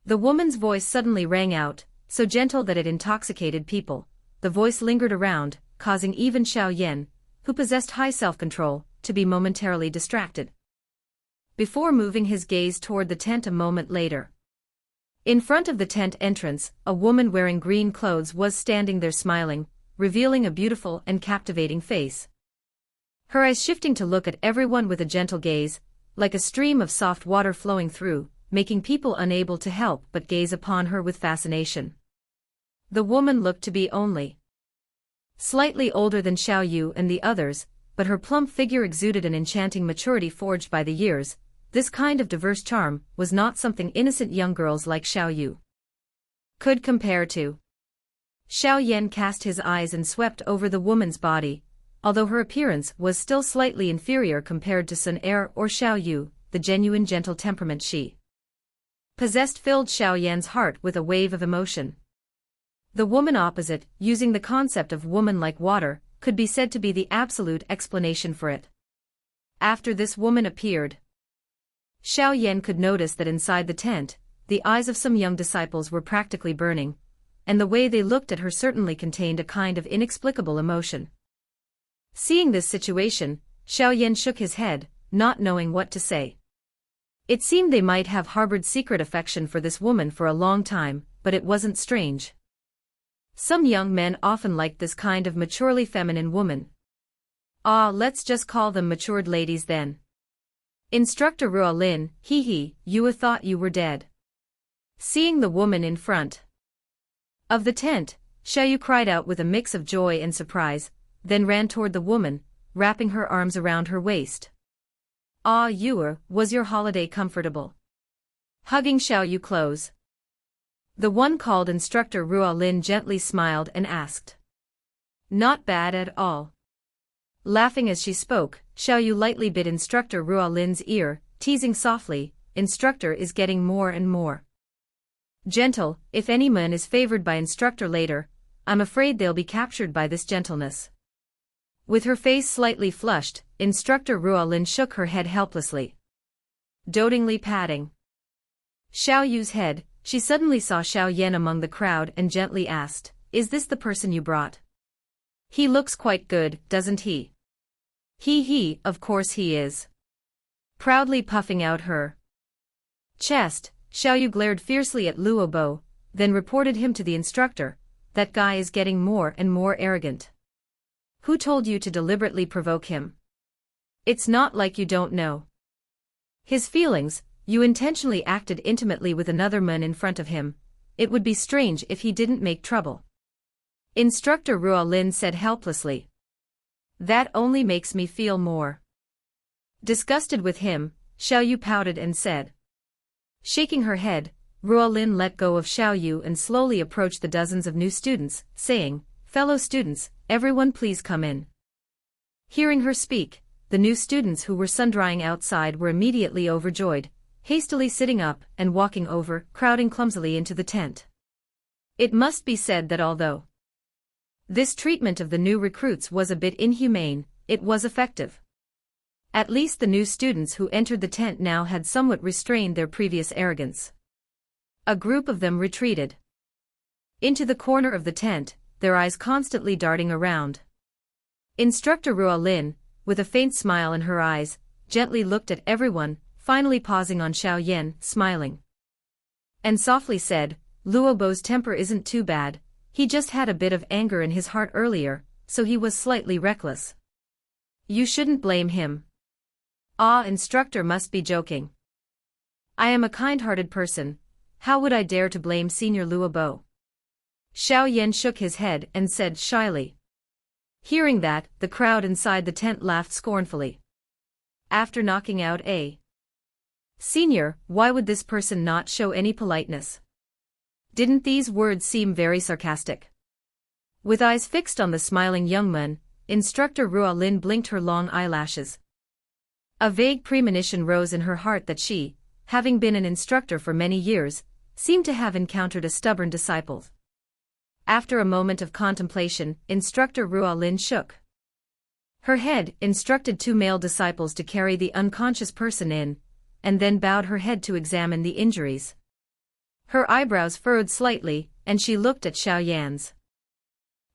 The woman's voice suddenly rang out, so gentle that it intoxicated people. The voice lingered around, causing even Xiao Yan, who possessed high self-control, to be momentarily distracted. Before moving his gaze toward the tent a moment later. In front of the tent entrance, a woman wearing green clothes was standing there smiling, revealing a beautiful and captivating face. Her eyes shifting to look at everyone with a gentle gaze, like a stream of soft water flowing through, making people unable to help but gaze upon her with fascination. The woman looked to be only slightly older than Xiao Yu and the others, but her plump figure exuded an enchanting maturity forged by the years. This kind of diverse charm was not something innocent young girls like Xiao Yu could compare to. Xiao Yan cast his eyes and swept over the woman's body. Although her appearance was still slightly inferior compared to Sun Er or Xiao Yu, the genuine gentle temperament she possessed filled Xiao Yan's heart with a wave of emotion. The woman opposite, using the concept of woman like water, could be said to be the absolute explanation for it. After this woman appeared, Xiao Yan could notice that inside the tent, the eyes of some young disciples were practically burning, and the way they looked at her certainly contained a kind of inexplicable emotion. Seeing this situation, Xiao Yan shook his head, not knowing what to say. It seemed they might have harbored secret affection for this woman for a long time, but it wasn't strange. Some young men often liked this kind of maturely feminine woman. Let's just call them matured ladies then. Instructor Ruolin, you thought you were dead. Seeing the woman in front of the tent, Xiao Yu cried out with a mix of joy and surprise, then ran toward the woman, wrapping her arms around her waist. Was your holiday comfortable? Hugging Xiao Yu close. The one called Instructor Ruolin gently smiled and asked. Not bad at all. Laughing as she spoke, Xiao Yu lightly bit Instructor Ruolin's ear, teasing softly, Instructor is getting more and more gentle. If any man is favored by Instructor later, I'm afraid they'll be captured by this gentleness. With her face slightly flushed, Instructor Ruolin shook her head helplessly, dotingly patting Xiao Yu's head. She suddenly saw Xiao Yan among the crowd and gently asked, Is this the person you brought? He looks quite good, doesn't he? Of course he is. Proudly puffing out her chest, Xiao Yu glared fiercely at Luo Bo, then reported him to the instructor. That guy is getting more and more arrogant. Who told you to deliberately provoke him? It's not like you don't know his feelings. You intentionally acted intimately with another man in front of him. It would be strange if he didn't make trouble. Instructor Ruolin said helplessly. That only makes me feel more disgusted with him. Xiao Yu pouted and said. Shaking her head, Ruolin let go of Xiao Yu and slowly approached the dozens of new students, saying, Fellow students, everyone please come in. Hearing her speak, the new students who were sun-drying outside were immediately overjoyed, hastily sitting up and walking over, crowding clumsily into the tent. It must be said that although this treatment of the new recruits was a bit inhumane, it was effective. At least the new students who entered the tent now had somewhat restrained their previous arrogance. A group of them retreated into the corner of the tent, their eyes constantly darting around. Instructor Ruolin, with a faint smile in her eyes, gently looked at everyone, finally pausing on Xiao Yan, smiling, and softly said, Luo Bo's temper isn't too bad, he just had a bit of anger in his heart earlier, so he was slightly reckless. You shouldn't blame him. Instructor must be joking. I am a kind-hearted person, how would I dare to blame Senior Luo Bo? Xiao Yan shook his head and said shyly. Hearing that, the crowd inside the tent laughed scornfully. After knocking out a senior, why would this person not show any politeness? Didn't these words seem very sarcastic? With eyes fixed on the smiling young man, Instructor Ruolin blinked her long eyelashes. A vague premonition rose in her heart that she, having been an instructor for many years, seemed to have encountered a stubborn disciple. After a moment of contemplation, Instructor Ruolin shook her head, instructed two male disciples to carry the unconscious person in, and then bowed her head to examine the injuries. Her eyebrows furrowed slightly, and she looked at Xiao Yan's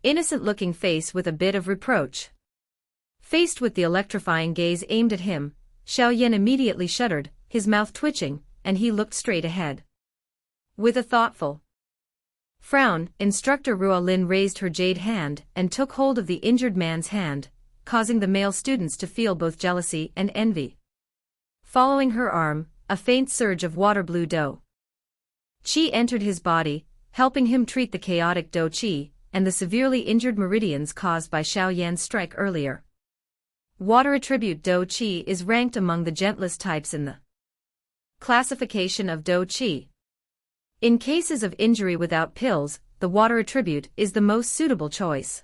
innocent-looking face with a bit of reproach. Faced with the electrifying gaze aimed at him, Xiao Yan immediately shuddered, his mouth twitching, and he looked straight ahead. With a thoughtful frown, Instructor Ruolin raised her jade hand and took hold of the injured man's hand, causing the male students to feel both jealousy and envy. Following her arm, a faint surge of water-blue Dou Qi entered his body, helping him treat the chaotic Dou Qi and the severely injured meridians caused by Xiao Yan's strike earlier. Water attribute Dou Qi is ranked among the gentlest types in the classification of Dou Qi. In cases of injury without pills, the water attribute is the most suitable choice.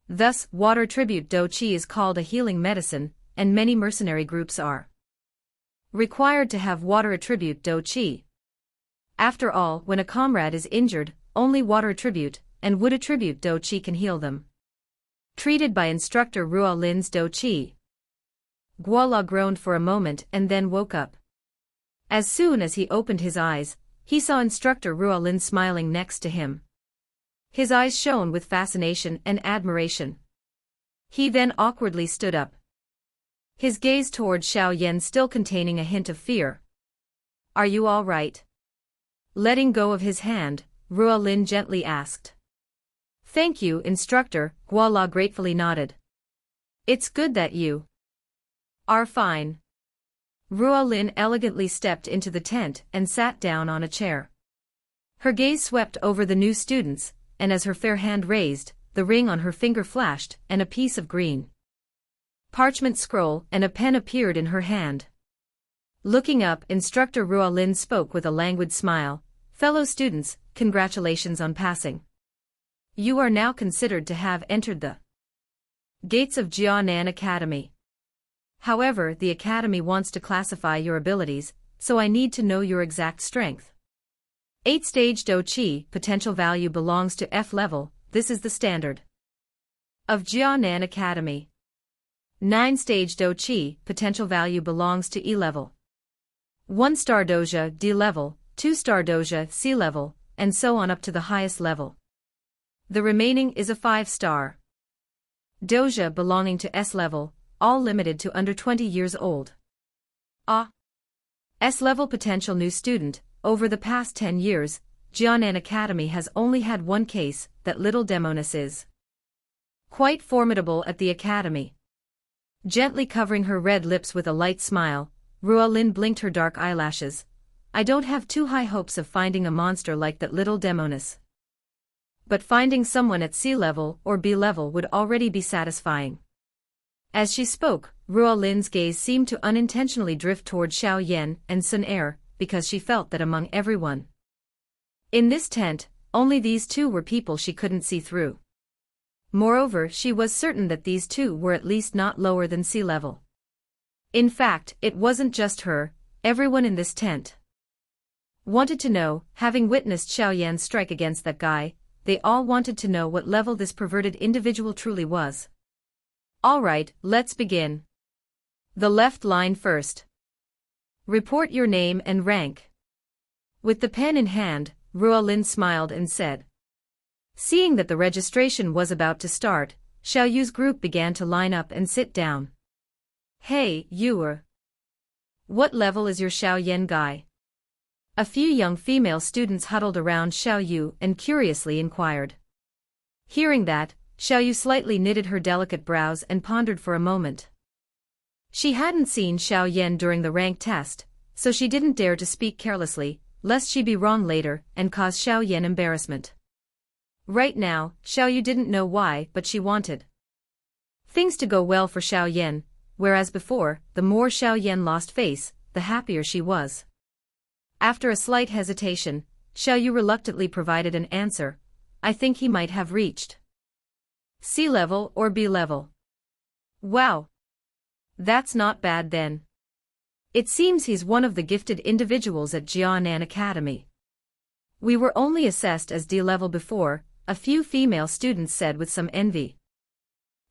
Thus, water attribute Dou Qi is called a healing medicine, and many mercenary groups are required to have water attribute Dou Qi. After all, when a comrade is injured, only water attribute and wood attribute Dou Qi can heal them. Treated by Instructor Ruolin's Dou Qi. Guo Lao groaned for a moment and then woke up. As soon as he opened his eyes, he saw Instructor Ruolin smiling next to him. His eyes shone with fascination and admiration. He then awkwardly stood up, his gaze toward Xiao Yan still containing a hint of fear. "Are you all right?" Letting go of his hand, Ruolin gently asked. "Thank you, Instructor," Guo Lao gratefully nodded. "It's good that you are fine." Ruolin elegantly stepped into the tent and sat down on a chair. Her gaze swept over the new students, and as her fair hand raised, the ring on her finger flashed, and a piece of green parchment scroll and a pen appeared in her hand. Looking up, Instructor Ruolin spoke with a languid smile. "Fellow students, congratulations on passing. You are now considered to have entered the gates of Jianan Academy. However, the Academy wants to classify your abilities, so I need to know your exact strength. 8-stage Dou Qi potential value belongs to F level, this is the standard of Jianan Academy. 9-stage Dou Qi potential value belongs to E level. 1-star doja D level, 2-star doja C level, and so on up to the highest level. The remaining is a 5-star doja belonging to S level, all limited to under 20 years old. S-level potential new student. Over the past 10 years, Jianan Academy has only had one case. That little demoness is quite formidable at the academy. Gently covering her red lips with a light smile, Ruolin blinked her dark eyelashes. "I don't have too high hopes of finding a monster like that little demoness. But finding someone at C level or B level would already be satisfying." As she spoke, Ruolin's gaze seemed to unintentionally drift toward Xiao Yan and Sun Er, because she felt that among everyone in this tent, only these two were people she couldn't see through. Moreover, she was certain that these two were at least not lower than sea level. In fact, it wasn't just her, everyone in this tent wanted to know, having witnessed Xiao Yan's strike against that guy, they all wanted to know what level this perverted individual truly was. "All right, let's begin. The left line first. Report your name and rank." With the pen in hand, Ruolin smiled and said. Seeing that the registration was about to start, Xiao Yu's group began to line up and sit down. "Hey, you. What level is your Xiao Yan guy?" A few young female students huddled around Xiao Yu and curiously inquired. Hearing that, Xiao Yu slightly knitted her delicate brows and pondered for a moment. She hadn't seen Xiao Yan during the rank test, so she didn't dare to speak carelessly, lest she be wrong later and cause Xiao Yan embarrassment. Right now, Xiao Yu didn't know why, but she wanted things to go well for Xiao Yan, whereas before, the more Xiao Yan lost face, the happier she was. After a slight hesitation, Xiao Yu reluctantly provided an answer. "I think he might have reached C level or B level." "Wow. That's not bad then. It seems he's one of the gifted individuals at Jianan Academy. We were only assessed as D level before," a few female students said with some envy.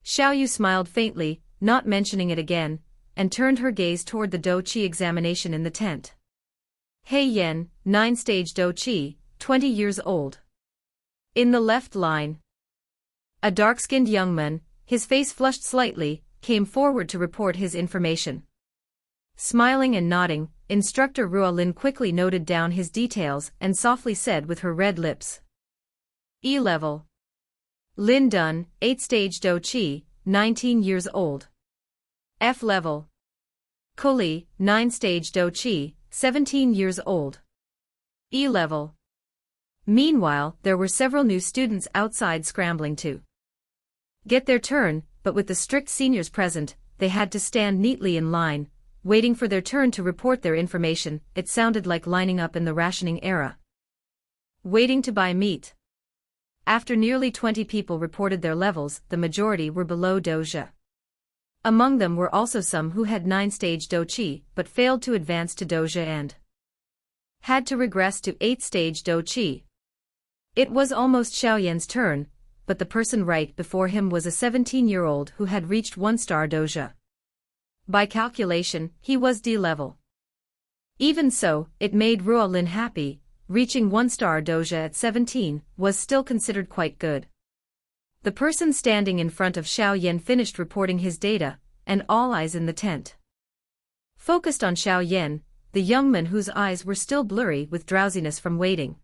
Xiao Yu smiled faintly, not mentioning it again, and turned her gaze toward the Dou Qi examination in the tent. He Yan, 9-stage Dou Qi, 20 years old. In the left line, a dark-skinned young man, his face flushed slightly, came forward to report his information. Smiling and nodding, Instructor Ruolin quickly noted down his details and softly said with her red lips. E-level. Lin Dun, 8-stage Dou Qi, 19 years old. F-level. Kuli, 9-stage Dou Qi, 17 years old. E-level. Meanwhile, there were several new students outside scrambling to get their turn, but with the strict seniors present, they had to stand neatly in line, waiting for their turn to report their information. It sounded like lining up in the rationing era. Waiting to buy meat. After nearly 20 people reported their levels, the majority were below Dou Qi. Among them were also some who had 9-stage Dou Qi but failed to advance to Dou Qi and had to regress to 8-stage Dou Qi. It was almost Xiao Yan's turn, but the person right before him was a 17-year-old who had reached 1-star Dou Qi. By calculation, he was D-level. Even so, it made Ruolin happy. Reaching 1-star Dou Qi at 17 was still considered quite good. The person standing in front of Xiao Yan finished reporting his data, and all eyes in the tent focused on Xiao Yan, the young man whose eyes were still blurry with drowsiness from waiting.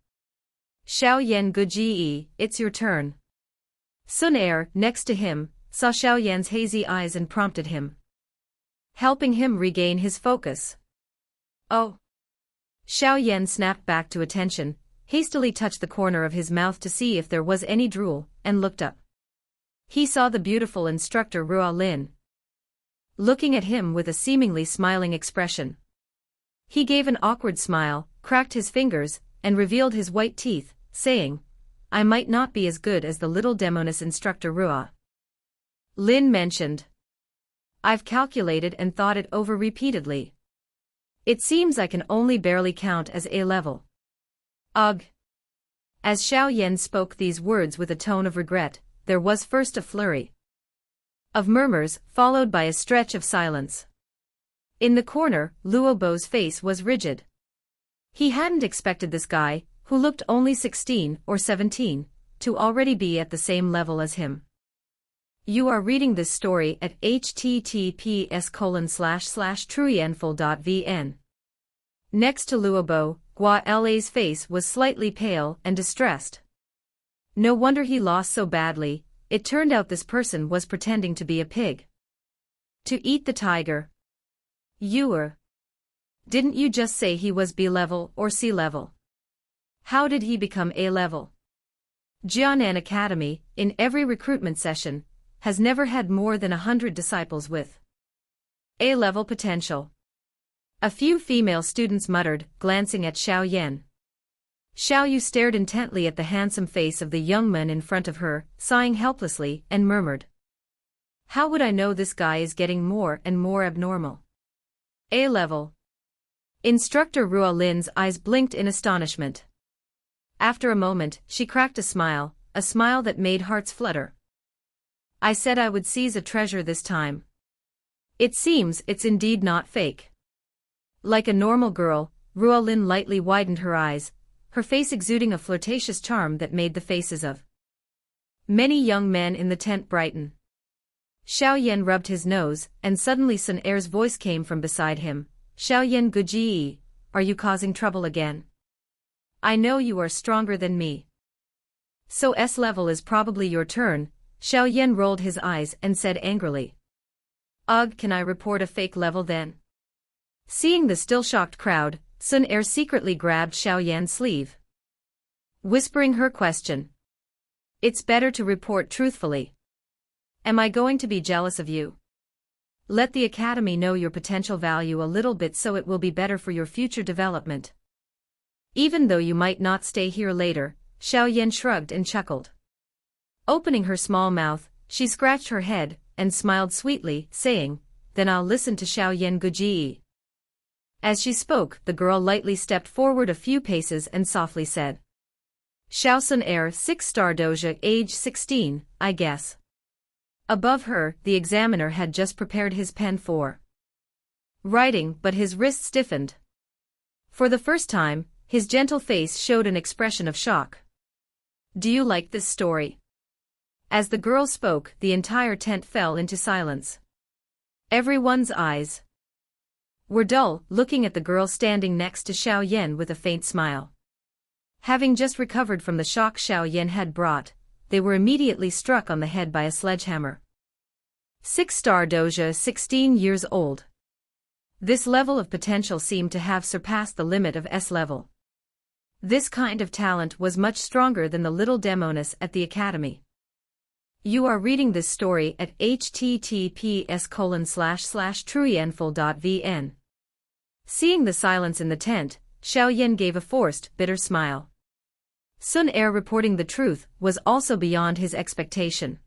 Xiao Yan Guji, it's your turn. Sun Er, next to him, saw Xiao Yan's hazy eyes and prompted him, helping him regain his focus. Oh. Xiao Yan snapped back to attention, hastily touched the corner of his mouth to see if there was any drool, and looked up. He saw the beautiful instructor Ruolin looking at him with a seemingly smiling expression. He gave an awkward smile, cracked his fingers, and revealed his white teeth, saying, I might not be as good as the little demoness instructor Lin mentioned. I've calculated and thought it over repeatedly. It seems I can only barely count as A-level. Ugh. As Xiao Yan spoke these words with a tone of regret, there was first a flurry of murmurs, followed by a stretch of silence. In the corner, Luobo's face was rigid. He hadn't expected this guy, who looked only 16 or 17, to already be at the same level as him. You are reading this story at https://truyenful.vn. Next to Luobo, Gua La's face was slightly pale and distressed. No wonder he lost so badly. It turned out this person was pretending to be a pig to eat the tiger. Didn't you just say he was B-level or C-level? How did he become A-level? Jianan Academy, in every recruitment session, has never had more than 100 disciples with A-level potential. A few female students muttered, glancing at Xiao Yan. Xiao Yu stared intently at the handsome face of the young man in front of her, sighing helplessly, and murmured. How would I know this guy is getting more and more abnormal? A-level. Instructor Ruolin's eyes blinked in astonishment. After a moment, she cracked a smile that made hearts flutter. I said I would seize a treasure this time. It seems it's indeed not fake. Like a normal girl, Ruolin lightly widened her eyes, her face exuding a flirtatious charm that made the faces of many young men in the tent brighten. Xiao Yan rubbed his nose, and suddenly Sun Er's voice came from beside him. Xiao Yan Guji, are you causing trouble again? I know you are stronger than me. So S-level is probably your turn. Xiao Yan rolled his eyes and said angrily. Ugh, can I report a fake level then? Seeing the still shocked crowd, Sun Er secretly grabbed Xiao Yan's sleeve, whispering her question. It's better to report truthfully. Am I going to be jealous of you? Let the academy know your potential value a little bit so it will be better for your future development. Even though you might not stay here later, Xiao Yan shrugged and chuckled. Opening her small mouth, she scratched her head and smiled sweetly, saying, Then I'll listen to Xiao Yan Guji. As she spoke, the girl lightly stepped forward a few paces and softly said. Xiao Sun Er, 6-star Dou Qi, age 16, I guess. Above her, the examiner had just prepared his pen for writing, but his wrist stiffened. For the first time, his gentle face showed an expression of shock. Do you like this story? As the girl spoke, the entire tent fell into silence. Everyone's eyes were dull, looking at the girl standing next to Xiao Yan with a faint smile. Having just recovered from the shock Xiao Yan had brought, they were immediately struck on the head by a sledgehammer. 6-star doja, 16 years old. This level of potential seemed to have surpassed the limit of S level. This kind of talent was much stronger than the little demoness at the academy. You are reading this story at https://truyenful.vn. Seeing the silence in the tent, Xiao Yan gave a forced, bitter smile. Sun Er reporting the truth was also beyond his expectation.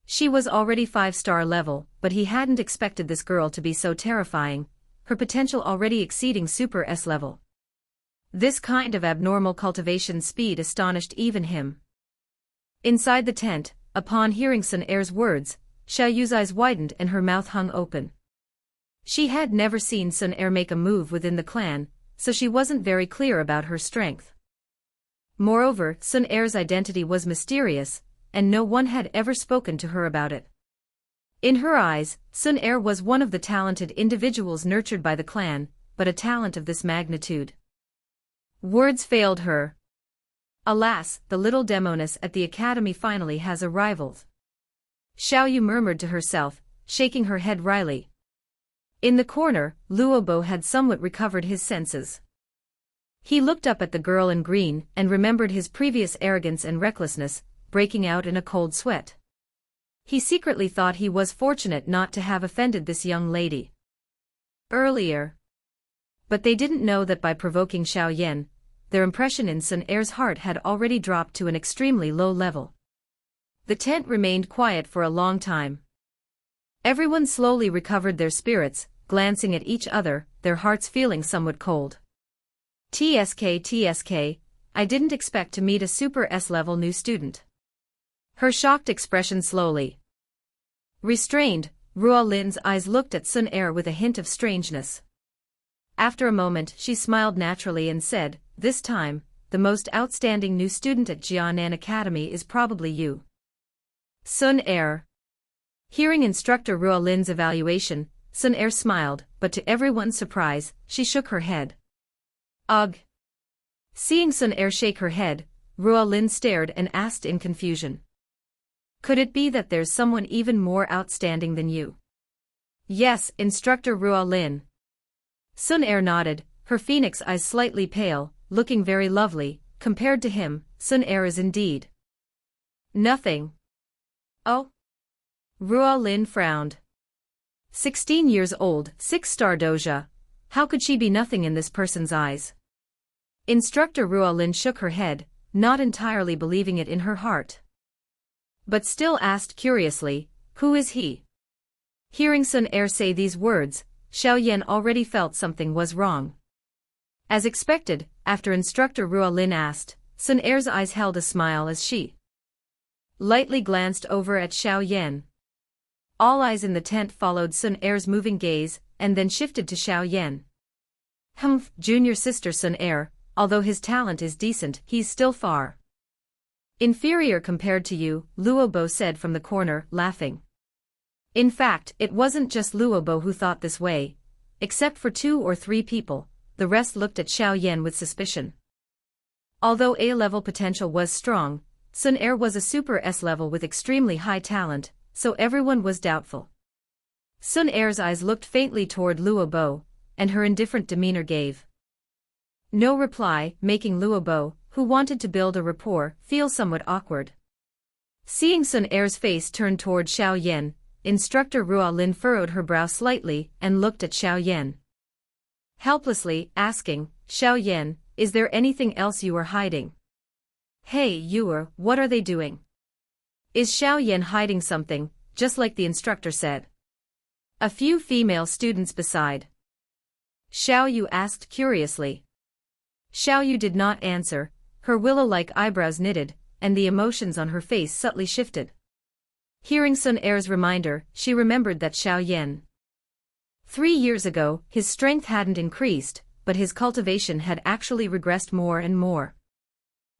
She was already 5-star level, but he hadn't expected this girl to be so terrifying, her potential already exceeding Super S level. This kind of abnormal cultivation speed astonished even him. Inside the tent, upon hearing Sun Er's words, Xiao Yu's eyes widened and her mouth hung open. She had never seen Sun Er make a move within the clan, so she wasn't very clear about her strength. Moreover, Sun Er's identity was mysterious, and no one had ever spoken to her about it. In her eyes, Sun Er was one of the talented individuals nurtured by the clan, but a talent of this magnitude. Words failed her. Alas, the little demoness at the academy finally has a rival. Xiao Yu murmured to herself, shaking her head wryly. In the corner, Luobo had somewhat recovered his senses. He looked up at the girl in green and remembered his previous arrogance and recklessness, breaking out in a cold sweat. He secretly thought he was fortunate not to have offended this young lady earlier. But they didn't know that by provoking Xiao Yan, their impression in Sun Er's heart had already dropped to an extremely low level. The tent remained quiet for a long time. Everyone slowly recovered their spirits, glancing at each other, their hearts feeling somewhat cold. TSK, I didn't expect to meet a Super S-level new student. Her shocked expression slowly restrained, Ruo Lin's eyes looked at Sun Er with a hint of strangeness. After a moment she smiled naturally and said, this time, the most outstanding new student at Jianan Academy is probably you. Sun Er. Hearing Instructor Ruo Lin's evaluation, Sun Er smiled, but to everyone's surprise, she shook her head. Ugh. Seeing Sun Er shake her head, Ruo Lin stared and asked in confusion. Could it be that there's someone even more outstanding than you? Yes, Instructor Ruo Lin. Sun Er nodded, her phoenix eyes slightly pale, looking very lovely. Compared to him, Sun Er is indeed nothing. Oh? Ruo Lin frowned. 16 years old, 6-star doja. How could she be nothing in this person's eyes? Instructor Ruo Lin shook her head, not entirely believing it in her heart. But still asked curiously, who is he? Hearing Sun Er say these words, Xiao Yan already felt something was wrong. As expected, after Instructor Ruo Lin asked, Sun Er's eyes held a smile as she lightly glanced over at Xiao Yan. All eyes in the tent followed Sun Er's moving gaze, and then shifted to Xiao Yan. Junior sister Sun Er, although his talent is decent, he's still far inferior compared to you, Luobo said from the corner, laughing. In fact, it wasn't just Luobo who thought this way. Except for 2 or 3 people, the rest looked at Xiao Yan with suspicion. Although A-level potential was strong, Sun Er was a Super S-level with extremely high talent, so everyone was doubtful. Sun Er's eyes looked faintly toward Luobo, and her indifferent demeanor gave no reply, making Luobo, who wanted to build a rapport, feel somewhat awkward. Seeing Sun Er's face turn toward Xiao Yan, Instructor Ruo Lin furrowed her brow slightly and looked at Xiao Yan helplessly, asking, Xiao Yan, is there anything else you are hiding? Hey Yuer, what are they doing? Is Xiao Yan hiding something, just like the instructor said? A few female students beside Xiao Yu asked curiously. Xiao Yu did not answer, her willow-like eyebrows knitted, and the emotions on her face subtly shifted. Hearing Sun Er's reminder, she remembered that Xiao Yan 3 years ago, his strength hadn't increased, but his cultivation had actually regressed more and more.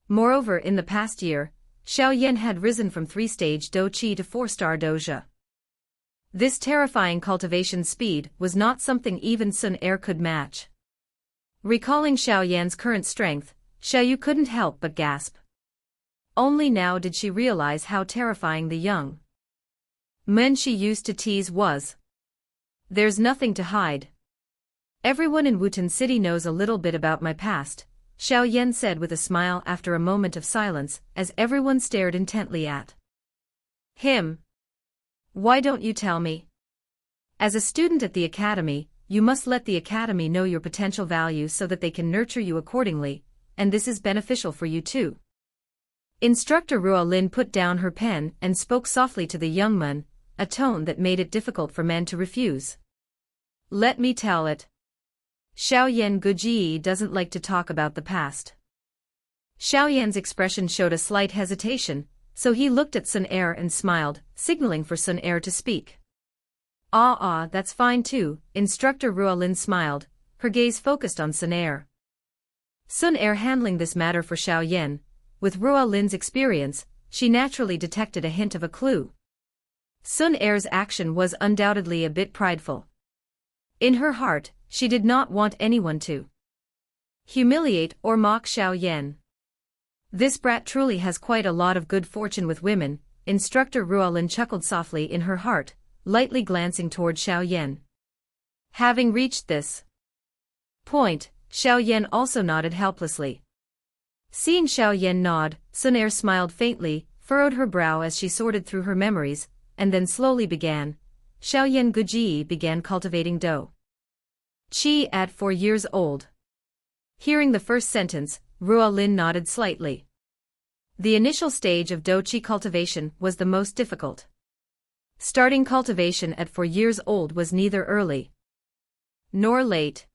Moreover, in the past year, Xiao Yan had risen from 3-stage Dou Qi to 4-star Doja. This terrifying cultivation speed was not something even Sun Er could match. Recalling Xiao Yan's current strength, Xiaoyu couldn't help but gasp. Only now did she realize how terrifying the young man she used to tease was. There's nothing to hide. Everyone in Wutan City knows a little bit about my past, Xiao Yan said with a smile after a moment of silence, as everyone stared intently at him. Why don't you tell me? As a student at the academy, you must let the academy know your potential value so that they can nurture you accordingly, and this is beneficial for you too. Instructor Ruo Lin put down her pen and spoke softly to the young man, a tone that made it difficult for men to refuse. Let me tell it. Xiao Yan Guji doesn't like to talk about the past. Xiao Yan's expression showed a slight hesitation, so he looked at Sun Er and smiled, signaling for Sun Er to speak. That's fine too, Instructor Ruo Lin smiled, her gaze focused on Sun Er. Sun Er handling this matter for Xiao Yan. With Ruo Lin's experience, she naturally detected a hint of a clue. Sun Er's action was undoubtedly a bit prideful. In her heart, she did not want anyone to humiliate or mock Xiao Yan. This brat truly has quite a lot of good fortune with women, Instructor Ruo Lin chuckled softly in her heart, lightly glancing toward Xiao Yan. Having reached this point, Xiao Yan also nodded helplessly. Seeing Xiao Yan nod, Sun Er smiled faintly, furrowed her brow as she sorted through her memories, and then slowly began. Xiao Yan Guji began cultivating Dou Qi at 4 years old. Hearing the first sentence, Ruo Lin nodded slightly. The initial stage of Dou Qi cultivation was the most difficult. Starting cultivation at 4 years old was neither early nor late.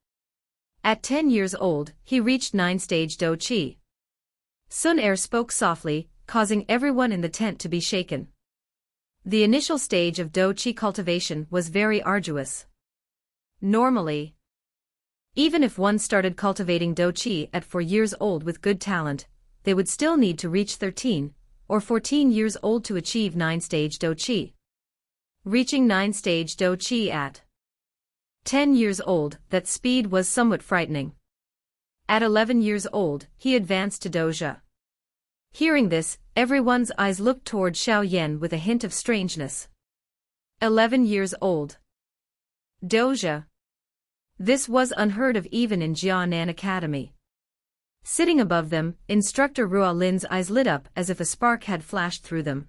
At 10 years old, he reached 9-stage Dou Qi. Sun Er spoke softly, causing everyone in the tent to be shaken. The initial stage of Dou Qi cultivation was very arduous. Normally, even if one started cultivating Dou Qi at 4 years old with good talent, they would still need to reach 13 or 14 years old to achieve 9-stage Dou Qi. Reaching 9-stage Dou Qi at 10 years old, that speed was somewhat frightening. At 11 years old, he advanced to Doja. Hearing this, everyone's eyes looked toward Xiao Yan with a hint of strangeness. 11 years old. Doja. This was unheard of even in Jianan Academy. Sitting above them, Instructor Ruo Lin's eyes lit up as if a spark had flashed through them.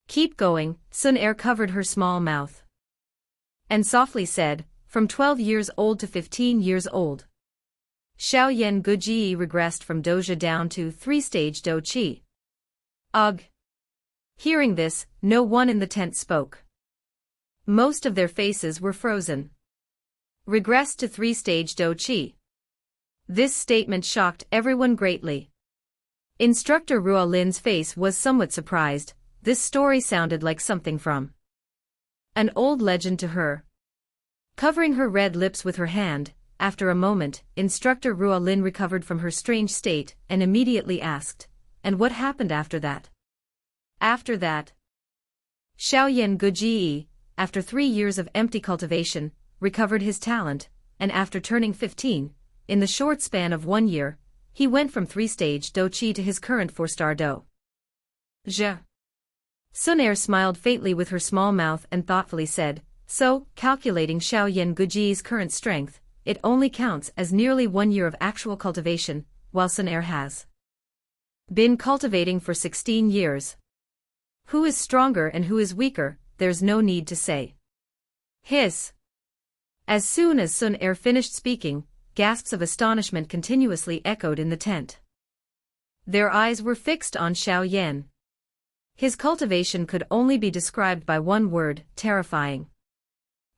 Keep going, Sun Er covered her small mouth. And softly said, from 12 years old to 15 years old. Xiao Yan Guji regressed from Doja down to 3-stage Dou Qi. Ugh. Hearing this, no one in the tent spoke. Most of their faces were frozen. Regressed to 3-stage Dou Qi. This statement shocked everyone greatly. Instructor Ruo Lin's face was somewhat surprised. This story sounded like something from an old legend to her. Covering her red lips with her hand, after a moment, Instructor Ruo Lin recovered from her strange state and immediately asked, and what happened after that? After that, Xiao Yan Guji, after 3 years of empty cultivation, recovered his talent, and after turning 15, in the short span of 1 year, he went from 3-stage Dou Qi to his current 4-star Dou Zhe. Sun Er smiled faintly with her small mouth and thoughtfully said, so, calculating Xiao Yan Guji's current strength, it only counts as nearly 1 year of actual cultivation, while Sun Er has been cultivating for 16 years. Who is stronger and who is weaker, there's no need to say. Hiss. As soon as Sun Er finished speaking, gasps of astonishment continuously echoed in the tent. Their eyes were fixed on Xiao Yan. His cultivation could only be described by one word, terrifying.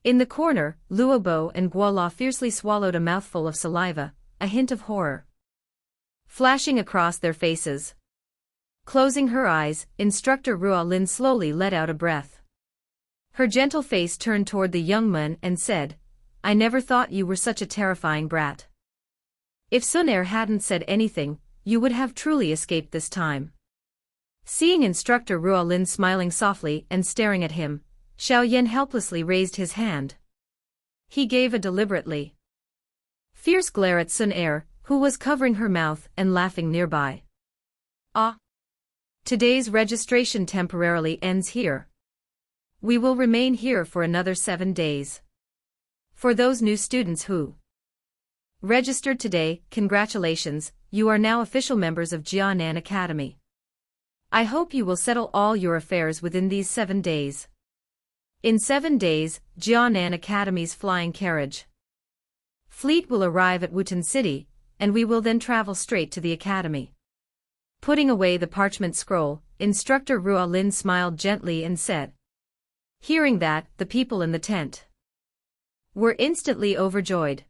In the corner, Luobo and Guola fiercely swallowed a mouthful of saliva, a hint of horror flashing across their faces. Closing her eyes, Instructor Ruo Lin slowly let out a breath. Her gentle face turned toward the young man and said, I never thought you were such a terrifying brat. If Sun Er hadn't said anything, you would have truly escaped this time. Seeing Instructor Ruolin smiling softly and staring at him, Xiao Yan helplessly raised his hand. He gave a deliberately fierce glare at Sun Er, who was covering her mouth and laughing nearby. Ah! Today's registration temporarily ends here. We will remain here for another 7 days. For those new students who registered today, congratulations, you are now official members of Jianan Academy. I hope you will settle all your affairs within these 7 days. In 7 days, Jianan Academy's flying carriage fleet will arrive at Wutan City, and we will then travel straight to the academy. Putting away the parchment scroll, Instructor Ruolin smiled gently and said. Hearing that, the people in the tent were instantly overjoyed.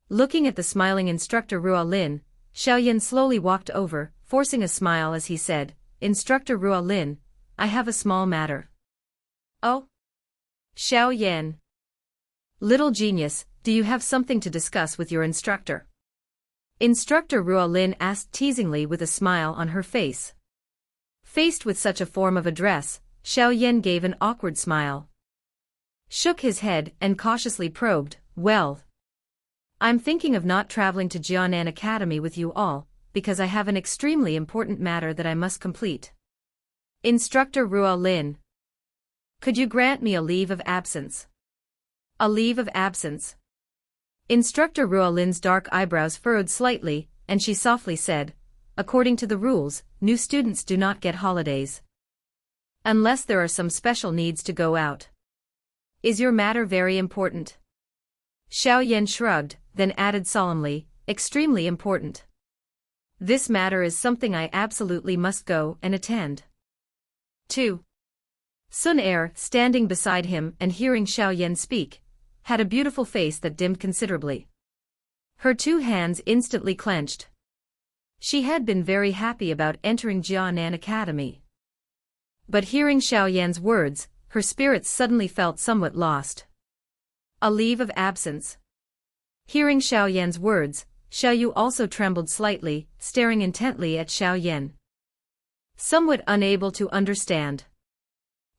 Looking at the smiling Instructor Ruolin, Xiao Yan slowly walked over, forcing a smile as he said, Instructor Ruolin, I have a small matter. Oh? Xiao Yan. Little genius, do you have something to discuss with your instructor? Instructor Ruolin asked teasingly with a smile on her face. Faced with such a form of address, Xiao Yan gave an awkward smile, shook his head and cautiously probed, well, I'm thinking of not traveling to Jianan Academy with you all, because I have an extremely important matter that I must complete. Instructor Ruolin. Could you grant me a leave of absence? A leave of absence? Instructor Ruolin's dark eyebrows furrowed slightly, and she softly said, according to the rules, new students do not get holidays. Unless there are some special needs to go out. Is your matter very important? Xiao Yan shrugged, then added solemnly, extremely important. This matter is something I absolutely must go and attend. 2. Sun Er, standing beside him and hearing Xiao Yan speak, had a beautiful face that dimmed considerably. Her 2 hands instantly clenched. She had been very happy about entering Jianan Academy. But hearing Xiao Yan's words, her spirits suddenly felt somewhat lost. A leave of absence. Hearing Xiao Yan's words, Xiao Yu also trembled slightly, staring intently at Xiao Yan. Somewhat unable to understand.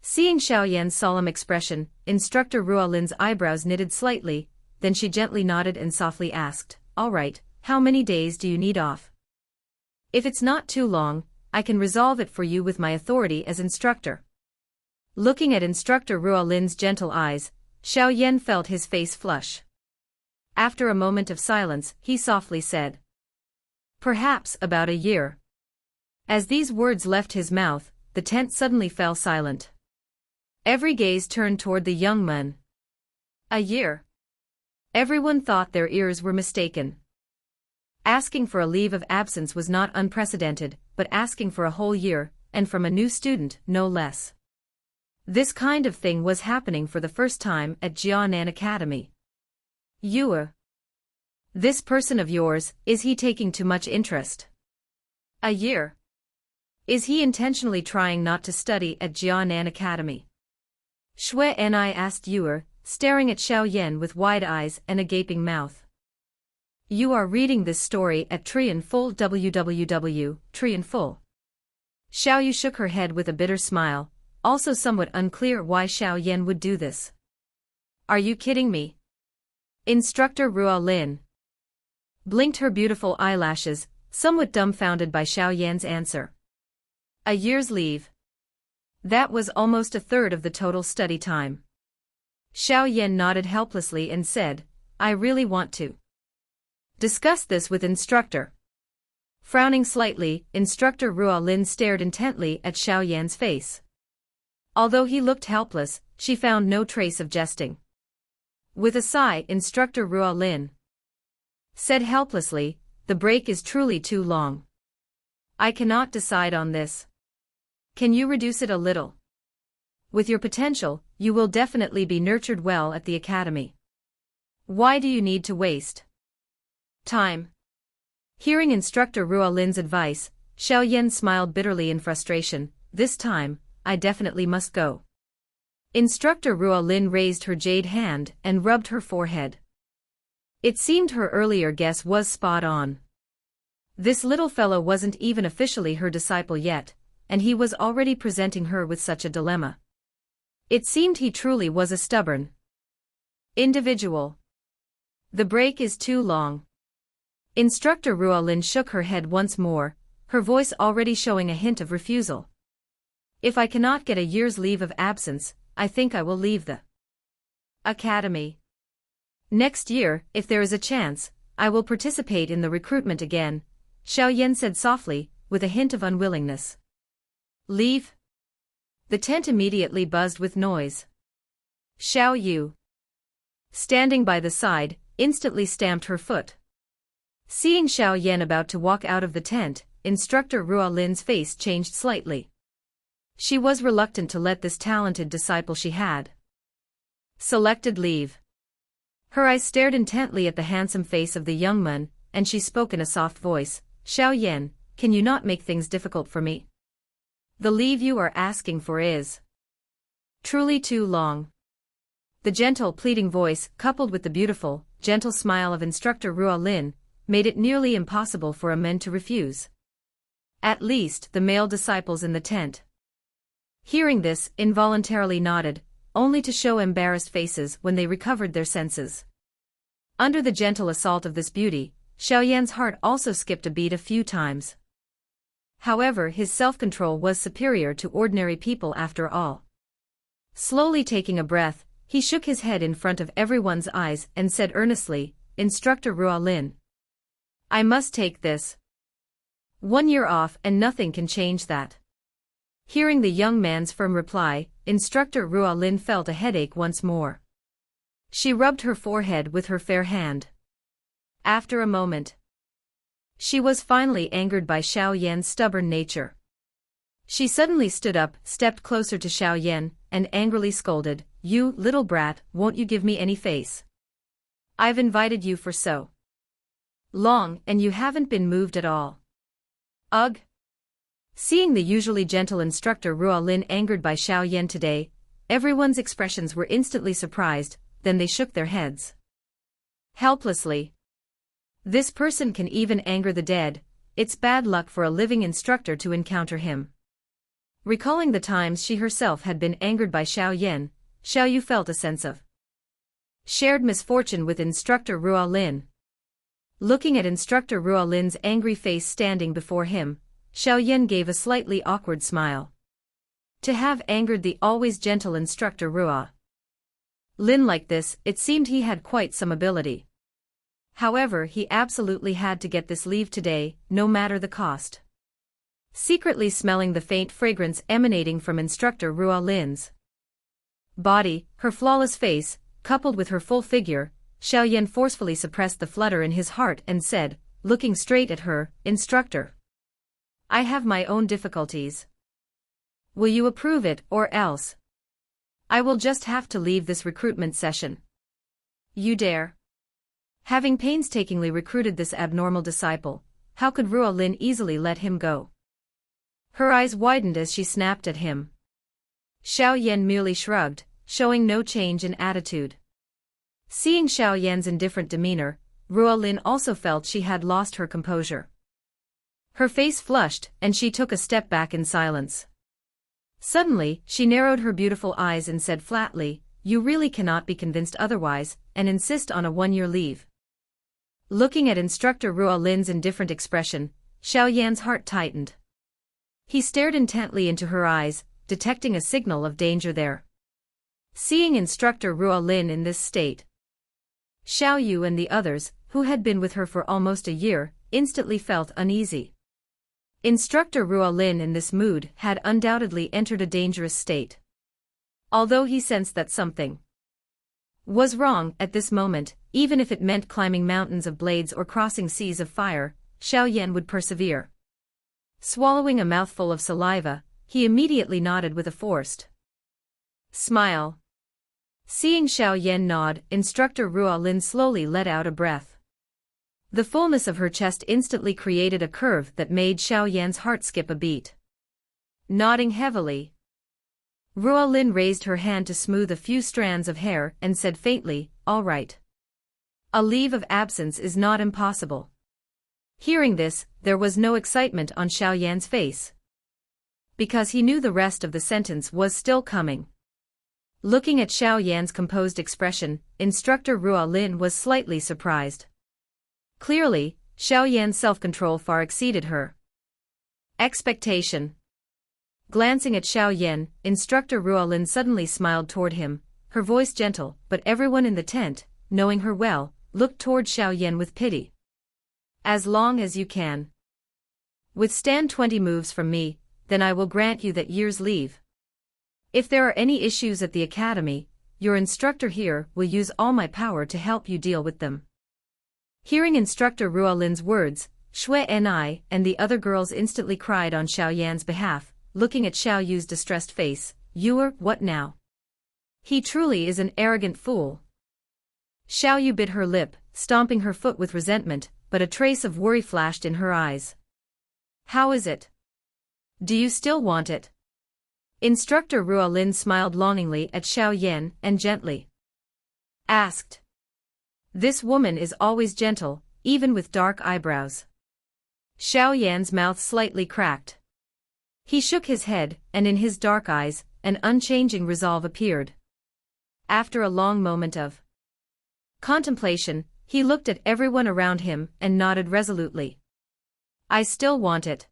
Seeing Xiao Yan's solemn expression, Instructor Ruolin's eyebrows knitted slightly, then she gently nodded and softly asked, all right, how many days do you need off? If it's not too long, I can resolve it for you with my authority as instructor. Looking at Instructor Ruolin's gentle eyes, Xiao Yan felt his face flush. After a moment of silence, he softly said, perhaps about a year. As these words left his mouth, the tent suddenly fell silent. Every gaze turned toward the young man. A year. Everyone thought their ears were mistaken. Asking for a leave of absence was not unprecedented, but asking for a whole year, and from a new student, no less. This kind of thing was happening for the first time at Jianan Academy. This person of yours, is he taking too much interest? A year. Is he intentionally trying not to study at Jianan Academy? Shui Ni asked Yuer, staring at Xiao Yan with wide eyes and a gaping mouth. You are reading this story at Trien Full www. Trien Full. Xiao Yu shook her head with a bitter smile, also somewhat unclear why Xiao Yan would do this. Are you kidding me? Instructor Ruolin blinked her beautiful eyelashes, somewhat dumbfounded by Xiao Yan's answer. A year's leave. That was almost a third of the total study time. Xiao Yan nodded helplessly and said, I really want to discuss this with instructor. Frowning slightly, Instructor Ruolin stared intently at Xiao Yan's face. Although he looked helpless, she found no trace of jesting. With a sigh, Instructor Ruolin said helplessly, the break is truly too long. I cannot decide on this. Can you reduce it a little? With your potential, you will definitely be nurtured well at the academy. Why do you need to waste time? Hearing Instructor Ruolin's advice, Xiao Yan smiled bitterly in frustration. This time, I definitely must go. Instructor Ruo Lin raised her jade hand and rubbed her forehead. It seemed her earlier guess was spot on. This little fellow wasn't even officially her disciple yet, and he was already presenting her with such a dilemma. It seemed he truly was a stubborn individual. The break is too long. Instructor Ruo Lin shook her head once more, her voice already showing a hint of refusal. If I cannot get a year's leave of absence, I think I will leave the academy. Next year, if there is a chance, I will participate in the recruitment again, Xiao Yan said softly, with a hint of unwillingness. Leave? The tent immediately buzzed with noise. Xiao Yu, standing by the side, instantly stamped her foot. Seeing Xiao Yan about to walk out of the tent, Instructor Ruo Lin's face changed slightly. She was reluctant to let this talented disciple she had selected leave. Her eyes stared intently at the handsome face of the young man, and she spoke in a soft voice, Xiao Yan, can you not make things difficult for me? The leave you are asking for is truly too long. The gentle, pleading voice, coupled with the beautiful, gentle smile of Instructor Ruo Lin, made it nearly impossible for a man to refuse. At least, the male disciples in the tent. Hearing this, involuntarily nodded, only to show embarrassed faces when they recovered their senses. Under the gentle assault of this beauty, Xiao Yan's heart also skipped a beat a few times. However, his self-control was superior to ordinary people after all. Slowly taking a breath, he shook his head in front of everyone's eyes and said earnestly, Instructor Ruo Lin, I must take this 1 year off and nothing can change that. Hearing the young man's firm reply, Instructor Ruo Lin felt a headache once more. She rubbed her forehead with her fair hand. After a moment, she was finally angered by Xiao Yan's stubborn nature. She suddenly stood up, stepped closer to Xiao Yan, and angrily scolded, You, little brat, won't you give me any face? I've invited you for so long, and you haven't been moved at all. Ugh! Seeing the usually gentle Instructor Ruo Lin angered by Xiao Yan today, everyone's expressions were instantly surprised, then they shook their heads helplessly. This person can even anger the dead, it's bad luck for a living instructor to encounter him. Recalling the times she herself had been angered by Xiao Yan, Xiao Yu felt a sense of shared misfortune with Instructor Ruo Lin. Looking at Instructor Ruo Lin's angry face standing before him, Xiao Yan gave a slightly awkward smile. To have angered the always gentle Instructor Ruo Lin like this, it seemed he had quite some ability. However, he absolutely had to get this leave today, no matter the cost. Secretly smelling the faint fragrance emanating from Instructor Ruo Lin's body, her flawless face, coupled with her full figure, Xiao Yan forcefully suppressed the flutter in his heart and said, looking straight at her, Instructor, I have my own difficulties. Will you approve it or else I will just have to leave this recruitment session. You dare? Having painstakingly recruited this abnormal disciple, how could Ruo Lin easily let him go? Her eyes widened as she snapped at him. Xiao Yan merely shrugged, showing no change in attitude. Seeing Xiao Yan's indifferent demeanor, Ruo Lin also felt she had lost her composure. Her face flushed, and she took a step back in silence. Suddenly, she narrowed her beautiful eyes and said flatly, You really cannot be convinced otherwise, and insist on a 1-year leave. Looking at Instructor Ruo Lin's indifferent expression, Xiao Yan's heart tightened. He stared intently into her eyes, detecting a signal of danger there. Seeing Instructor Ruo Lin in this state, Xiao Yu and the others, who had been with her for almost a year, instantly felt uneasy. Instructor Ruo Lin in this mood had undoubtedly entered a dangerous state. Although he sensed that something was wrong at this moment, even if it meant climbing mountains of blades or crossing seas of fire, Xiao Yan would persevere. Swallowing a mouthful of saliva, he immediately nodded with a forced smile. Seeing Xiao Yan nod, Instructor Ruo Lin slowly let out a breath. The fullness of her chest instantly created a curve that made Xiao Yan's heart skip a beat. Nodding heavily, Ruolin raised her hand to smooth a few strands of hair and said faintly, "All right. A leave of absence is not impossible." Hearing this, there was no excitement on Xiao Yan's face, because he knew the rest of the sentence was still coming. Looking at Xiao Yan's composed expression, Instructor Ruolin was slightly surprised. Clearly, Xiao Yan's self-control far exceeded her expectation. Glancing at Xiao Yan, Instructor Ruolin suddenly smiled toward him, her voice gentle, but everyone in the tent, knowing her well, looked toward Xiao Yan with pity. "As long as you can withstand 20 moves from me, then I will grant you that year's leave. If there are any issues at the academy, your instructor here will use all my power to help you deal with them." Hearing Instructor Ruolin's words, Shui and I and the other girls instantly cried on Xiao Yan's behalf, looking at Xiao Yu's distressed face. "You're, what now? He truly is an arrogant fool." Xiao Yu bit her lip, stomping her foot with resentment, but a trace of worry flashed in her eyes. "How is it? Do you still want it?" Instructor Ruolin smiled longingly at Xiao Yan and gently asked. This woman is always gentle, even with dark eyebrows. Xiao Yan's mouth slightly cracked. He shook his head, and in his dark eyes, an unchanging resolve appeared. After a long moment of contemplation, he looked at everyone around him and nodded resolutely. "I still want it."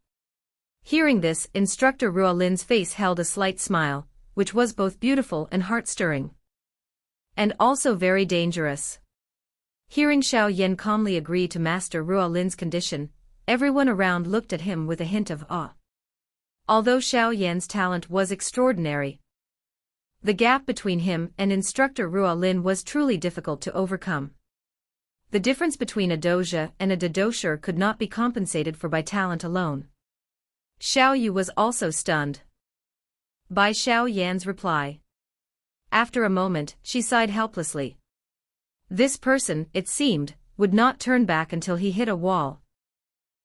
Hearing this, Instructor Ruolin's face held a slight smile, which was both beautiful and heart-stirring, and also very dangerous. Hearing Xiao Yan calmly agree to Master Ruolin's condition, everyone around looked at him with a hint of awe. Although Xiao Yan's talent was extraordinary, the gap between him and Instructor Ruolin was truly difficult to overcome. The difference between a doja and a dadosher could not be compensated for by talent alone. Xiao Yu was also stunned by Xiao Yan's reply. After a moment, she sighed helplessly. This person, it seemed, would not turn back until he hit a wall.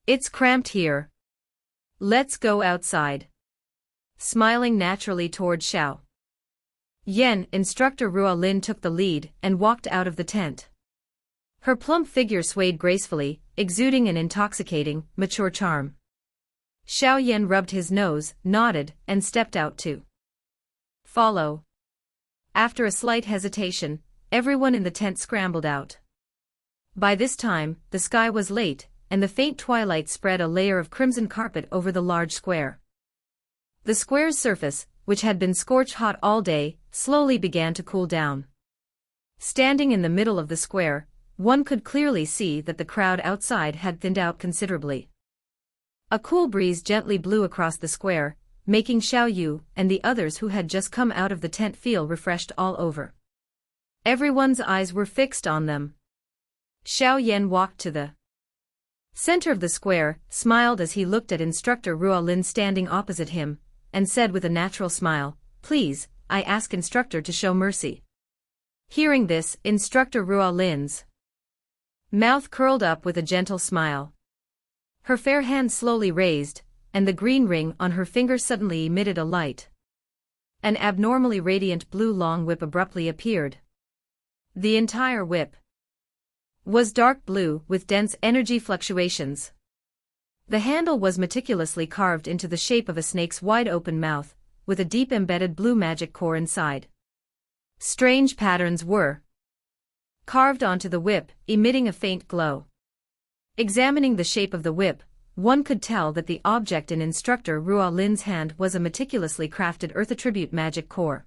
"It's cramped here. Let's go outside." Smiling naturally toward Xiao Yan, Instructor Ruolin took the lead and walked out of the tent. Her plump figure swayed gracefully, exuding an intoxicating, mature charm. Xiao Yan rubbed his nose, nodded, and stepped out to follow. After a slight hesitation, everyone in the tent scrambled out. By this time, the sky was late, and the faint twilight spread a layer of crimson carpet over the large square. The square's surface, which had been scorched hot all day, slowly began to cool down. Standing in the middle of the square, one could clearly see that the crowd outside had thinned out considerably. A cool breeze gently blew across the square, making Xiao Yu and the others who had just come out of the tent feel refreshed all over. Everyone's eyes were fixed on them. Xiao Yan walked to the center of the square, smiled as he looked at Instructor Ruolin standing opposite him, and said with a natural smile, "Please, I ask Instructor to show mercy." Hearing this, Instructor Ruolin's mouth curled up with a gentle smile. Her fair hand slowly raised, and the green ring on her finger suddenly emitted a light. An abnormally radiant blue long whip abruptly appeared. The entire whip was dark blue with dense energy fluctuations. The handle was meticulously carved into the shape of a snake's wide-open mouth, with a deep embedded blue magic core inside. Strange patterns were carved onto the whip, emitting a faint glow. Examining the shape of the whip, one could tell that the object in Instructor Ruolin's hand was a meticulously crafted earth attribute magic core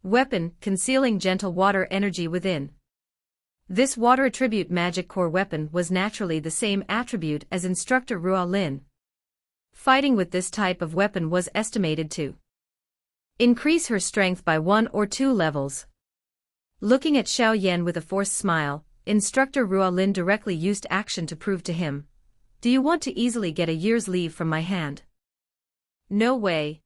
weapon, concealing gentle water energy within. This water attribute magic core weapon was naturally the same attribute as Instructor Ruolin. Fighting with this type of weapon was estimated to increase her strength by 1 or 2 levels. Looking at Xiao Yan with a forced smile, Instructor Ruolin directly used action to prove to him, "Do you want to easily get a year's leave from my hand?" "No way."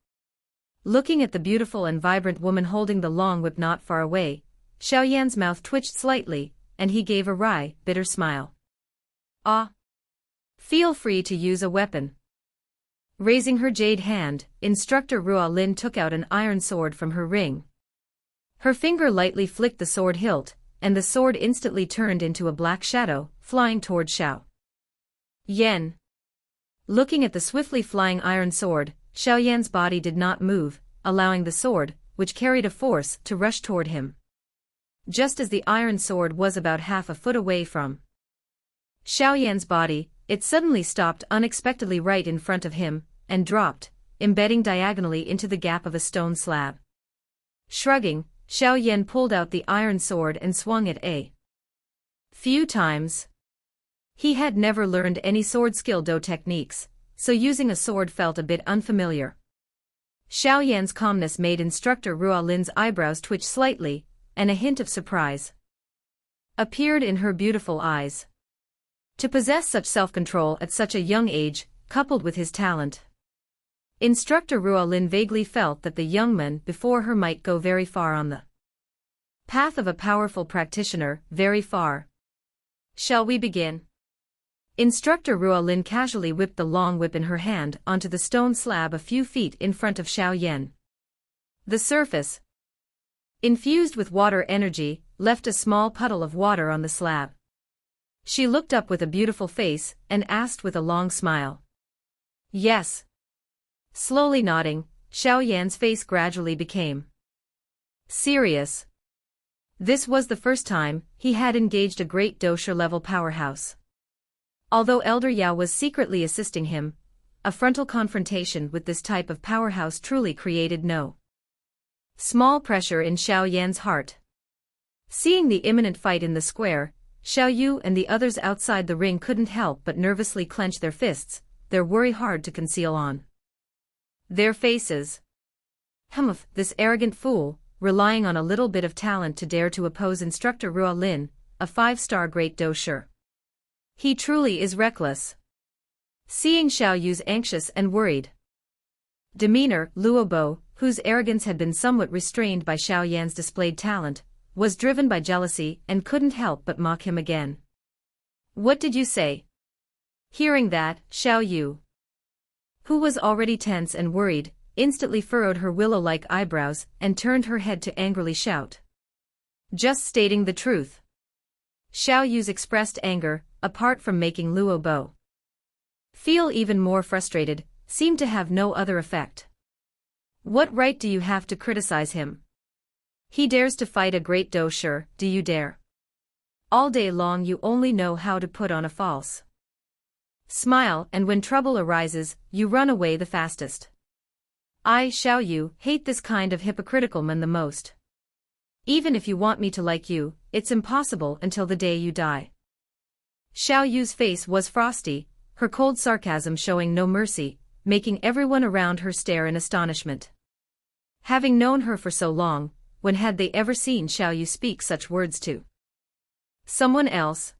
Looking at the beautiful and vibrant woman holding the long whip not far away, Xiao Yan's mouth twitched slightly, and he gave a wry, bitter smile. "Ah. Feel free to use a weapon." Raising her jade hand, Instructor Ruolin took out an iron sword from her ring. Her finger lightly flicked the sword hilt, and the sword instantly turned into a black shadow, flying toward Xiao Yan. Looking at the swiftly flying iron sword, Xiao Yan's body did not move, allowing the sword, which carried a force, to rush toward him. Just as the iron sword was about half a foot away from Xiao Yan's body, it suddenly stopped unexpectedly right in front of him, and dropped, embedding diagonally into the gap of a stone slab. Shrugging, Xiao Yan pulled out the iron sword and swung it a few times. He had never learned any sword skill Dou techniques, so using a sword felt a bit unfamiliar. Xiao Yan's calmness made Instructor Ruolin's eyebrows twitch slightly, and a hint of surprise appeared in her beautiful eyes. To possess such self-control at such a young age, coupled with his talent, Instructor Ruolin vaguely felt that the young man before her might go very far on the path of a powerful practitioner, very far. Shall we begin? Instructor Ruolin casually whipped the long whip in her hand onto the stone slab a few feet in front of Xiao Yan. The surface, infused with water energy, left a small puddle of water on the slab. She looked up with a beautiful face and asked with a long smile. Yes. Slowly nodding, Xiao Yan's face gradually became serious. This was the first time he had engaged a great dosha-level powerhouse. Although Elder Yao was secretly assisting him, a frontal confrontation with this type of powerhouse truly created no small pressure in Xiao Yan's heart. Seeing the imminent fight in the square, Xiao Yu and the others outside the ring couldn't help but nervously clench their fists, their worry hard to conceal on their faces. Humph, this arrogant fool, relying on a little bit of talent to dare to oppose Instructor Ruolin, a 5-star great dosher. He truly is reckless. Seeing Xiao Yu's anxious and worried demeanor, Luobo, whose arrogance had been somewhat restrained by Xiao Yan's displayed talent, was driven by jealousy and couldn't help but mock him again. What did you say? Hearing that, Xiao Yu, who was already tense and worried, instantly furrowed her willow-like eyebrows and turned her head to angrily shout. Just stating the truth. Xiao Yu's expressed anger, apart from making Luobo feel even more frustrated, seemed to have no other effect. What right do you have to criticize him? He dares to fight a great dosher, do you dare? All day long you only know how to put on a false smile, and when trouble arises, you run away the fastest. I, Xiao Yu, hate this kind of hypocritical man the most. Even if you want me to like you, it's impossible until the day you die. Xiao Yu's face was frosty, her cold sarcasm showing no mercy, making everyone around her stare in astonishment. Having known her for so long, when had they ever seen Xiao Yu speak such words to someone else?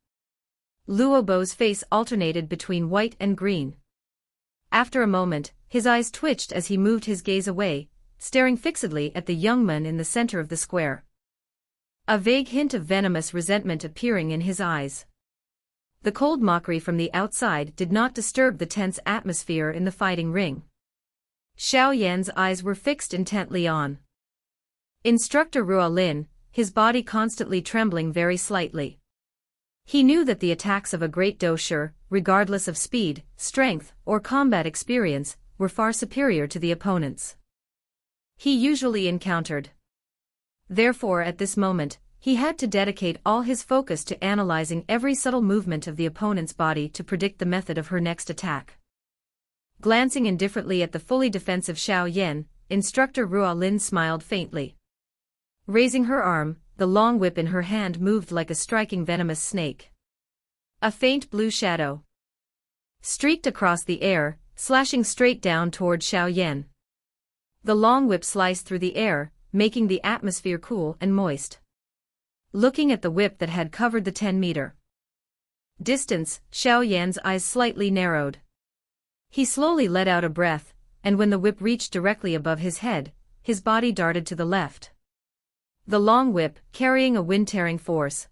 Luobo's face alternated between white and green. After a moment, his eyes twitched as he moved his gaze away, staring fixedly at the young man in the center of the square. A vague hint of venomous resentment appearing in his eyes. The cold mockery from the outside did not disturb the tense atmosphere in the fighting ring. Xiao Yan's eyes were fixed intently on Instructor Ruolin, his body constantly trembling very slightly. He knew that the attacks of a great dosher, regardless of speed, strength, or combat experience, were far superior to the opponents he usually encountered. Therefore at this moment, he had to dedicate all his focus to analyzing every subtle movement of the opponent's body to predict the method of her next attack. Glancing indifferently at the fully defensive Xiao Yan, Instructor Ruolin smiled faintly. Raising her arm, the long whip in her hand moved like a striking venomous snake. A faint blue shadow streaked across the air, slashing straight down toward Xiao Yan. The long whip sliced through the air, making the atmosphere cool and moist. Looking at the whip that had covered the 10-meter distance, Xiao Yan's eyes slightly narrowed. He slowly let out a breath, and when the whip reached directly above his head, his body darted to the left. The long whip, carrying a wind-tearing force,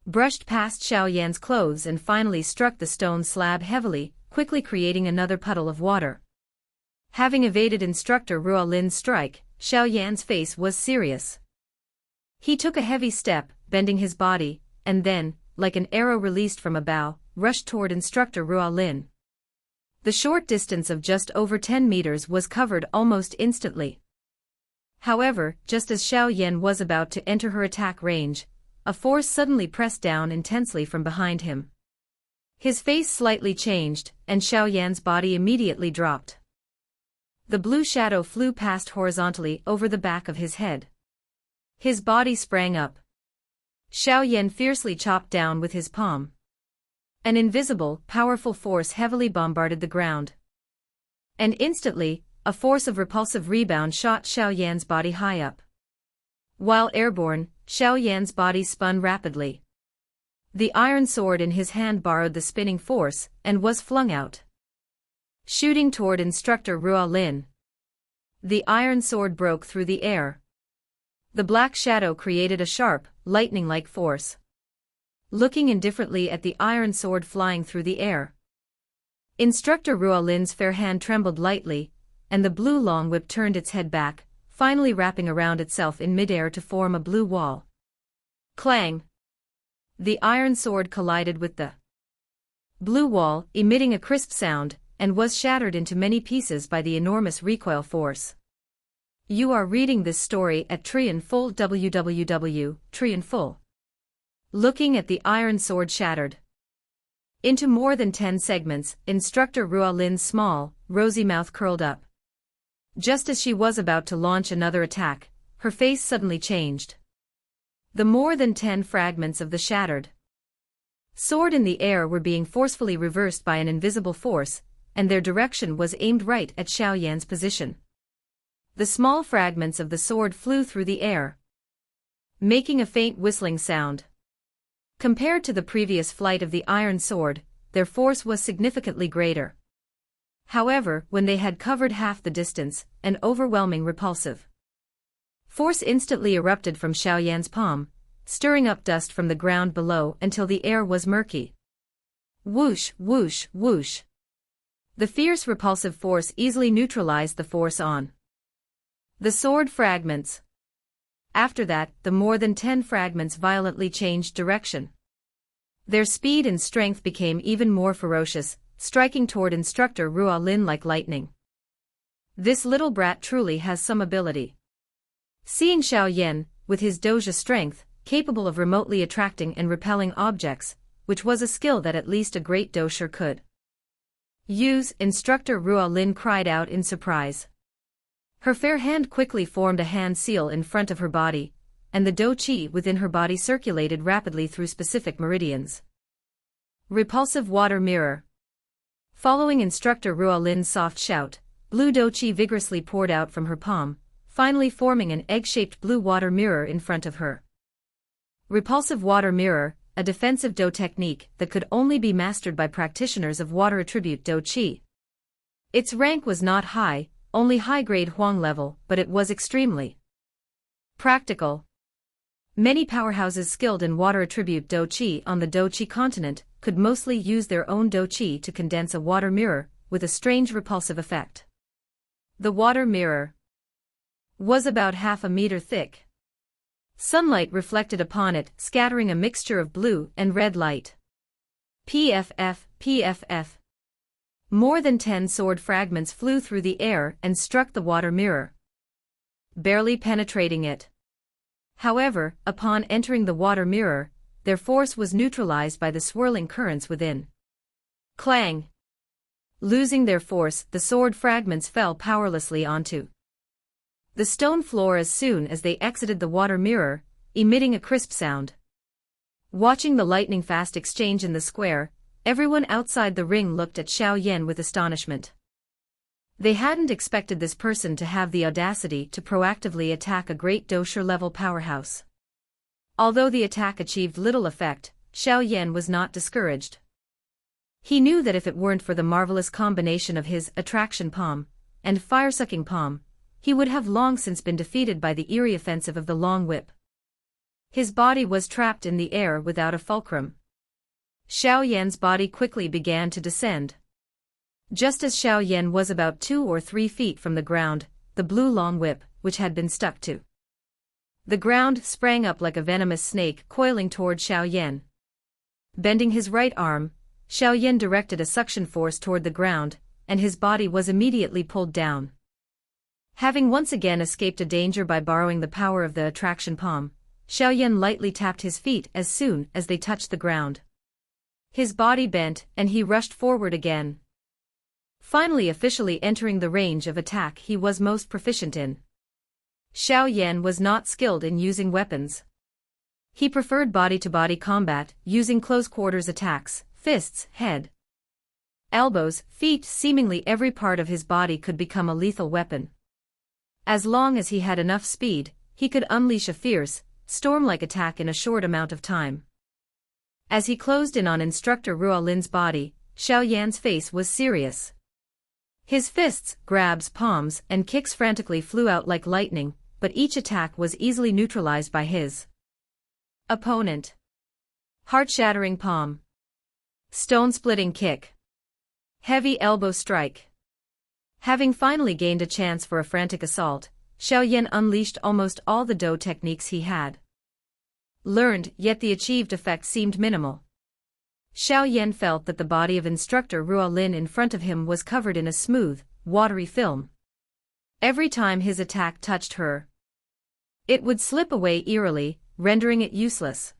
brushed past Xiao Yan's clothes and finally struck the stone slab heavily, quickly creating another puddle of water. Having evaded Instructor Ruolin's strike, Xiao Yan's face was serious. He took a heavy step, bending his body, and then, like an arrow released from a bow, rushed toward Instructor Ruolin. The short distance of just over 10 meters was covered almost instantly. However, just as Xiao Yan was about to enter her attack range, a force suddenly pressed down intensely from behind him. His face slightly changed, and Xiao Yan's body immediately dropped. The blue shadow flew past horizontally over the back of his head. His body sprang up. Xiao Yan fiercely chopped down with his palm. An invisible, powerful force heavily bombarded the ground. And instantly, a force of repulsive rebound shot Xiao Yan's body high up. While airborne, Xiao Yan's body spun rapidly. The iron sword in his hand borrowed the spinning force and was flung out, shooting toward Instructor Ruolin. The iron sword broke through the air. The black shadow created a sharp, lightning-like force. Looking indifferently at the iron sword flying through the air, Instructor Ruolin's fair hand trembled lightly, and the blue long whip turned its head back, finally wrapping around itself in midair to form a blue wall. Clang! The iron sword collided with the blue wall, emitting a crisp sound, and was shattered into many pieces by the enormous recoil force. You are reading this story at Thien Full www.Thien Full. Looking at the iron sword shattered into more than 10 segments, Instructor Ruolin's small, rosy mouth curled up. Just as she was about to launch another attack, her face suddenly changed. The more than 10 fragments of the shattered sword in the air were being forcefully reversed by an invisible force, and their direction was aimed right at Xiao Yan's position. The small fragments of the sword flew through the air, making a faint whistling sound. Compared to the previous flight of the iron sword, their force was significantly greater. However, when they had covered half the distance, an overwhelming repulsive force instantly erupted from Xiao Yan's palm, stirring up dust from the ground below until the air was murky. Whoosh, whoosh, whoosh. The fierce repulsive force easily neutralized the force on the sword fragments. After that, the more than 10 fragments violently changed direction. Their speed and strength became even more ferocious, striking toward Instructor Ruolin like lightning. This little brat truly has some ability. Seeing Xiao Yan, with his doja strength, capable of remotely attracting and repelling objects, which was a skill that at least a great dosher could use, Instructor Ruolin cried out in surprise. Her fair hand quickly formed a hand seal in front of her body, and the Dou Qi within her body circulated rapidly through specific meridians. Repulsive water mirror. Following Instructor Ruolin's soft shout, blue Dou Qi vigorously poured out from her palm, finally forming an egg-shaped blue water mirror in front of her. Repulsive water mirror, a defensive Dou technique that could only be mastered by practitioners of water attribute Dou Qi. Its rank was not high, only high-grade Huang level, but it was extremely practical. Many powerhouses skilled in water attribute Dou Qi on the Dou Qi Continent could mostly use their own Dou Qi to condense a water mirror, with a strange repulsive effect. The water mirror was about half a meter thick. Sunlight reflected upon it, scattering a mixture of blue and red light. PFF, PFF. More than 10 sword fragments flew through the air and struck the water mirror, barely penetrating it. However, upon entering the water mirror, their force was neutralized by the swirling currents within. Clang! Losing their force, the sword fragments fell powerlessly onto the stone floor as soon as they exited the water mirror, emitting a crisp sound. Watching the lightning-fast exchange in the square, everyone outside the ring looked at Xiao Yan with astonishment. They hadn't expected this person to have the audacity to proactively attack a great dosher-level powerhouse. Although the attack achieved little effect, Xiao Yan was not discouraged. He knew that if it weren't for the marvelous combination of his attraction palm and fire-sucking palm, he would have long since been defeated by the eerie offensive of the long whip. His body was trapped in the air without a fulcrum. Xiao Yan's body quickly began to descend. Just as Xiao Yan was about 2 or 3 feet from the ground, the blue long whip, which had been stuck to the ground, sprang up like a venomous snake coiling toward Xiao Yan. Bending his right arm, Xiao Yan directed a suction force toward the ground, and his body was immediately pulled down. Having once again escaped a danger by borrowing the power of the attraction palm, Xiao Yan lightly tapped his feet as soon as they touched the ground. His body bent, and he rushed forward again. Finally officially entering the range of attack he was most proficient in. Xiao Yan was not skilled in using weapons. He preferred body-to-body combat, using close-quarters attacks, fists, head, elbows, feet, seemingly every part of his body could become a lethal weapon. As long as he had enough speed, he could unleash a fierce, storm-like attack in a short amount of time. As he closed in on Instructor Ruolin's body, Xiao Yan's face was serious. His fists, grabs, palms, and kicks frantically flew out like lightning, but each attack was easily neutralized by his opponent. Heart-shattering palm. Stone-splitting kick. Heavy elbow strike. Having finally gained a chance for a frantic assault, Xiao Yan unleashed almost all the Dou techniques he had learned, yet the achieved effect seemed minimal. Xiao Yan felt that the body of Instructor Ruolin in front of him was covered in a smooth, watery film. Every time his attack touched her, it would slip away eerily, rendering it useless.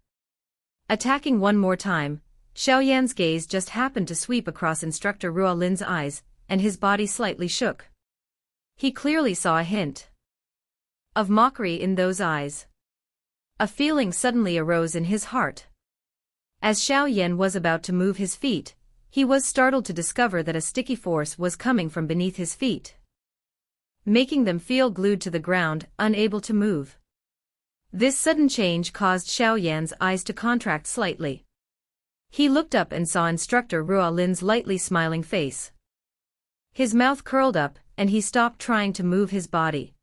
Attacking one more time, Xiao Yan's gaze just happened to sweep across Instructor Ruolin's eyes, and his body slightly shook. He clearly saw a hint of mockery in those eyes. A feeling suddenly arose in his heart. As Xiao Yan was about to move his feet, he was startled to discover that a sticky force was coming from beneath his feet, making them feel glued to the ground, unable to move. This sudden change caused Xiao Yan's eyes to contract slightly. He looked up and saw Instructor Ruolin's lightly smiling face. His mouth curled up, and he stopped trying to move his body.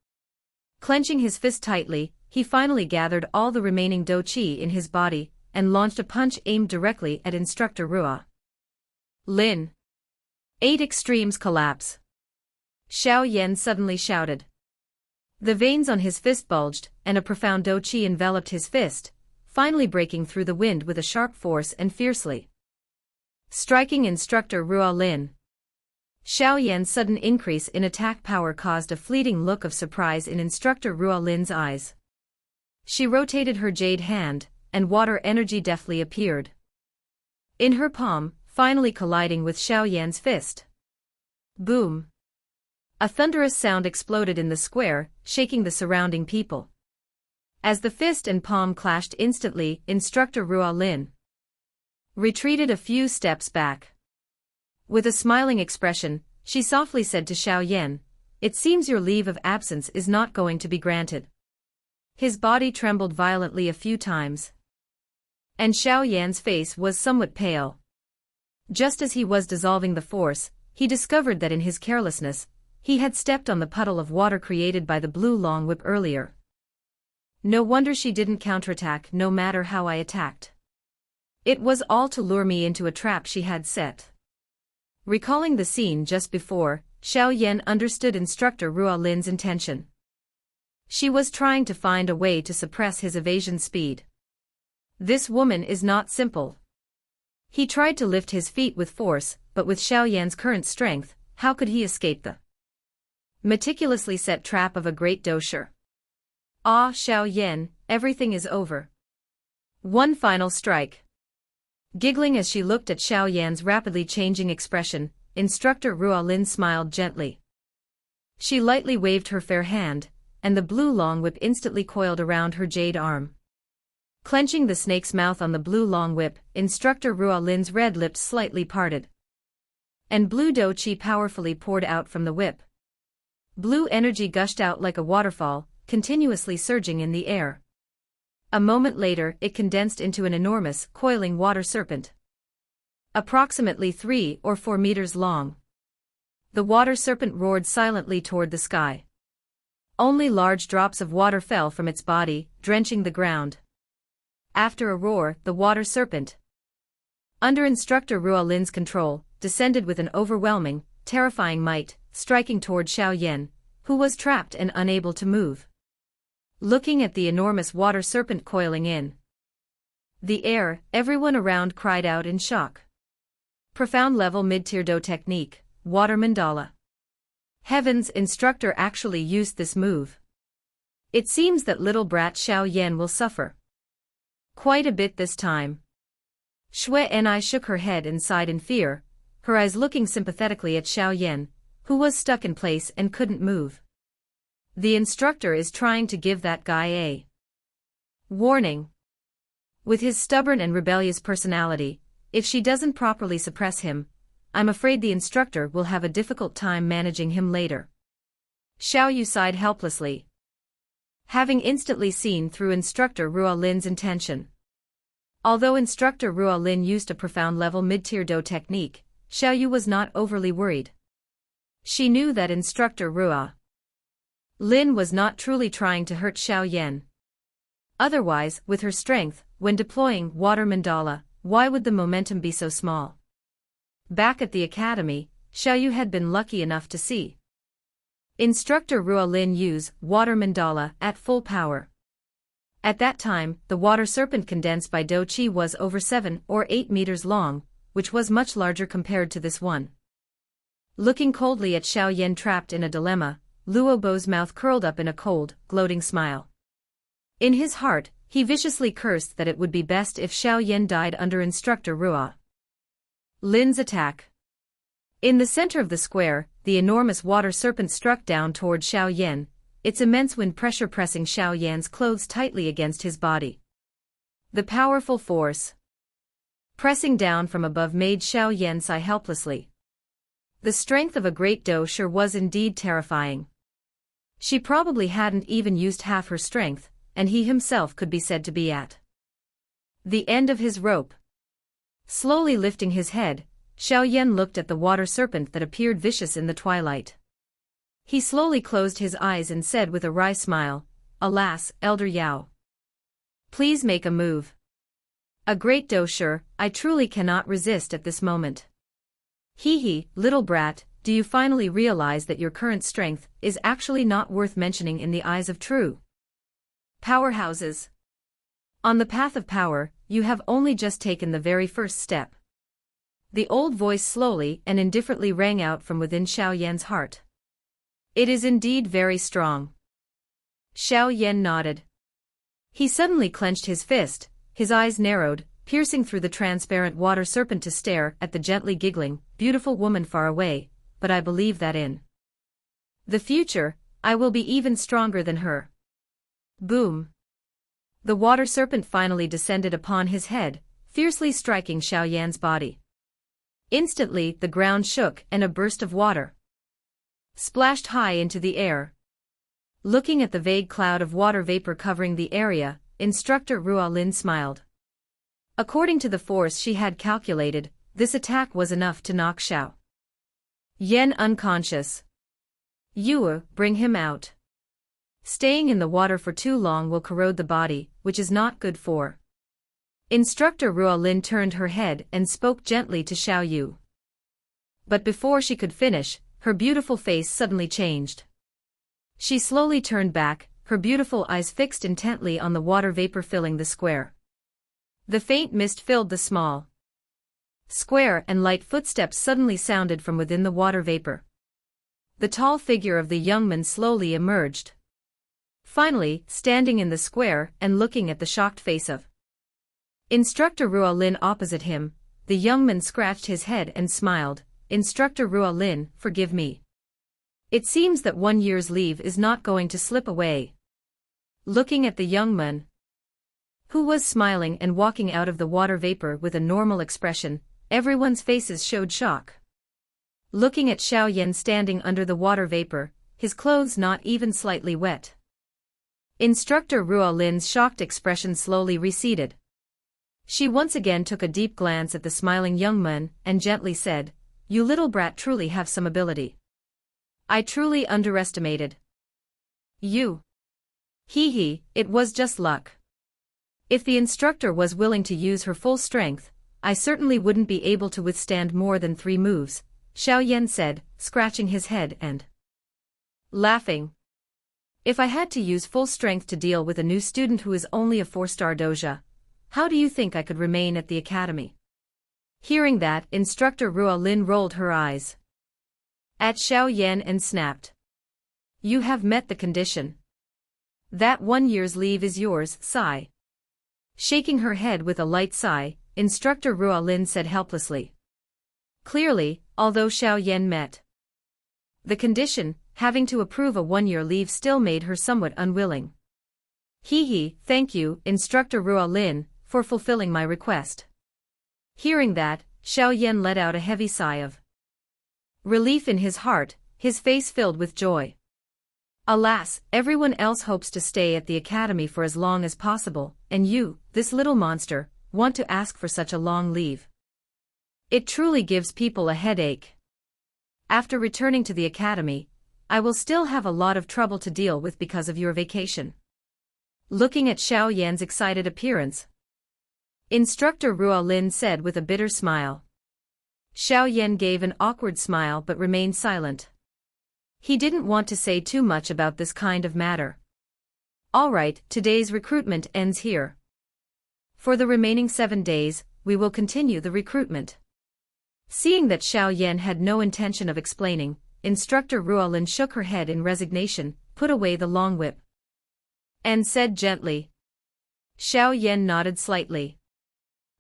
Clenching his fist tightly, he finally gathered all the remaining Dou Qi in his body, and launched a punch aimed directly at Instructor Ruolin. 8 extremes collapse. Xiao Yan suddenly shouted. The veins on his fist bulged, and a profound Dou Qi enveloped his fist, finally breaking through the wind with a sharp force and fiercely striking Instructor Ruolin. Xiao Yan's sudden increase in attack power caused a fleeting look of surprise in Instructor Ruolin's eyes. She rotated her jade hand, and water energy deftly appeared in her palm, finally colliding with Xiao Yan's fist. Boom! A thunderous sound exploded in the square, shaking the surrounding people. As the fist and palm clashed instantly, Instructor Ruolin retreated a few steps back. With a smiling expression, she softly said to Xiao Yan, "It seems your leave of absence is not going to be granted." His body trembled violently a few times, and Xiao Yan's face was somewhat pale. Just as he was dissolving the force, he discovered that in his carelessness, he had stepped on the puddle of water created by the blue long whip earlier. No wonder she didn't counterattack no matter how I attacked. It was all to lure me into a trap she had set. Recalling the scene just before, Xiao Yan understood Instructor Ruolin's intention. She was trying to find a way to suppress his evasion speed. This woman is not simple. He tried to lift his feet with force, but with Xiao Yan's current strength, how could he escape the meticulously set trap of a great dosher? Ah, Xiao Yan, everything is over. One final strike. Giggling as she looked at Xiao Yan's rapidly changing expression, Instructor Ruolin smiled gently. She lightly waved her fair hand, and the blue long whip instantly coiled around her jade arm. Clenching the snake's mouth on the blue long whip, Instructor Ruolin's red lips slightly parted, and blue Dou Qi powerfully poured out from the whip. Blue energy gushed out like a waterfall, continuously surging in the air. A moment later, it condensed into an enormous, coiling water serpent, approximately 3 or 4 meters long. The water serpent roared silently toward the sky. Only large drops of water fell from its body, drenching the ground. After a roar, the water serpent, under Instructor Ruolin's control, descended with an overwhelming, terrifying might, striking toward Xiao Yan, who was trapped and unable to move. Looking at the enormous water serpent coiling in the air, everyone around cried out in shock. Profound level mid-tier Dou technique, water mandala. Heavens, instructor actually used this move. It seems that little brat Xiao Yan will suffer quite a bit this time. Shui Ni shook her head and sighed in fear, her eyes looking sympathetically at Xiao Yan, who was stuck in place and couldn't move. The instructor is trying to give that guy a warning. With his stubborn and rebellious personality, if she doesn't properly suppress him, I'm afraid the instructor will have a difficult time managing him later. Xiao Yu sighed helplessly, having instantly seen through Instructor Ruo Lin's intention. Although Instructor Ruo Lin used a profound level mid-tier Dou technique, Xiao Yu was not overly worried. She knew that Instructor Ruo Lin was not truly trying to hurt Xiao Yan. Otherwise, with her strength, when deploying water mandala, why would the momentum be so small? Back at the academy, Xiao Yu had been lucky enough to see Instructor Ruo Lin use water mandala at full power. At that time, the water serpent condensed by Dou Qi was over 7 or 8 meters long, which was much larger compared to this one. Looking coldly at Xiao Yan trapped in a dilemma, Luo Bo's mouth curled up in a cold, gloating smile. In his heart, he viciously cursed that it would be best if Xiao Yan died under Instructor Ruo Lin's attack. In the center of the square, the enormous water serpent struck down toward Xiao Yan, its immense wind pressure pressing Xiao Yan's clothes tightly against his body. The powerful force pressing down from above made Xiao Yan sigh helplessly. The strength of a great Dou sure was indeed terrifying. She probably hadn't even used half her strength, and he himself could be said to be at the end of his rope. Slowly lifting his head, Xiao Yan looked at the water serpent that appeared vicious in the twilight. He slowly closed his eyes and said with a wry smile, "Alas, Elder Yao. Please make a move. A great Dou sure, I truly cannot resist at this moment." Hee, little brat, do you finally realize that your current strength is actually not worth mentioning in the eyes of true powerhouses? On the path of power, you have only just taken the very first step. The old voice slowly and indifferently rang out from within Xiao Yan's heart. It is indeed very strong. Xiao Yan nodded. He suddenly clenched his fist, his eyes narrowed, piercing through the transparent water serpent to stare at the gently giggling, beautiful woman far away, but I believe that in the future, I will be even stronger than her. Boom. The water serpent finally descended upon his head, fiercely striking Xiao Yan's body. Instantly, the ground shook and a burst of water splashed high into the air. Looking at the vague cloud of water vapor covering the area, Instructor Ruo Lin smiled. According to the force she had calculated, this attack was enough to knock Xiao Yan unconscious. "You, bring him out. Staying in the water for too long will corrode the body, which is not good for." Instructor Ruo Lin turned her head and spoke gently to Xiao Yu. But before she could finish, her beautiful face suddenly changed. She slowly turned back, her beautiful eyes fixed intently on the water vapor filling the square. The faint mist filled the small square and light footsteps suddenly sounded from within the water vapor. The tall figure of the young man slowly emerged. Finally, standing in the square and looking at the shocked face of Instructor Ruo Lin opposite him, the young man scratched his head and smiled. "Instructor Ruo Lin, forgive me. It seems that 1 year's leave is not going to slip away." Looking at the young man, who was smiling and walking out of the water vapor with a normal expression, everyone's faces showed shock. Looking at Xiao Yan standing under the water vapor, his clothes not even slightly wet. Instructor Ruo Lin's shocked expression slowly receded. She once again took a deep glance at the smiling young man and gently said, "You little brat truly have some ability. I truly underestimated you." Hee, it was just luck. If the instructor was willing to use her full strength, I certainly wouldn't be able to withstand more than 3 moves, Xiao Yan said, scratching his head and laughing. If I had to use full strength to deal with a new student who is only a 4-star doja, how do you think I could remain at the academy? Hearing that, Instructor Ruo Lin rolled her eyes at Xiao Yan and snapped. You have met the condition. That 1 year's leave is yours, sigh. Shaking her head with a light sigh, Instructor Ruo Lin said helplessly. Clearly, although Xiao Yan met the condition, having to approve a 1-year leave still made her somewhat unwilling. Thank you, Instructor Ruo Lin, for fulfilling my request. Hearing that, Xiao Yan let out a heavy sigh of relief in his heart, his face filled with joy. Alas, everyone else hopes to stay at the academy for as long as possible, and you, this little monster, want to ask for such a long leave. It truly gives people a headache. After returning to the academy, I will still have a lot of trouble to deal with because of your vacation. Looking at Xiao Yan's excited appearance, Instructor Ruo Lin said with a bitter smile. Xiao Yan gave an awkward smile but remained silent. He didn't want to say too much about this kind of matter. Alright, today's recruitment ends here. For the remaining 7 days, we will continue the recruitment. Seeing that Xiao Yan had no intention of explaining, Instructor Ruo Lin shook her head in resignation, put away the long whip, and said gently. Xiao Yan nodded slightly.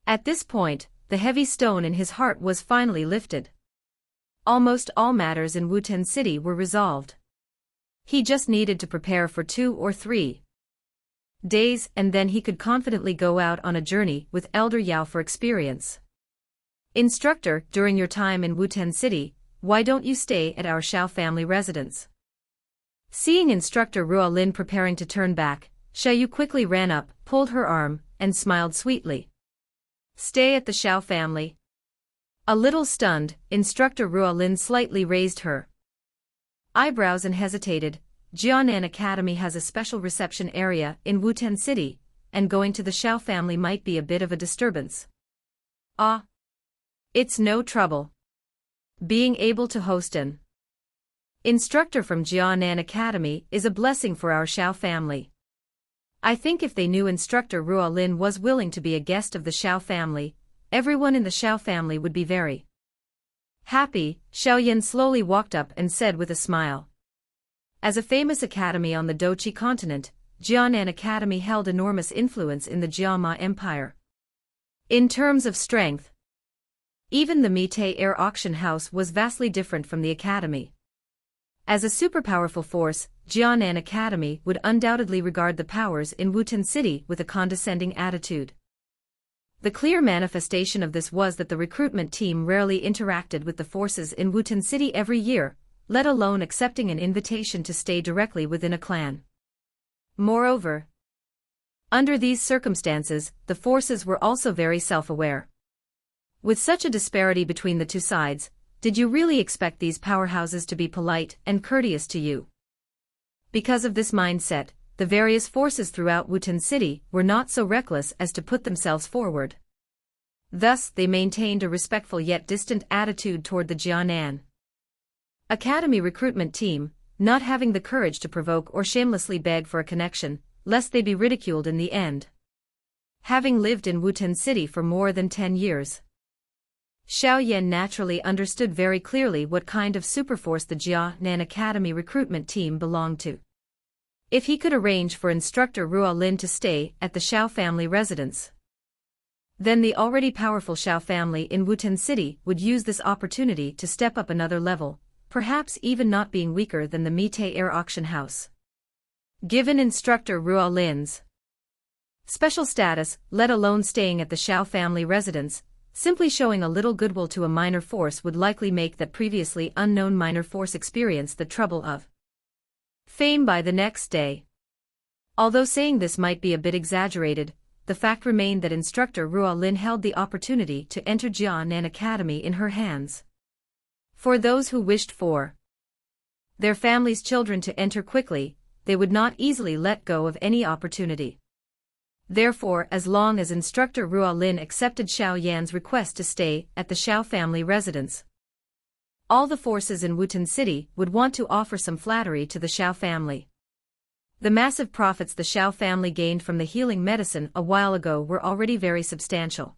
At this point, the heavy stone in his heart was finally lifted. Almost all matters in Wuten City were resolved. He just needed to prepare for 2 or 3 days and then he could confidently go out on a journey with Elder Yao for experience. Instructor, during your time in Wuten City, why don't you stay at our Xiao family residence? Seeing Instructor Ruo Lin preparing to turn back, Xiaoyu quickly ran up, pulled her arm, and smiled sweetly. Stay at the Xiao family. A little stunned, Instructor Ruo Lin slightly raised her eyebrows and hesitated. Jianan Academy has a special reception area in Wuten City, and going to the Xiao family might be a bit of a disturbance. Ah. It's no trouble. Being able to host an instructor from Jianan Academy is a blessing for our Xiao family. I think if they knew Instructor Ruo Lin was willing to be a guest of the Xiao family, everyone in the Xiao family would be very happy. Xiao Yan slowly walked up and said with a smile. As a famous academy on the Dou Qi Continent, Jianan Academy held enormous influence in the Jiama Empire. In terms of strength, even the Meitei Air Auction House was vastly different from the academy. As a superpowerful force, Jianan Academy would undoubtedly regard the powers in Wuten City with a condescending attitude. The clear manifestation of this was that the recruitment team rarely interacted with the forces in Wuten City every year, let alone accepting an invitation to stay directly within a clan. Moreover, under these circumstances, the forces were also very self-aware. With such a disparity between the two sides, did you really expect these powerhouses to be polite and courteous to you? Because of this mindset, the various forces throughout Wuten City were not so reckless as to put themselves forward. Thus, they maintained a respectful yet distant attitude toward the Jianan Academy recruitment team, not having the courage to provoke or shamelessly beg for a connection, lest they be ridiculed in the end. Having lived in Wuten City for more than 10 years, Xiao Yan naturally understood very clearly what kind of superforce the Jianan Academy recruitment team belonged to. If he could arrange for Instructor Ruo Lin to stay at the Xiao family residence, then the already powerful Xiao family in Wuten City would use this opportunity to step up another level, perhaps even not being weaker than the Meitei Air Auction House. Given Instructor Ruo Lin's special status, let alone staying at the Xiao family residence, simply showing a little goodwill to a minor force would likely make that previously unknown minor force experience the trouble of fame by the next day. Although saying this might be a bit exaggerated, the fact remained that Instructor Ruo Lin held the opportunity to enter Jianan Academy in her hands. For those who wished for their family's children to enter quickly, they would not easily let go of any opportunity. Therefore, as long as Instructor Ruo Lin accepted Xiao Yan's request to stay at the Xiao family residence, all the forces in Wutan City would want to offer some flattery to the Xiao family. The massive profits the Xiao family gained from the healing medicine a while ago were already very substantial.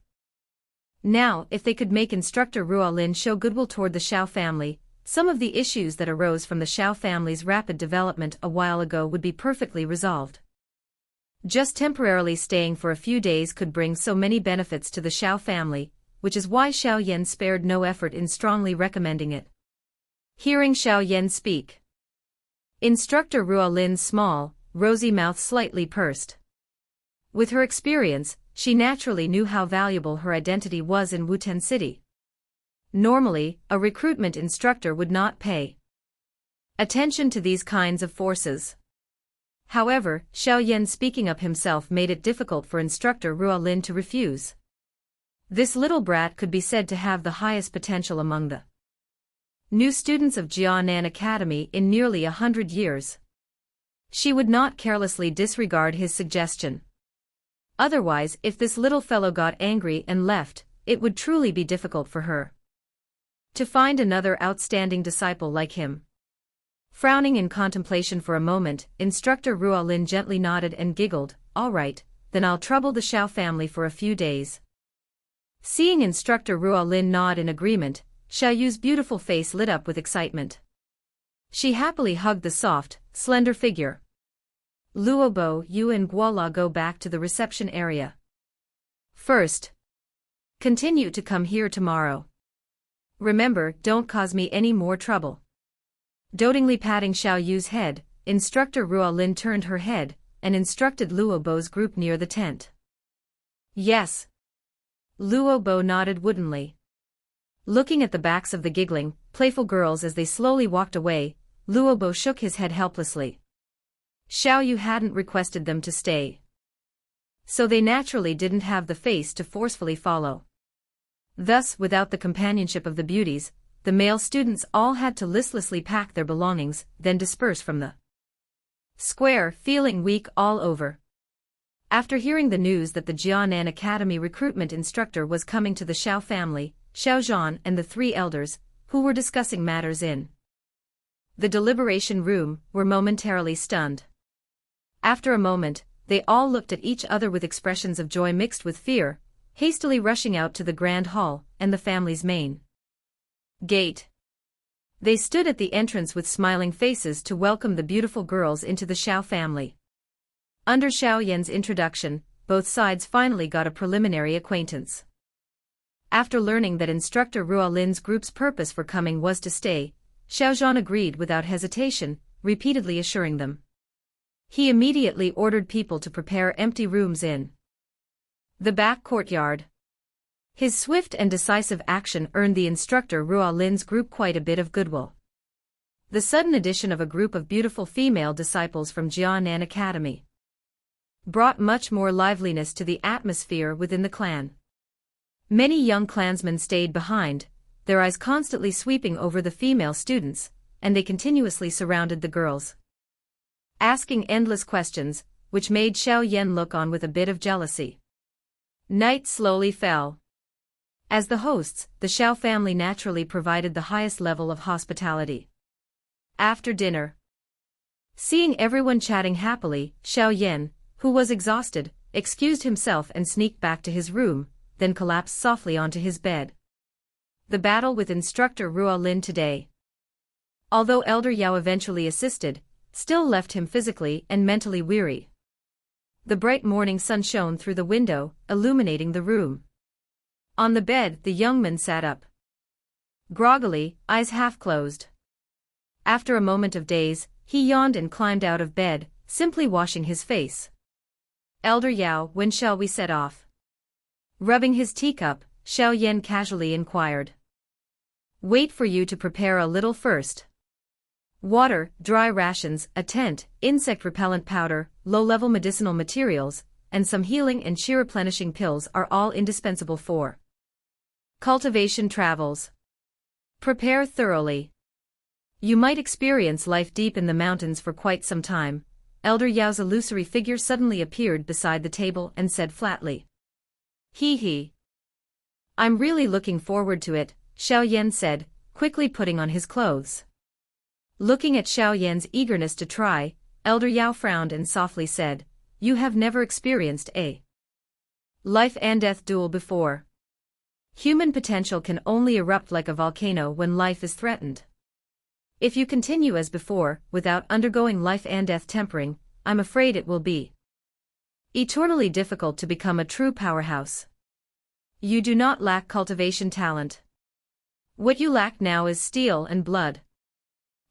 Now, if they could make Instructor Ruolin show goodwill toward the Xiao family, some of the issues that arose from the Xiao family's rapid development a while ago would be perfectly resolved. Just temporarily staying for a few days could bring so many benefits to the Xiao family, which is why Xiao Yan spared no effort in strongly recommending it. Hearing Xiao Yan speak, Instructor Ruolin's small, rosy mouth slightly pursed. With her experience, she naturally knew how valuable her identity was in Wutan City. Normally, a recruitment instructor would not pay attention to these kinds of forces. However, Xiao Yan speaking up himself made it difficult for Instructor Ruolin to refuse. This little brat could be said to have the highest potential among the new students of Jianan Academy in nearly 100 years. She would not carelessly disregard his suggestion. Otherwise, if this little fellow got angry and left, it would truly be difficult for her to find another outstanding disciple like him. Frowning in contemplation for a moment, Instructor Ruolin gently nodded and giggled, "All right, then I'll trouble the Xiao family for a few days." Seeing Instructor Ruolin nod in agreement, Xiao Yu's beautiful face lit up with excitement. She happily hugged the soft, slender figure. "Luobo, you and Guola go back to the reception area. First, continue to come here tomorrow. Remember, don't cause me any more trouble." Dotingly patting Xiao Yu's head, Instructor Ruolin turned her head and instructed Luobo's group near the tent. "Yes." Luobo nodded woodenly. Looking at the backs of the giggling, playful girls as they slowly walked away, Luobo shook his head helplessly. Xiao Yu hadn't requested them to stay, so they naturally didn't have the face to forcefully follow. Thus, without the companionship of the beauties, the male students all had to listlessly pack their belongings, then disperse from the square, feeling weak all over. After hearing the news that the Jianan Academy recruitment instructor was coming to the Xiao family, Xiao Zhan and the three elders, who were discussing matters in the deliberation room, were momentarily stunned. After a moment, they all looked at each other with expressions of joy mixed with fear, hastily rushing out to the grand hall and the family's main gate. They stood at the entrance with smiling faces to welcome the beautiful girls into the Xiao family. Under Xiao Yan's introduction, both sides finally got a preliminary acquaintance. After learning that Instructor Ruolin's group's purpose for coming was to stay, Xiao Zhan agreed without hesitation, repeatedly assuring them. He immediately ordered people to prepare empty rooms in the back courtyard. His swift and decisive action earned the Instructor Ruolin's group quite a bit of goodwill. The sudden addition of a group of beautiful female disciples from Jianan Academy brought much more liveliness to the atmosphere within the clan. Many young clansmen stayed behind, their eyes constantly sweeping over the female students, and they continuously surrounded the girls, asking endless questions, which made Xiao Yan look on with a bit of jealousy. Night slowly fell. As the hosts, the Xiao family naturally provided the highest level of hospitality. After dinner, seeing everyone chatting happily, Xiao Yan, who was exhausted, excused himself and sneaked back to his room, then collapsed softly onto his bed. The battle with Instructor Ruolin today, although Elder Yao eventually assisted, still left him physically and mentally weary. The bright morning sun shone through the window, illuminating the room. On the bed, the young man sat up, groggily, eyes half closed. After a moment of daze, he yawned and climbed out of bed, simply washing his face. "Elder Yao, when shall we set off?" Rubbing his teacup, Xiao Yan casually inquired. "Wait for you to prepare a little first. Water, dry rations, a tent, insect-repellent powder, low-level medicinal materials, and some healing and chi-replenishing pills are all indispensable for cultivation travels. Prepare thoroughly. You might experience life deep in the mountains for quite some time." Elder Yao's illusory figure suddenly appeared beside the table and said flatly. "Hee hee. I'm really looking forward to it," Xiao Yan said, quickly putting on his clothes. Looking at Xiao Yan's eagerness to try, Elder Yao frowned and softly said, "You have never experienced a life and death duel before. Human potential can only erupt like a volcano when life is threatened. If you continue as before, without undergoing life and death tempering, I'm afraid it will be eternally difficult to become a true powerhouse. You do not lack cultivation talent. What you lack now is steel and blood."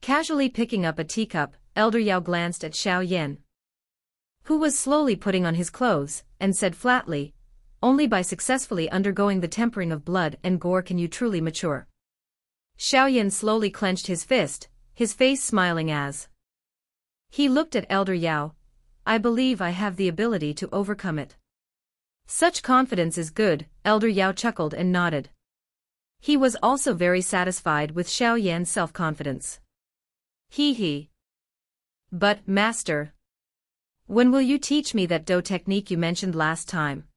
Casually picking up a teacup, Elder Yao glanced at Xiao Yan, who was slowly putting on his clothes, and said flatly, "Only by successfully undergoing the tempering of blood and gore can you truly mature." Xiao Yan slowly clenched his fist, his face smiling as he looked at Elder Yao. "I believe I have the ability to overcome it." "Such confidence is good," Elder Yao chuckled and nodded. He was also very satisfied with Xiao Yan's self-confidence. He. "But, Master, when will you teach me that Dou technique you mentioned last time?"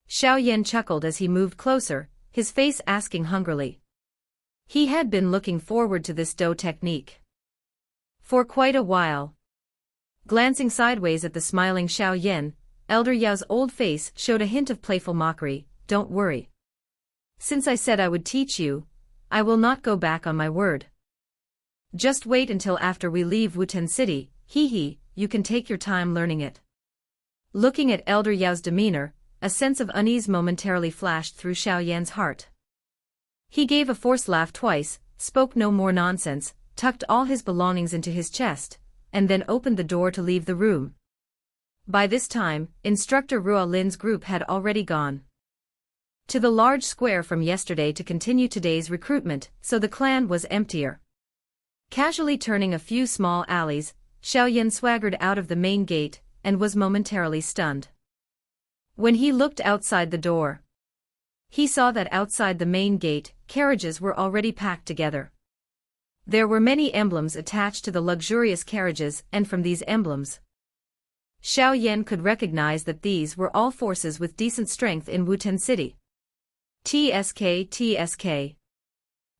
Xiao Yan chuckled as he moved closer, his face asking hungrily. He had been looking forward to this Dou technique for quite a while. Glancing sideways at the smiling Xiao Yan, Elder Yao's old face showed a hint of playful mockery. "Don't worry. Since I said I would teach you, I will not go back on my word. Just wait until after we leave Wuten City, you can take your time learning it." Looking at Elder Yao's demeanor, a sense of unease momentarily flashed through Xiao Yan's heart. He gave a forced laugh twice, spoke no more nonsense, tucked all his belongings into his chest, and then opened the door to leave the room. By this time, Instructor Ruo Lin's group had already gone to the large square from yesterday to continue today's recruitment, so the clan was emptier. Casually turning a few small alleys, Xiao Yan swaggered out of the main gate, and was momentarily stunned. When he looked outside the door, he saw that outside the main gate, carriages were already packed together. There were many emblems attached to the luxurious carriages, and from these emblems, Xiao Yan could recognize that these were all forces with decent strength in Wuten City. TSK.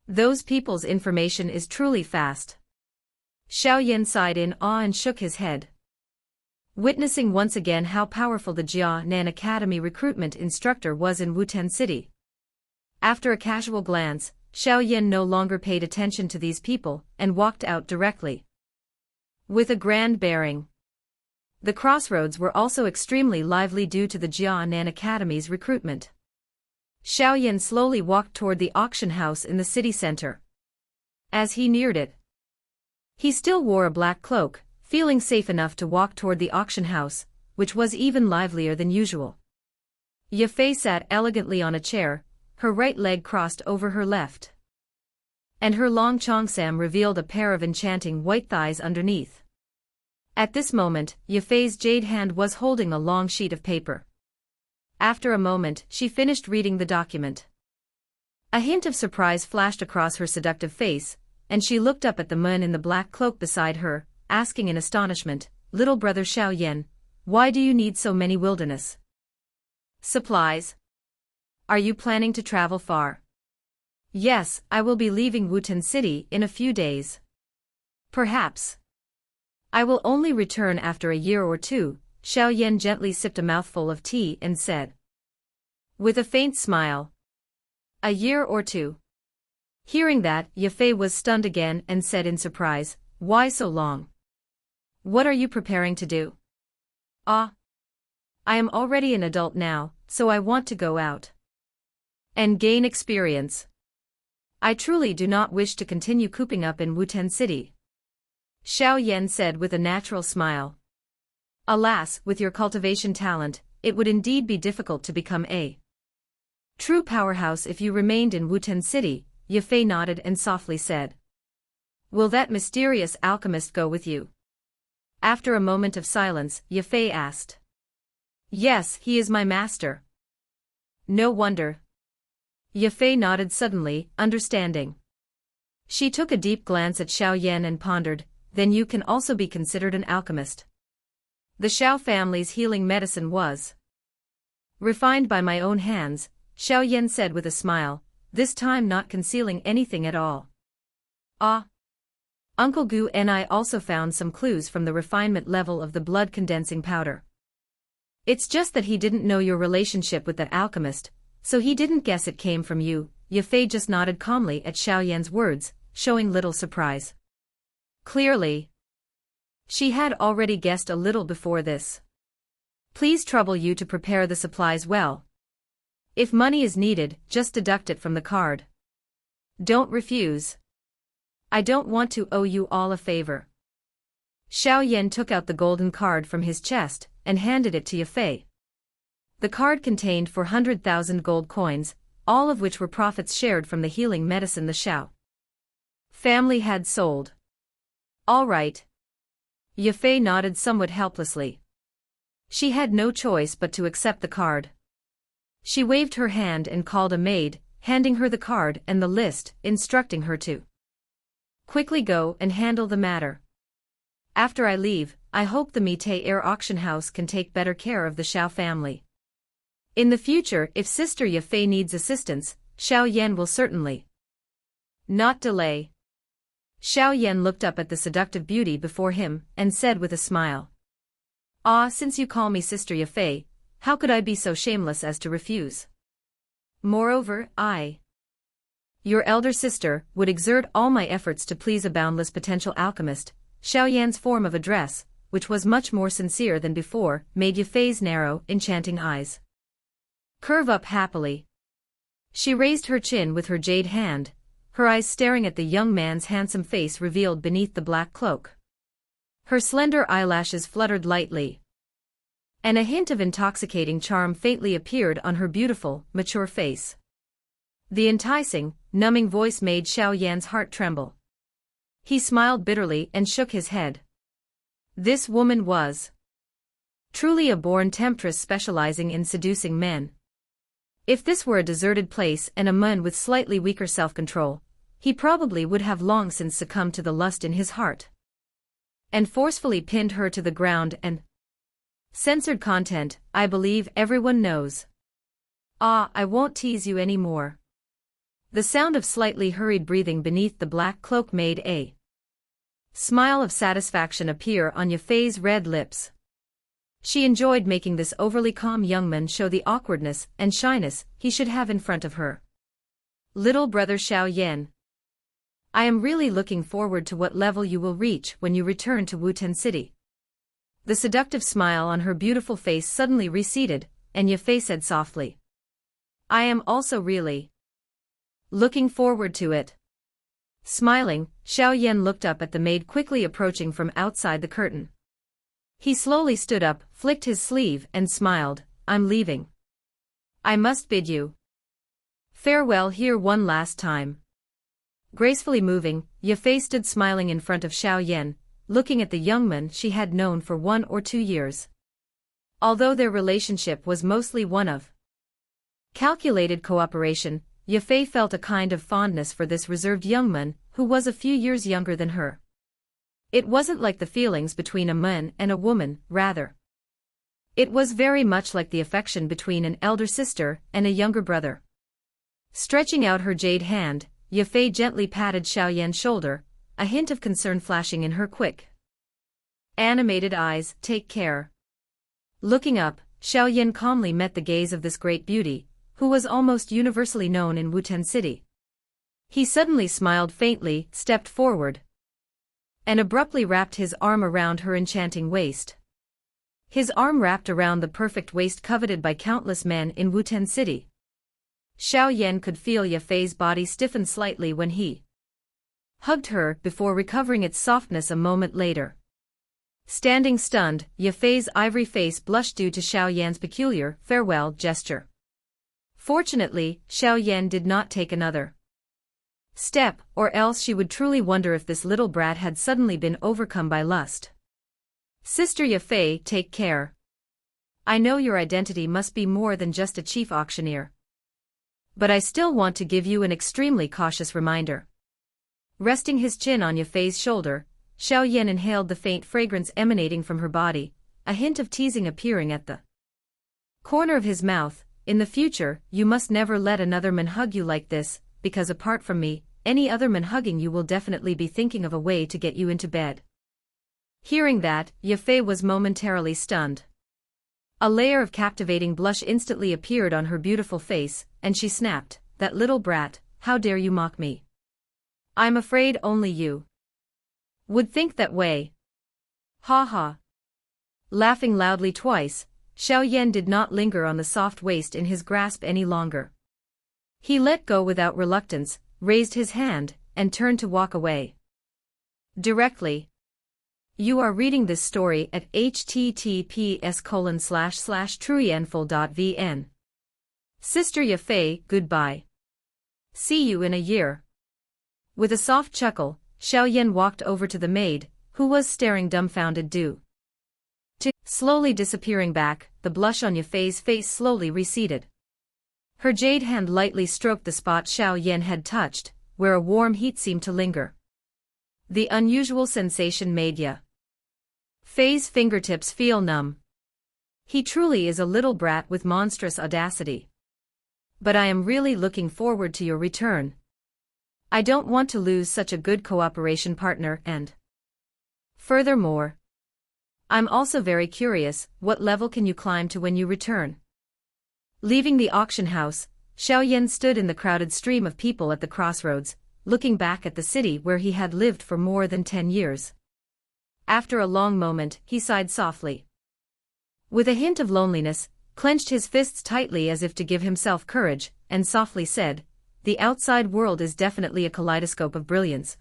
Those people's information is truly fast. Xiao Yan sighed in awe and shook his head, witnessing once again how powerful the Jianan Academy recruitment instructor was in Wuten City. After a casual glance, Xiao Yan no longer paid attention to these people, and walked out directly with a grand bearing. The crossroads were also extremely lively due to the Jianan Academy's recruitment. Xiao Yan slowly walked toward the auction house in the city center. As he neared it, he still wore a black cloak, feeling safe enough to walk toward the auction house, which was even livelier than usual. Ye Fei sat elegantly on a chair, her right leg crossed over her left, and her long cheongsam revealed a pair of enchanting white thighs underneath. At this moment, Ye Fei's jade hand was holding a long sheet of paper. After a moment, she finished reading the document. A hint of surprise flashed across her seductive face, and she looked up at the man in the black cloak beside her, asking in astonishment, "Little brother Xiao Yan, why do you need so many wilderness supplies? Are you planning to travel far?" "Yes, I will be leaving Wuten City in a few days. Perhaps I will only return after a year or two." Xiao Yan gently sipped a mouthful of tea and said, with a faint smile, "A year or two?" Hearing that, Ye Fei was stunned again and said in surprise, "Why so long? What are you preparing to do?" "Ah, I am already an adult now, so I want to go out and gain experience. I truly do not wish to continue cooping up in Wuten City," Xiao Yan said with a natural smile. "Alas, with your cultivation talent, it would indeed be difficult to become a true powerhouse if you remained in Wuten City." Ye Fei nodded and softly said, "Will that mysterious alchemist go with you?" After a moment of silence, Ye Fei asked. "Yes, he is my master." "No wonder." Ye Fei nodded suddenly, understanding. She took a deep glance at Xiao Yan and pondered, "Then you can also be considered an alchemist. The Xiao family's healing medicine was refined by my own hands," Xiao Yan said with a smile, this time not concealing anything at all. Ah. Uncle Gu and I also found some clues from the refinement level of the blood condensing powder. It's just that he didn't know your relationship with that alchemist, so he didn't guess it came from you. Ye Fei just nodded calmly at Xiao Yan's words, showing little surprise. Clearly, she had already guessed a little before this. Please trouble you to prepare the supplies well. If money is needed, just deduct it from the card. Don't refuse. I don't want to owe you all a favor. Xiao Yan took out the golden card from his chest and handed it to Ye Fei. The card contained 400,000 gold coins, all of which were profits shared from the healing medicine the Xiao family had sold. All right. Ye Fei nodded somewhat helplessly. She had no choice but to accept the card. She waved her hand and called a maid, handing her the card and the list, instructing her to quickly go and handle the matter. After I leave, I hope the Mitei Air Auction House can take better care of the Xiao family. In the future, if Sister Ye Fei needs assistance, Xiao Yan will certainly not delay. Xiao Yan looked up at the seductive beauty before him and said with a smile, "Ah, since you call me Sister Ye Fei, how could I be so shameless as to refuse? Moreover, your elder sister, would exert all my efforts to please a boundless potential alchemist." Xiao Yan's form of address, which was much more sincere than before, made Ye Fei's narrow, enchanting eyes curve up happily. She raised her chin with her jade hand, her eyes staring at the young man's handsome face revealed beneath the black cloak. Her slender eyelashes fluttered lightly, and a hint of intoxicating charm faintly appeared on her beautiful, mature face. The enticing, numbing voice made Xiao Yan's heart tremble. He smiled bitterly and shook his head. This woman was truly a born temptress specializing in seducing men. If this were a deserted place and a man with slightly weaker self-control, he probably would have long since succumbed to the lust in his heart and forcefully pinned her to the ground and censored content. I believe everyone knows. Ah, I won't tease you any more. The sound of slightly hurried breathing beneath the black cloak made a smile of satisfaction appear on Ye Fei's red lips. She enjoyed making this overly calm young man show the awkwardness and shyness he should have in front of her. Little brother Xiao Yan, I am really looking forward to what level you will reach when you return to Wuten City. The seductive smile on her beautiful face suddenly receded, and Ye Fei said softly, I am also really looking forward to it. Smiling, Xiao Yan looked up at the maid quickly approaching from outside the curtain. He slowly stood up, flicked his sleeve and smiled, I'm leaving. I must bid you farewell here one last time. Gracefully moving, Ye Fei stood smiling in front of Xiao Yan, looking at the young man she had known for 1 or 2 years. Although their relationship was mostly one of calculated cooperation, Ye Fei felt a kind of fondness for this reserved young man who was a few years younger than her. It wasn't like the feelings between a man and a woman, rather. It was very much like the affection between an elder sister and a younger brother. Stretching out her jade hand, Ye Fei gently patted Xiao Yan's shoulder, a hint of concern flashing in her quick, animated eyes. Take care. Looking up, Xiao Yan calmly met the gaze of this great beauty, who was almost universally known in Wuten City. He suddenly smiled faintly, stepped forward, and abruptly wrapped his arm around her enchanting waist. His arm wrapped around the perfect waist coveted by countless men in Wuten City. Xiao Yan could feel Ye Fei's body stiffen slightly when he hugged her before recovering its softness a moment later. Standing stunned, Ye Fei's ivory face blushed due to Xiao Yan's peculiar farewell gesture. Fortunately, Xiao Yan did not take another step, or else she would truly wonder if this little brat had suddenly been overcome by lust. Sister Ye Fei, take care. I know your identity must be more than just a chief auctioneer. But I still want to give you an extremely cautious reminder. Resting his chin on Ye Fei's shoulder, Xiao Yan inhaled the faint fragrance emanating from her body, a hint of teasing appearing at the corner of his mouth, in the future, you must never let another man hug you like this, because apart from me, any other man hugging you will definitely be thinking of a way to get you into bed." Hearing that, Ye Fei was momentarily stunned. A layer of captivating blush instantly appeared on her beautiful face, and she snapped, "That little brat, how dare you mock me? I'm afraid only you would think that way. Ha ha." Laughing loudly twice, Xiao Yan did not linger on the soft waist in his grasp any longer. He let go without reluctance, raised his hand, and turned to walk away. Directly. You are reading this story at https://truyenful.vn. Sister Ye Fei, goodbye. See you in a year. With a soft chuckle, Xiao Yan walked over to the maid, who was staring dumbfounded. Dou Qi, slowly disappearing back, the blush on Ye Fei's face slowly receded. Her jade hand lightly stroked the spot Xiao Yan had touched, where a warm heat seemed to linger. The unusual sensation made Ye Fei's fingertips feel numb. He truly is a little brat with monstrous audacity. But I am really looking forward to your return. I don't want to lose such a good cooperation partner, and furthermore, I'm also very curious, what level can you climb to when you return? Leaving the auction house, Xiao Yan stood in the crowded stream of people at the crossroads, looking back at the city where he had lived for more than 10 years. After a long moment, he sighed softly. With a hint of loneliness, clenched his fists tightly as if to give himself courage, and softly said, "The outside world is definitely a kaleidoscope of brilliance."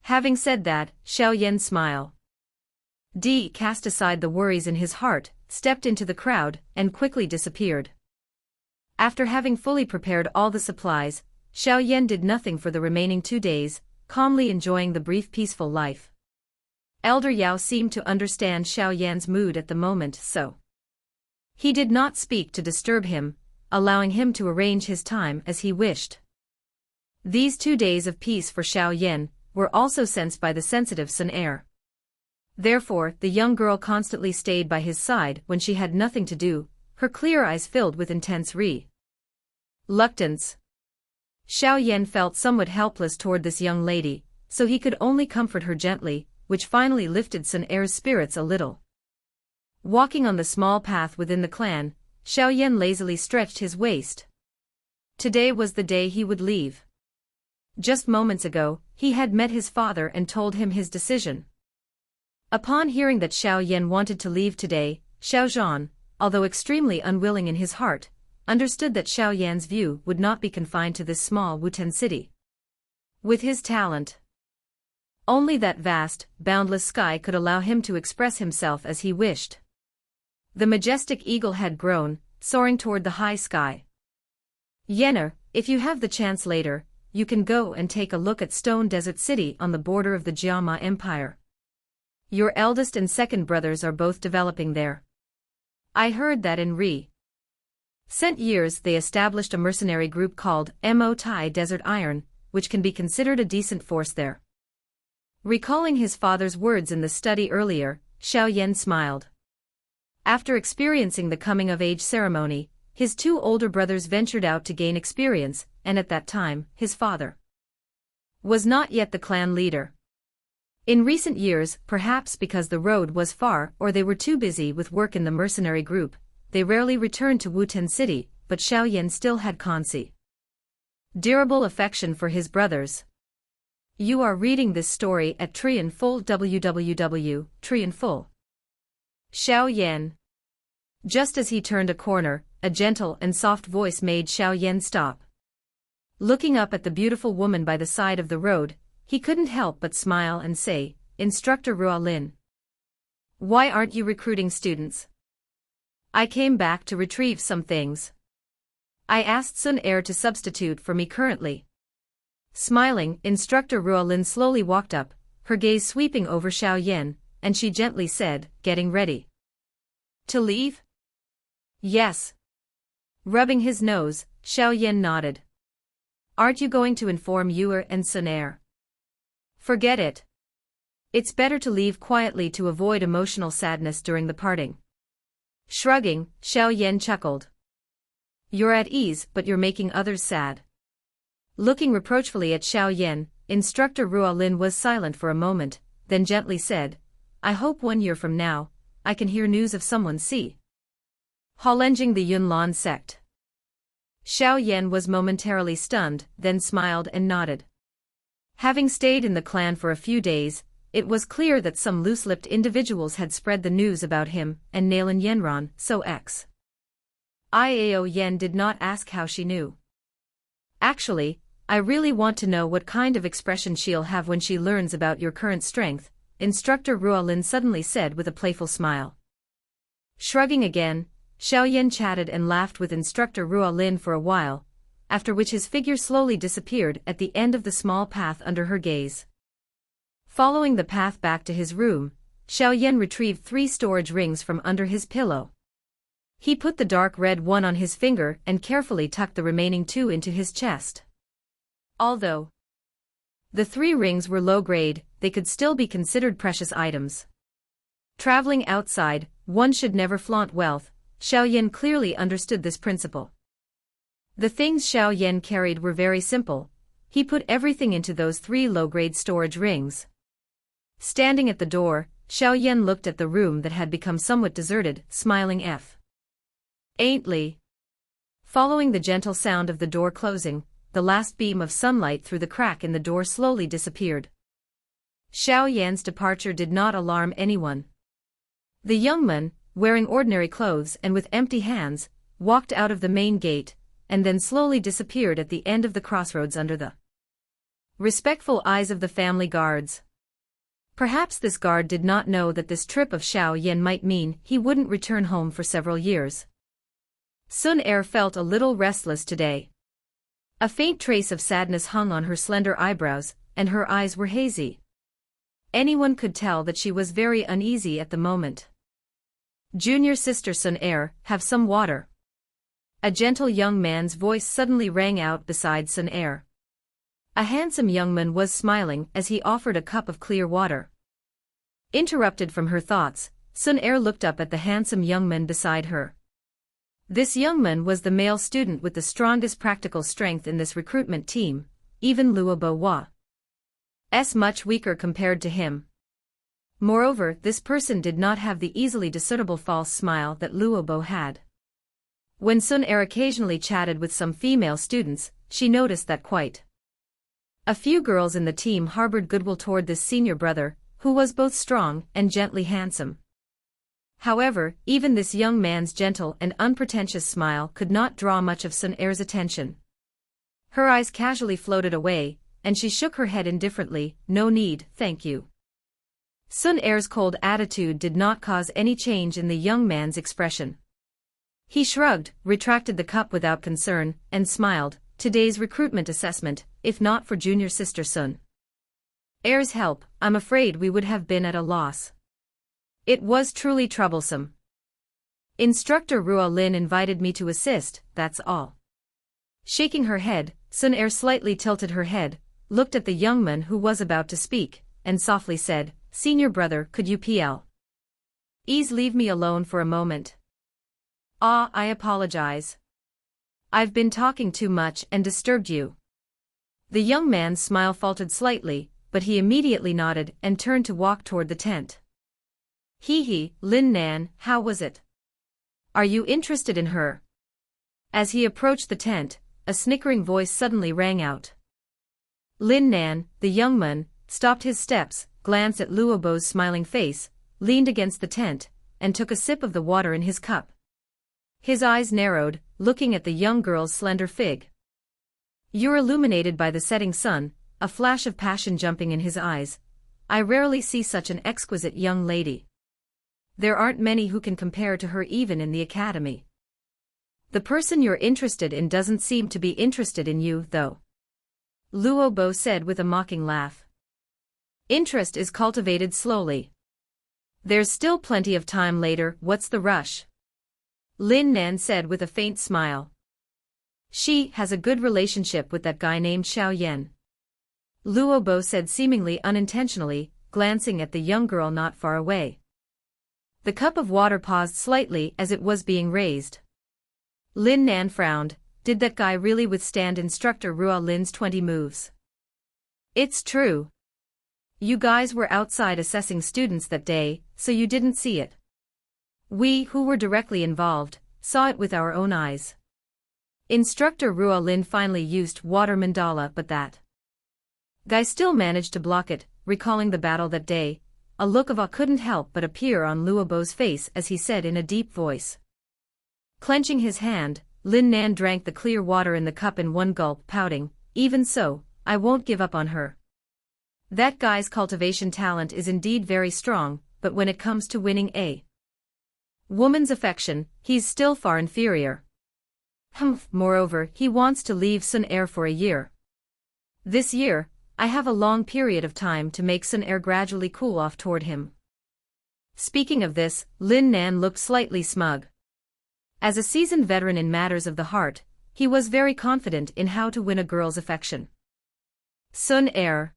Having said that, Xiao Yan smiled. Cast aside the worries in his heart, stepped into the crowd, and quickly disappeared. After having fully prepared all the supplies, Xiao Yan did nothing for the remaining 2 days, calmly enjoying the brief peaceful life. Elder Yao seemed to understand Xiao Yan's mood at the moment, so he did not speak to disturb him, allowing him to arrange his time as he wished. These 2 days of peace for Xiao Yan were also sensed by the sensitive Sun Heir. Therefore, the young girl constantly stayed by his side when she had nothing to do, her clear eyes filled with intense reluctance. Xiao Yan felt somewhat helpless toward this young lady, so he could only comfort her gently, which finally lifted Sun Heir's spirits a little. Walking on the small path within the clan, Xiao Yan lazily stretched his waist. Today was the day he would leave. Just moments ago, he had met his father and told him his decision. Upon hearing that Xiao Yan wanted to leave today, Xiao Zhan, although extremely unwilling in his heart, understood that Xiao Yan's view would not be confined to this small Wuten city. With his talent, only that vast, boundless sky could allow him to express himself as he wished. The majestic eagle had grown, soaring toward the high sky. "Yenner, if you have the chance later, you can go and take a look at Stone Desert City on the border of the Jiama Empire. Your eldest and second brothers are both developing there. I heard that in recent years they established a mercenary group called Mo-Tai Desert Iron, which can be considered a decent force there." Recalling his father's words in the study earlier, Xiao Yan smiled. After experiencing the coming-of-age ceremony, his 2 older brothers ventured out to gain experience, and at that time, his father was not yet the clan leader. In recent years, perhaps because the road was far or they were too busy with work in the mercenary group, they rarely returned to Wuten City, but Xiao Yan still had considerable affection for his brothers. You are reading this story at Trianful www.trianful. Xiao Yan. Just as he turned a corner, a gentle and soft voice made Xiao Yan stop. Looking up at the beautiful woman by the side of the road, he couldn't help but smile and say, "Instructor Ruolin, why aren't you recruiting students?" "I came back to retrieve some things. I asked Sun Heir to substitute for me currently." Smiling, Instructor Ruolin slowly walked up, her gaze sweeping over Xiao Yan, and she gently said, "Getting ready to leave?" "Yes." Rubbing his nose, Xiao Yan nodded. "Aren't you going to inform Yuer and Sun Heir?" "Forget it. It's better to leave quietly to avoid emotional sadness during the parting." Shrugging, Xiao Yan chuckled. You're at ease, but you're making others sad. Looking reproachfully at Xiao Yan, Instructor Ruolin was silent for a moment, then gently said, I hope 1 year from now, I can hear news of someone challenging the Yunlan sect. Xiao Yan was momentarily stunned, then smiled and nodded. Having stayed in the clan for a few days, it was clear that some loose-lipped individuals had spread the news about him and Nalan Yenran, so Iao Yan did not ask how she knew. Actually, I really want to know what kind of expression she'll have when she learns about your current strength, Instructor Ruolin suddenly said with a playful smile. Shrugging again, Xiao Yan chatted and laughed with Instructor Ruolin for a while, after which his figure slowly disappeared at the end of the small path under her gaze. Following the path back to his room, Xiao Yan retrieved 3 storage rings from under his pillow. He put the dark red one on his finger and carefully tucked the remaining 2 into his chest. Although the 3 rings were low grade, they could still be considered precious items. Traveling outside, one should never flaunt wealth. Xiao Yan clearly understood this principle. The things Xiao Yan carried were very simple. He put everything into those 3 low-grade storage rings. Standing at the door, Xiao Yan looked at the room that had become somewhat deserted, smiling faintly. Following the gentle sound of the door closing, the last beam of sunlight through the crack in the door slowly disappeared. Xiao Yan's departure did not alarm anyone. The young man, wearing ordinary clothes and with empty hands, walked out of the main gate, and then slowly disappeared at the end of the crossroads under the respectful eyes of the family guards. Perhaps this guard did not know that this trip of Xiao Yan might mean he wouldn't return home for several years. Sun Er felt a little restless today. A faint trace of sadness hung on her slender eyebrows, and her eyes were hazy. Anyone could tell that she was very uneasy at the moment. Junior sister Sun Er, have some water. A gentle young man's voice suddenly rang out beside Sun Er. A handsome young man was smiling as he offered a cup of clear water. Interrupted from her thoughts, Sun Er looked up at the handsome young man beside her. This young man was the male student with the strongest practical strength in this recruitment team, even Luobo was much weaker compared to him. Moreover, this person did not have the easily discernible false smile that Luobo had. When Sun Er occasionally chatted with some female students, she noticed that quite a few girls in the team harbored goodwill toward this senior brother, who was both strong and gently handsome. However, even this young man's gentle and unpretentious smile could not draw much of Sun Er's attention. Her eyes casually floated away, and she shook her head indifferently, no need, thank you. Sun Er's cold attitude did not cause any change in the young man's expression. He shrugged, retracted the cup without concern, and smiled. Today's recruitment assessment, if not for junior sister Sun Er's help, I'm afraid we would have been at a loss. It was truly troublesome. Instructor Ruolin invited me to assist, that's all. Shaking her head, Sun Er slightly tilted her head, looked at the young man who was about to speak, and softly said, Senior brother, could you please leave me alone for a moment? I apologize. I've been talking too much and disturbed you. The young man's smile faltered slightly, but he immediately nodded and turned to walk toward the tent. Lin Nan, how was it? Are you interested in her? As he approached the tent, a snickering voice suddenly rang out. Lin Nan, the young man, stopped his steps, glanced at Luobo's smiling face, leaned against the tent, and took a sip of the water in his cup. His eyes narrowed, looking at the young girl's slender fig. You're illuminated by the setting sun, a flash of passion jumping in his eyes. I rarely see such an exquisite young lady. There aren't many who can compare to her even in the academy. The person you're interested in doesn't seem to be interested in you, though. Luobo said with a mocking laugh. Interest is cultivated slowly. There's still plenty of time later, what's the rush? Lin Nan said with a faint smile. She has a good relationship with that guy named Xiao Yan. Luobo said seemingly unintentionally, glancing at the young girl not far away. The cup of water paused slightly as it was being raised. Lin Nan frowned. Did that guy really withstand Instructor Ruo Lin's 20 moves? It's true. You guys were outside assessing students that day, so you didn't see it. We, who were directly involved, saw it with our own eyes. Instructor Ruo Lin finally used water mandala, but that guy still managed to block it. Recalling the battle that day, a look of awe couldn't help but appear on Luo Bo's face as he said in a deep voice. Clenching his hand, Lin Nan drank the clear water in the cup in one gulp, pouting, "Even so, I won't give up on her. That guy's cultivation talent is indeed very strong, but when it comes to winning a woman's affection, he's still far inferior. Moreover, he wants to leave Sun Er for a year. This year, I have a long period of time to make Sun Er gradually cool off toward him." Speaking of this, Lin Nan looked slightly smug. As a seasoned veteran in matters of the heart, he was very confident in how to win a girl's affection. Sun Er.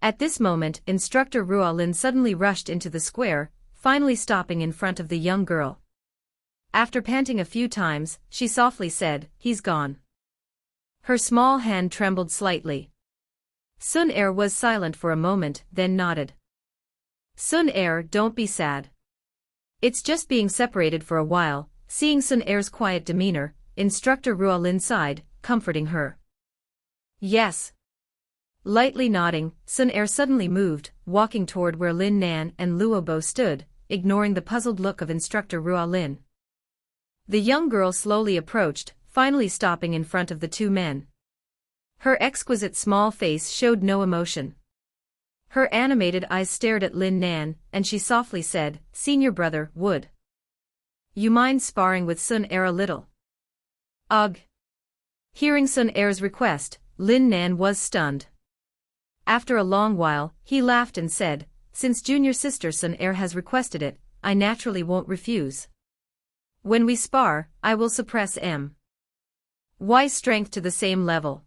At this moment, Instructor Ruo Lin suddenly rushed into the square, finally stopping in front of the young girl. After panting a few times, she softly said, "He's gone." Her small hand trembled slightly. Sun Er was silent for a moment, then nodded. "Sun Er, don't be sad. It's just being separated for a while." Seeing Sun Er's quiet demeanor, Instructor Ruo Lin sighed, comforting her. "Yes." Lightly nodding, Sun Er suddenly moved, walking toward where Lin Nan and Luo Bo stood, ignoring the puzzled look of Instructor Ruo Lin. The young girl slowly approached, finally stopping in front of the two men. Her exquisite small face showed no emotion. Her animated eyes stared at Lin Nan, and she softly said, "Senior brother, would you mind sparring with Sun Er a little?" Ugh. Hearing Sun Er's request, Lin Nan was stunned. After a long while, he laughed and said, "Since junior sister Sun Er has requested it, I naturally won't refuse. When we spar, I will suppress my strength to the same level."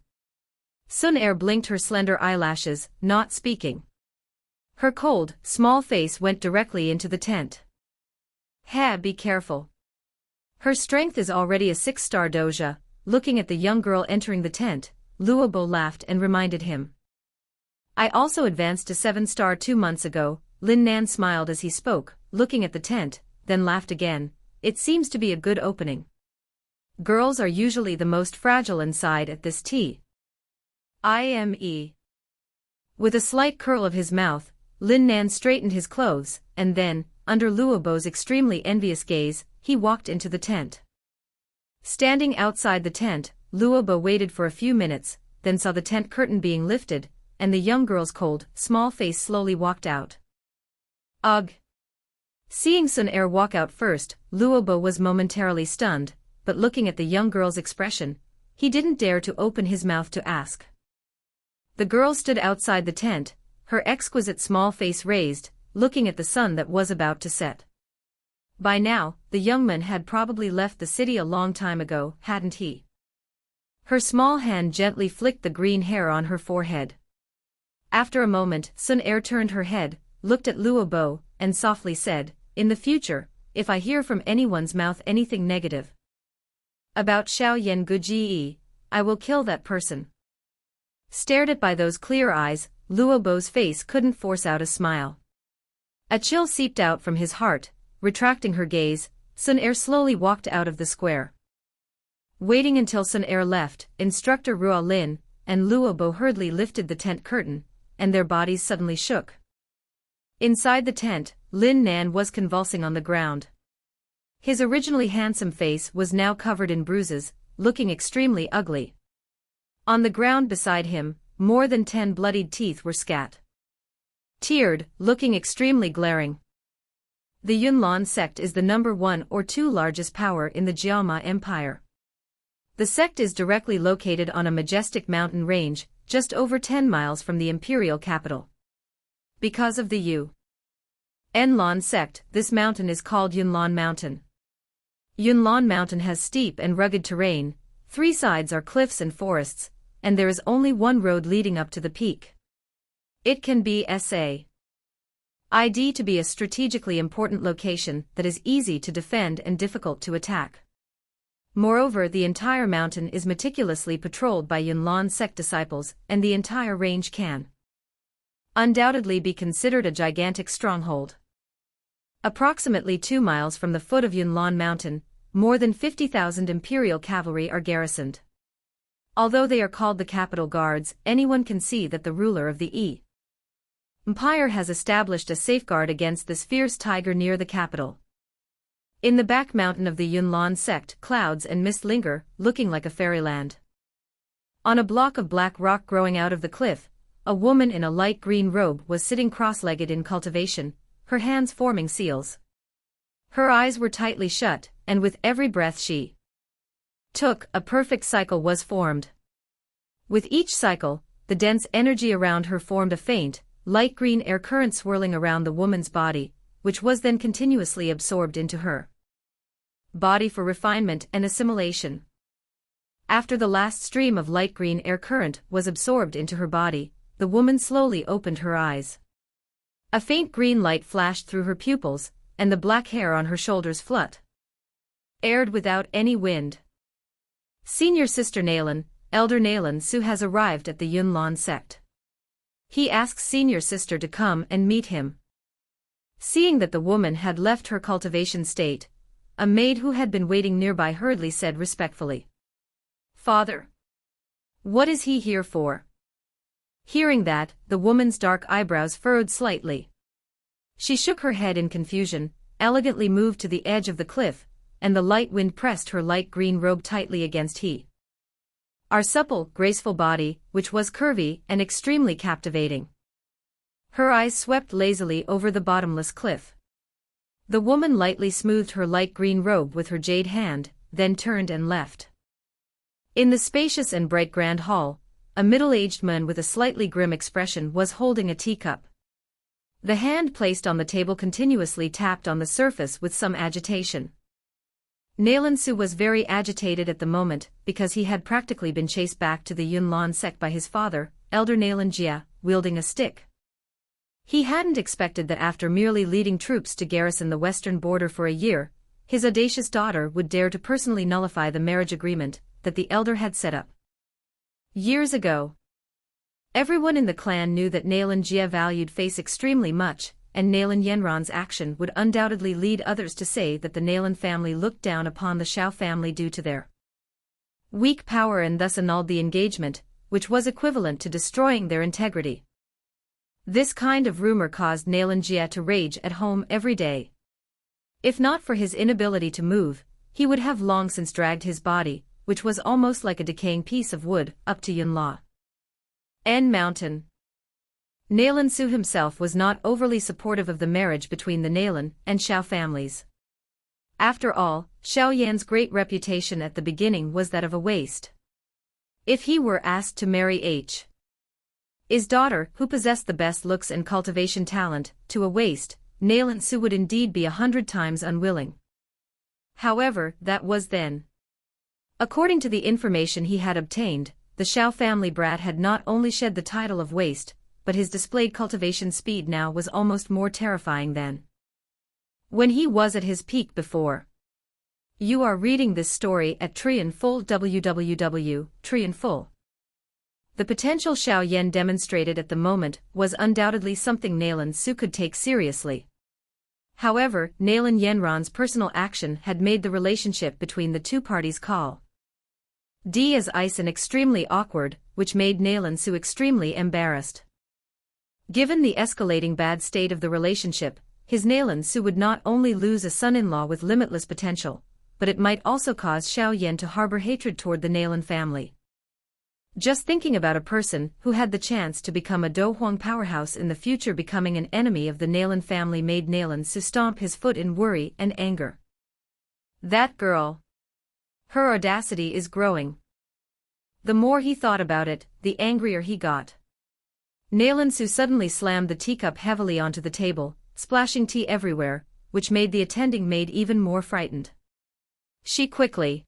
Sun Er blinked her slender eyelashes, not speaking. Her cold, small face went directly into the tent. Be careful. Her strength is already a 6-star doja." Looking at the young girl entering the tent, Luo Bo laughed and reminded him. "I also advanced to 7-star 2 months ago." Lin Nan smiled as he spoke, looking at the tent, then laughed again. "It seems to be a good opening. Girls are usually the most fragile inside at this time. With a slight curl of his mouth, Lin Nan straightened his clothes, and then, under Luo Bo's extremely envious gaze, he walked into the tent. Standing outside the tent, Luo Bo waited for a few minutes, then saw the tent curtain being lifted, and the young girl's cold, small face slowly walked out. Ugh! Seeing Sun Er walk out first, Luo Bo was momentarily stunned, but looking at the young girl's expression, he didn't dare to open his mouth to ask. The girl stood outside the tent, her exquisite small face raised, looking at the sun that was about to set. By now, the young man had probably left the city a long time ago, hadn't he? Her small hand gently flicked the green hair on her forehead. After a moment, Sun Er turned her head, looked at Luo Bo, and softly said, "In the future, if I hear from anyone's mouth anything negative about Xiao Yan Guji, I will kill that person." Stared at by those clear eyes, Luo Bo's face couldn't force out a smile. A chill seeped out from his heart. Retracting her gaze, Sun Er slowly walked out of the square. Waiting until Sun Er left, Instructor Ruo Lin and Luo Bo hurriedly lifted the tent curtain, and their bodies suddenly shook. Inside the tent, Lin Nan was convulsing on the ground. His originally handsome face was now covered in bruises, looking extremely ugly. On the ground beside him, more than 10 bloodied teeth were scattered, looking extremely glaring. The Yunlan sect is the number 1 or 2 largest power in the Jiama Empire. The sect is directly located on a majestic mountain range, just over 10 miles from the imperial capital. Because of the Yunlan sect, this mountain is called Yunlan Mountain. Yunlan Mountain has steep and rugged terrain, 3 sides are cliffs and forests, and there is only one road leading up to the peak. It can be said to be a strategically important location that is easy to defend and difficult to attack. Moreover, the entire mountain is meticulously patrolled by Yunlan sect disciples, and the entire range can undoubtedly be considered a gigantic stronghold. Approximately 2 miles from the foot of Yunlan Mountain, more than 50,000 imperial cavalry are garrisoned. Although they are called the capital guards, anyone can see that the ruler of the empire has established a safeguard against this fierce tiger near the capital. In the back mountain of the Yunlan sect, clouds and mist linger, looking like a fairyland. On a block of black rock growing out of the cliff, a woman in a light green robe was sitting cross-legged in cultivation, her hands forming seals. Her eyes were tightly shut, and with every breath she took, a perfect cycle was formed. With each cycle, the dense energy around her formed a faint, light green air current swirling around the woman's body, which was then continuously absorbed into her body for refinement and assimilation. After the last stream of light green air current was absorbed into her body, the woman slowly opened her eyes. A faint green light flashed through her pupils, and the black hair on her shoulders aired without any wind. Senior Sister Nalan, Elder Nalan Su has arrived at the Yunlan sect. He asks Senior Sister to come and meet him. Seeing that the woman had left her cultivation state, a maid who had been waiting nearby hurriedly said respectfully, "Father, what is he here for?" Hearing that, the woman's dark eyebrows furrowed slightly. She shook her head in confusion, elegantly moved to the edge of the cliff, and the light wind pressed her light green robe tightly against her supple, graceful body, which was curvy and extremely captivating. Her eyes swept lazily over the bottomless cliff. The woman lightly smoothed her light green robe with her jade hand, then turned and left. In the spacious and bright grand hall, a middle-aged man with a slightly grim expression was holding a teacup. The hand placed on the table continuously tapped on the surface with some agitation. Nalan Su was very agitated at the moment, because he had practically been chased back to the Yunlan sect by his father, Elder Nalan Jia, wielding a stick. He hadn't expected that after merely leading troops to garrison the western border for a year, his audacious daughter would dare to personally nullify the marriage agreement that the elder had set up years ago. Everyone in the clan knew that Nalan Jia valued face extremely much, and Nalan Yenran's action would undoubtedly lead others to say that the Nalan family looked down upon the Xiao family due to their weak power and thus annulled the engagement, which was equivalent to destroying their integrity. This kind of rumor caused Nalan Jia to rage at home every day. If not for his inability to move, he would have long since dragged his body, which was almost like a decaying piece of wood, up to Yunlan Mountain. Nalan Su himself was not overly supportive of the marriage between the Nalan and Xiao families. After all, Xiao Yan's great reputation at the beginning was that of a waste. If he were asked to marry his daughter, who possessed the best looks and cultivation talent, to a waste, Nalan Su would indeed be 100 times unwilling. However, that was then. According to the information he had obtained, the Xiao family brat had not only shed the title of waste, but his displayed cultivation speed now was almost more terrifying than when he was at his peak before. You are reading this story at Thien Full www.Thien Full. The potential Xiao Yan demonstrated at the moment was undoubtedly something Nalan Su could take seriously. However, Nalan Yenran's personal action had made the relationship between the two parties as ice and extremely awkward, which made Nalan Su extremely embarrassed. Given the escalating bad state of the relationship, his Nalan Su would not only lose a son-in-law with limitless potential, but it might also cause Xiao Yan to harbor hatred toward the Nalan family. Just thinking about a person who had the chance to become a Dou Huang powerhouse in the future becoming an enemy of the Nalan family made Nalan Su stomp his foot in worry and anger. That girl. Her audacity is growing. The more he thought about it, the angrier he got. Nalan Su suddenly slammed the teacup heavily onto the table, splashing tea everywhere, which made the attending maid even more frightened. She quickly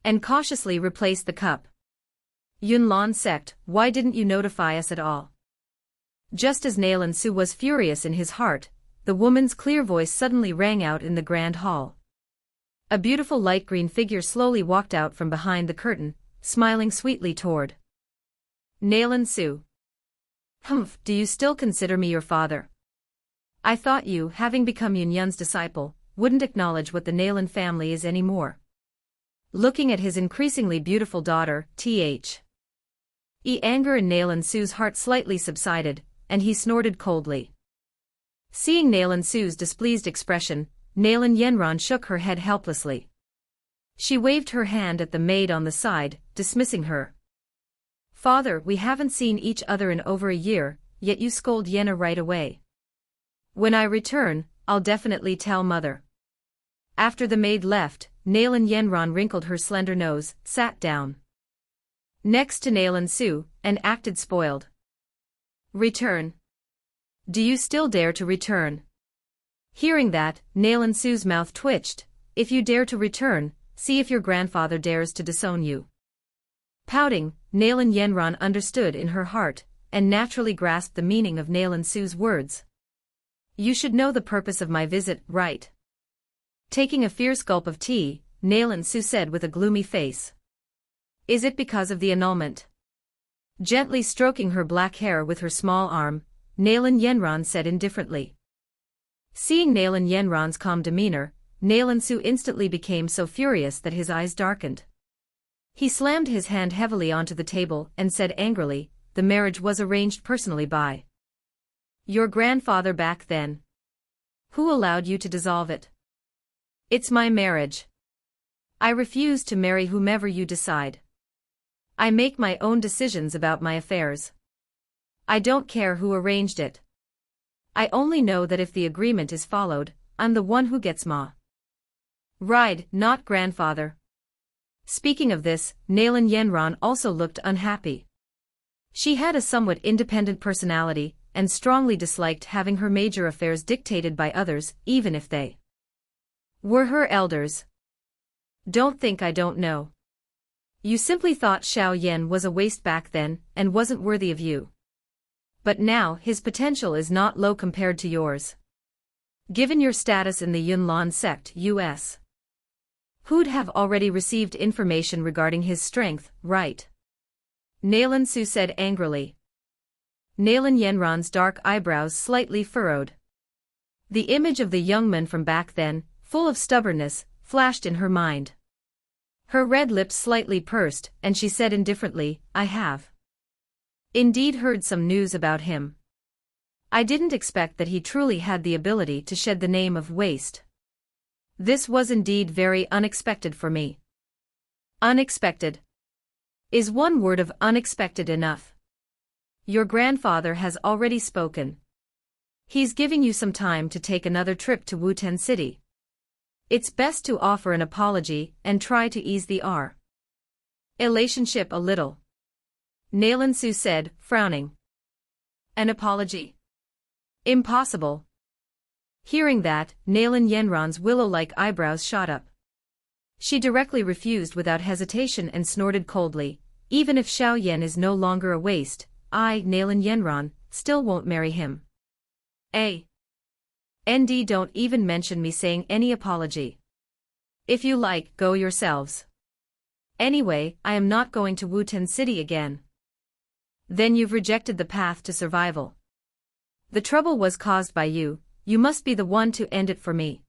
and cautiously replaced the cup. Yunlan sect, why didn't you notify us at all? Just as Nalan Su was furious in his heart, the woman's clear voice suddenly rang out in the grand hall. A beautiful light green figure slowly walked out from behind the curtain, smiling sweetly toward Nailan Su. Humph, do you still consider me your father? I thought you, having become Yun Yun's disciple, wouldn't acknowledge what the Nailan family is anymore. Looking at his increasingly beautiful daughter, anger in Nailan Su's heart slightly subsided, and he snorted coldly. Seeing Nailan Su's displeased expression, Nailan Yenran shook her head helplessly. She waved her hand at the maid on the side, dismissing her. Father, we haven't seen each other in over a year, yet you scold Yenna right away. When I return, I'll definitely tell mother. After the maid left, Nailan Yenran wrinkled her slender nose, sat down next to Nailan Su, and acted spoiled. Return. Do you still dare to return? Hearing that, Nailan Su's mouth twitched. If you dare to return, see if your grandfather dares to disown you. Pouting, Nailan Yenran understood in her heart, and naturally grasped the meaning of Nailan Su's words. You should know the purpose of my visit, right? Taking a fierce gulp of tea, Nailan Su said with a gloomy face. Is it because of the annulment? Gently stroking her black hair with her small arm, Nailan Yenran said indifferently. Seeing Nailan Yenran's calm demeanor, Nailan Su instantly became so furious that his eyes darkened. He slammed his hand heavily onto the table and said angrily, the marriage was arranged personally by your grandfather back then. Who allowed you to dissolve it? It's my marriage. I refuse to marry whomever you decide. I make my own decisions about my affairs. I don't care who arranged it. I only know that if the agreement is followed, I'm the one who gets ma. Ride, not grandfather. Speaking of this, Nailan Yenran also looked unhappy. She had a somewhat independent personality, and strongly disliked having her major affairs dictated by others, even if they were her elders. Don't think I don't know. You simply thought Xiao Yan was a waste back then, and wasn't worthy of you. But now his potential is not low compared to yours. Given your status in the Yunlan sect, U.S. who'd have already received information regarding his strength, right? Nailan Su said angrily. Nailan Yenran's dark eyebrows slightly furrowed. The image of the young man from back then, full of stubbornness, flashed in her mind. Her red lips slightly pursed, and she said indifferently, I have indeed heard some news about him. I didn't expect that he truly had the ability to shed the name of waste. This was indeed very unexpected for me. Unexpected. Is one word of unexpected enough? Your grandfather has already spoken. He's giving you some time to take another trip to Wuten City. It's best to offer an apology and try to ease the relationship a little. Nailan Su said, frowning. An apology? Impossible. Hearing that, Nailan Yenran's willow-like eyebrows shot up. She directly refused without hesitation and snorted coldly, even if Xiao Yan is no longer a waste, I, Nailan Yenran, still won't marry him. ND, don't even mention me saying any apology. If you like, go yourselves. Anyway, I am not going to Wuten City again. Then you've rejected the path to survival. The trouble was caused by you, you must be the one to end it for me.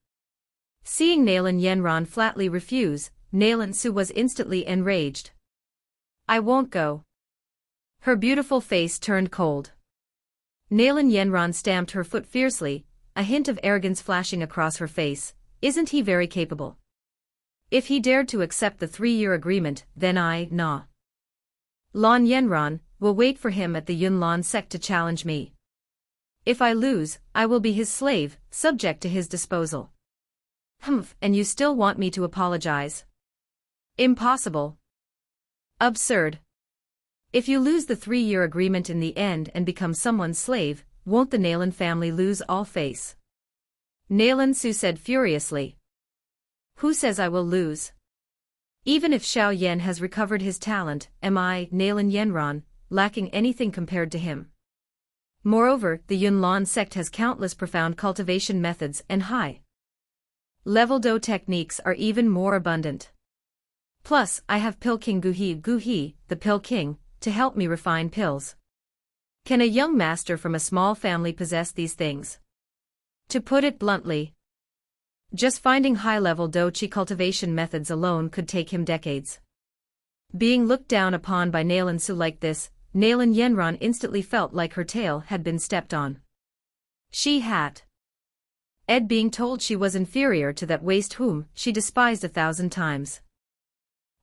Seeing Nailan Yenran flatly refuse, Nailan Su was instantly enraged. I won't go. Her beautiful face turned cold. Nailan Yenran stamped her foot fiercely, a hint of arrogance flashing across her face. Isn't he very capable? If he dared to accept the 3-year agreement, then I, Lan Yenran, will wait for him at the Yunlan sect to challenge me. If I lose, I will be his slave, subject to his disposal. Humph, and you still want me to apologize? Impossible. Absurd. If you lose the 3-year agreement in the end and become someone's slave, won't the Nailan family lose all face? Nailan Su said furiously. Who says I will lose? Even if Xiao Yan has recovered his talent, am I, Nailan Yenran, lacking anything compared to him? Moreover, the Yunlan sect has countless profound cultivation methods and high Level Dou techniques are even more abundant. Plus, I have Pill King Guhi, the Pill King, to help me refine pills. Can a young master from a small family possess these things? To put it bluntly, just finding high-level Dou Qi cultivation methods alone could take him decades. Being looked down upon by Nalan Su like this, Nalan Yanran instantly felt like her tail had been stepped on. She had being told she was inferior to that waste whom she despised 1,000 times.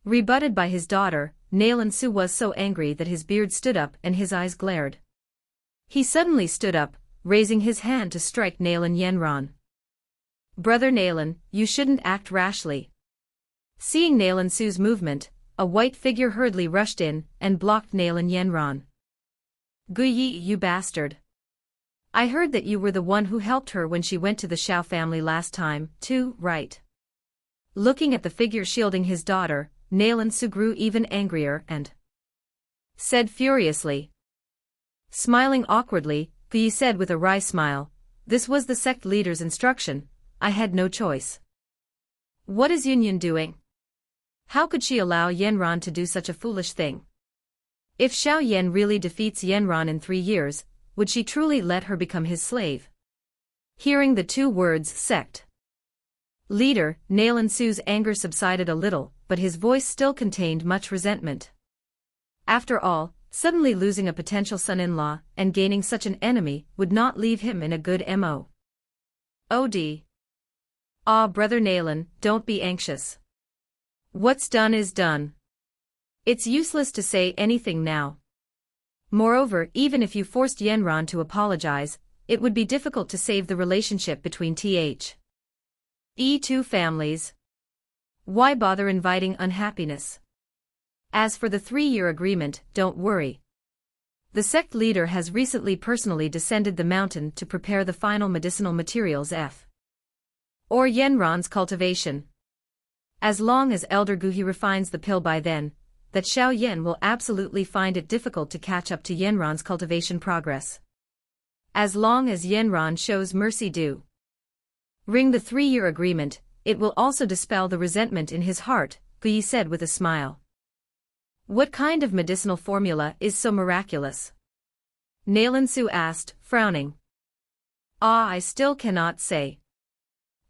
Rebutted by his daughter, Nalan Su was so angry that his beard stood up and his eyes glared. He suddenly stood up, raising his hand to strike Nalan Yanran. Brother Nalan, you shouldn't act rashly. Seeing Nalan Su's movement, a white figure hurriedly rushed in and blocked Nalan Yanran. Guyi, you bastard. I heard that you were the one who helped her when she went to the Xiao family last time, too, right? Looking at the figure shielding his daughter, Nalan Su grew even angrier and said furiously. Smiling awkwardly, Guyi said with a wry smile, "This was the sect leader's instruction, I had no choice." What is Yunyan doing? How could she allow Yanran to do such a foolish thing? If Xiao Yan really defeats Yanran in 3 years, would she truly let her become his slave? Hearing the 2 words sect leader, Nalan Su's anger subsided a little, but his voice still contained much resentment. After all, suddenly losing a potential son-in-law and gaining such an enemy would not leave him in a good mo. Od. Ah, brother Nalan, don't be anxious. What's done is done. It's useless to say anything now. Moreover, even if you forced Yanran to apologize, it would be difficult to save the relationship between two families. Why bother inviting unhappiness? As for the 3-year agreement, don't worry. The sect leader has recently personally descended the mountain to prepare the final medicinal materials or Yanran's cultivation. As long as Elder Guhi refines the pill by then, that Xiao Yan will absolutely find it difficult to catch up to Yanran's cultivation progress. As long as Yanran shows mercy due ring the 3-year agreement, it will also dispel the resentment in his heart, Guyi said with a smile. What kind of medicinal formula is so miraculous? Nalan Su asked, frowning. I still cannot say.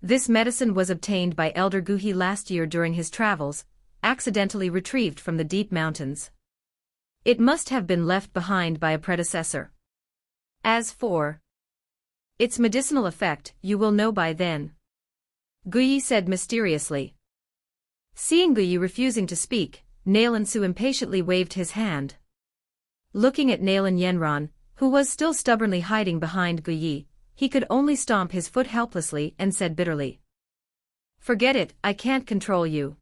This medicine was obtained by Elder Guhi last year during his travels, accidentally retrieved from the deep mountains. It must have been left behind by a predecessor. As for its medicinal effect, you will know by then, Guyi said mysteriously. Seeing Guyi refusing to speak, Nalan Su impatiently waved his hand. Looking at Nalan Yanran, who was still stubbornly hiding behind Guyi, he could only stomp his foot helplessly and said bitterly. Forget it, I can't control you.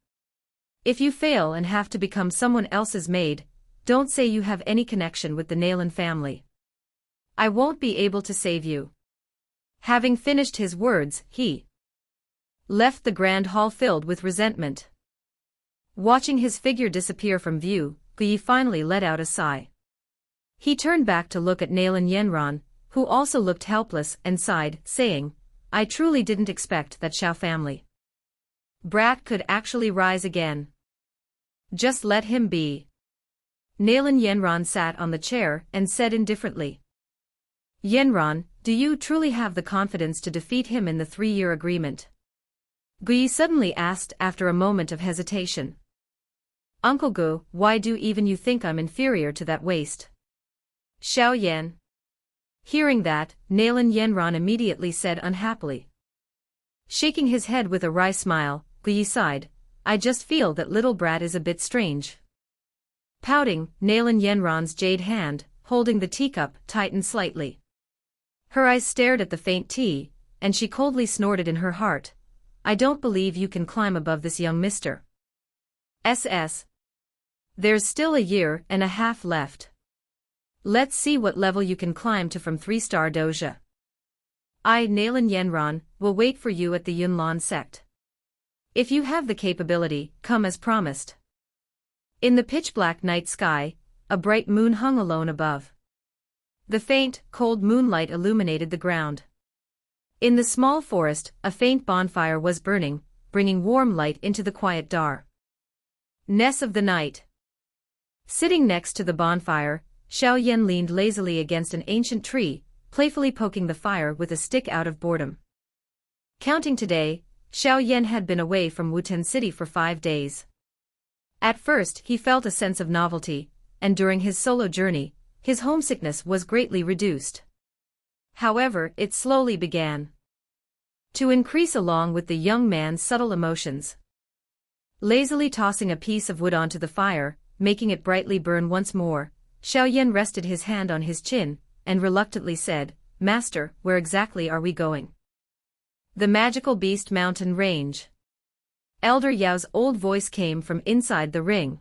If you fail and have to become someone else's maid, don't say you have any connection with the Nalan family. I won't be able to save you. Having finished his words, he left the grand hall filled with resentment. Watching his figure disappear from view, Guyi finally let out a sigh. He turned back to look at Nalan Yanran, who also looked helpless and sighed, saying, I truly didn't expect that Xiao family brat could actually rise again. Just let him be. Nalan Yanran sat on the chair and said indifferently. Yanran, do you truly have the confidence to defeat him in the 3-year agreement? Guyi suddenly asked after a moment of hesitation. Uncle Gu, why do even you think I'm inferior to that waste? Xiao Yan. Hearing that, Nalan Yanran immediately said unhappily. Shaking his head with a wry smile, Guyi sighed, I just feel that little brat is a bit strange. Pouting, Nalan Yanran's jade hand, holding the teacup, tightened slightly. Her eyes stared at the faint tea, and she coldly snorted in her heart. I don't believe you can climb above this young mister. SS. There's still 1.5 years left. Let's see what level you can climb to from 3-star doja. I, Nalan Yanran, will wait for you at the Yunlan sect. If you have the capability, come as promised. In the pitch-black night sky, a bright moon hung alone above. The faint, cold moonlight illuminated the ground. In the small forest, a faint bonfire was burning, bringing warm light into the quiet darkness of the night. Sitting next to the bonfire, Xiao Yan leaned lazily against an ancient tree, playfully poking the fire with a stick out of boredom. Counting today, Xiao Yan had been away from Wutian City for 5 days. At first he felt a sense of novelty, and during his solo journey, his homesickness was greatly reduced. However, it slowly began to increase along with the young man's subtle emotions. Lazily tossing a piece of wood onto the fire, making it brightly burn once more, Xiao Yan rested his hand on his chin, and reluctantly said, "Master, where exactly are we going?" "The Magical Beast Mountain Range." Elder Yao's old voice came from inside the ring.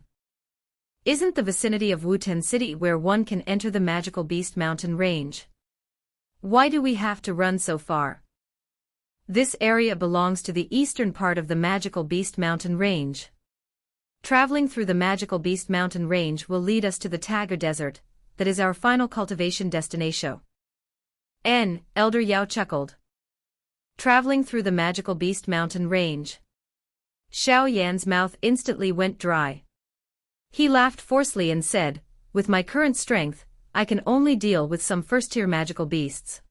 "Isn't the vicinity of Wutian City where one can enter the Magical Beast Mountain Range? Why do we have to run so far?" "This area belongs to the eastern part of the Magical Beast Mountain Range. Traveling through the Magical Beast Mountain Range will lead us to the Tiger Desert, that is our final cultivation destination." Elder Yao chuckled. "Traveling through the Magical Beast Mountain Range." Xiao Yan's mouth instantly went dry. He laughed forcefully and said, "With my current strength, I can only deal with some first-tier magical beasts,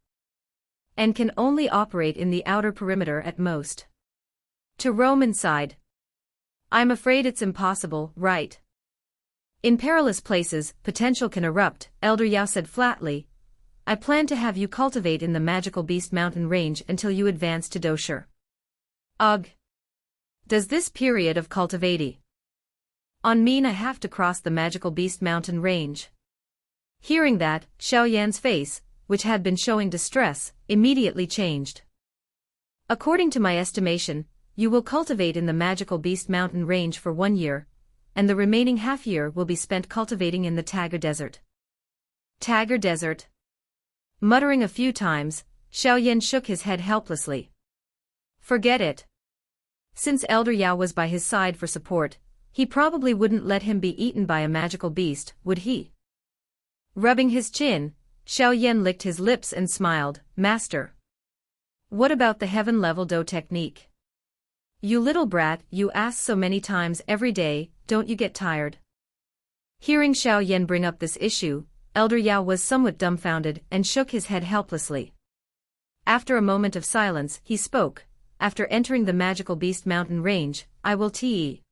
and can only operate in the outer perimeter at most. To roam inside, I'm afraid it's impossible, right? In perilous places, potential can erupt," Elder Yao said flatly. "I plan to have you cultivate in the Magical Beast Mountain Range until you advance to Dou Qi. Ugh! Does this period of cultivating on mean I have to cross the Magical Beast Mountain Range?" Hearing that, Xiao Yan's face, which had been showing distress, immediately changed. "According to my estimation, you will cultivate in the Magical Beast Mountain Range for 1 year, and the remaining half year will be spent cultivating in the Tiger Desert." Tiger Desert? Muttering a few times, Xiao Yan shook his head helplessly. Forget it. Since Elder Yao was by his side for support, he probably wouldn't let him be eaten by a magical beast, would he? Rubbing his chin, Xiao Yan licked his lips and smiled. "Master, what about the heaven-level Dou technique? You little brat, you ask so many times every day, don't you get tired?" Hearing Xiao Yan bring up this issue, Elder Yao was somewhat dumbfounded and shook his head helplessly. After a moment of silence, he spoke. "After entering the Magical Beast Mountain Range, I will achu.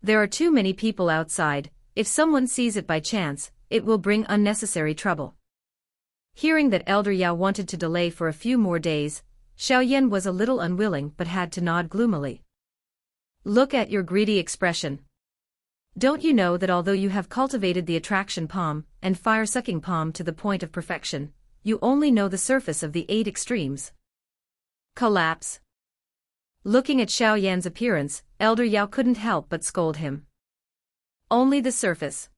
There are too many people outside. If someone sees it by chance, it will bring unnecessary trouble." Hearing that Elder Yao wanted to delay for a few more days, Xiao Yan was a little unwilling but had to nod gloomily. "Look at your greedy expression. Don't you know that although you have cultivated the attraction palm and fire-sucking palm to the point of perfection, you only know the surface of the 8 extremes? Collapse." Looking at Xiao Yan's appearance, Elder Yao couldn't help but scold him. "Only the surface?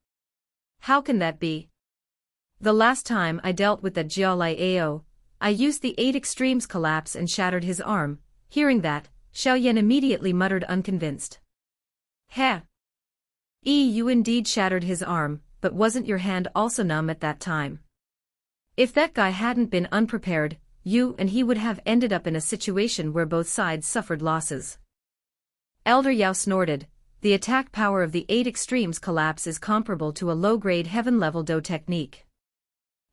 How can that be? The last time I dealt with that Jiao Lao, I used the 8 extremes collapse and shattered his arm." Hearing that, Xiao Yan immediately muttered unconvinced. "Heh! You indeed shattered his arm, but wasn't your hand also numb at that time? If that guy hadn't been unprepared, you and he would have ended up in a situation where both sides suffered losses." Elder Yao snorted. "The attack power of the 8 extremes collapse is comparable to a low-grade heaven-level Dou technique.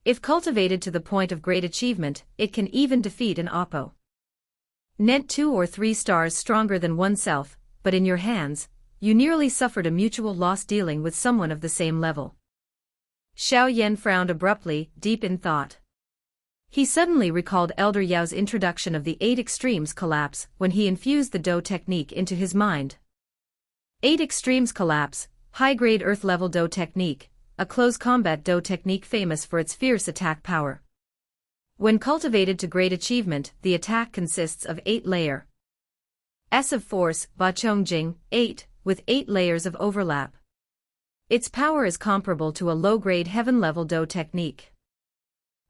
If cultivated to the point of great achievement, it can even defeat an opponent 2 or 3 stars stronger than oneself, but in your hands, you nearly suffered a mutual loss dealing with someone of the same level." Xiao Yan frowned abruptly, deep in thought. He suddenly recalled Elder Yao's introduction of the 8 extremes collapse when he infused the Dou technique into his mind. 8 extremes collapse, high-grade earth-level Dou technique, a close combat Dou technique famous for its fierce attack power. When cultivated to great achievement, the attack consists of 8 layers of force, Ba Chong Jing, 8, with 8 layers of overlap. Its power is comparable to a low-grade heaven-level Dou technique.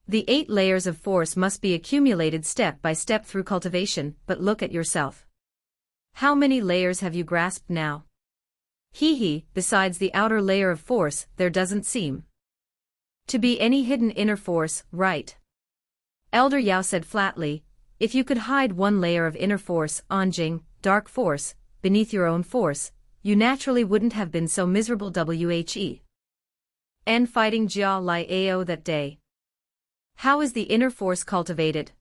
The 8 layers of force must be accumulated step by step through cultivation, but look at yourself. How many layers have you grasped now? Besides the outer layer of force, there doesn't seem to be any hidden inner force, right? Elder Yao said flatly, if you could hide one layer of inner force, Anjing, dark force, beneath your own force, you naturally wouldn't have been so miserable. And fighting Jiao Lao that day. How is the inner force cultivated?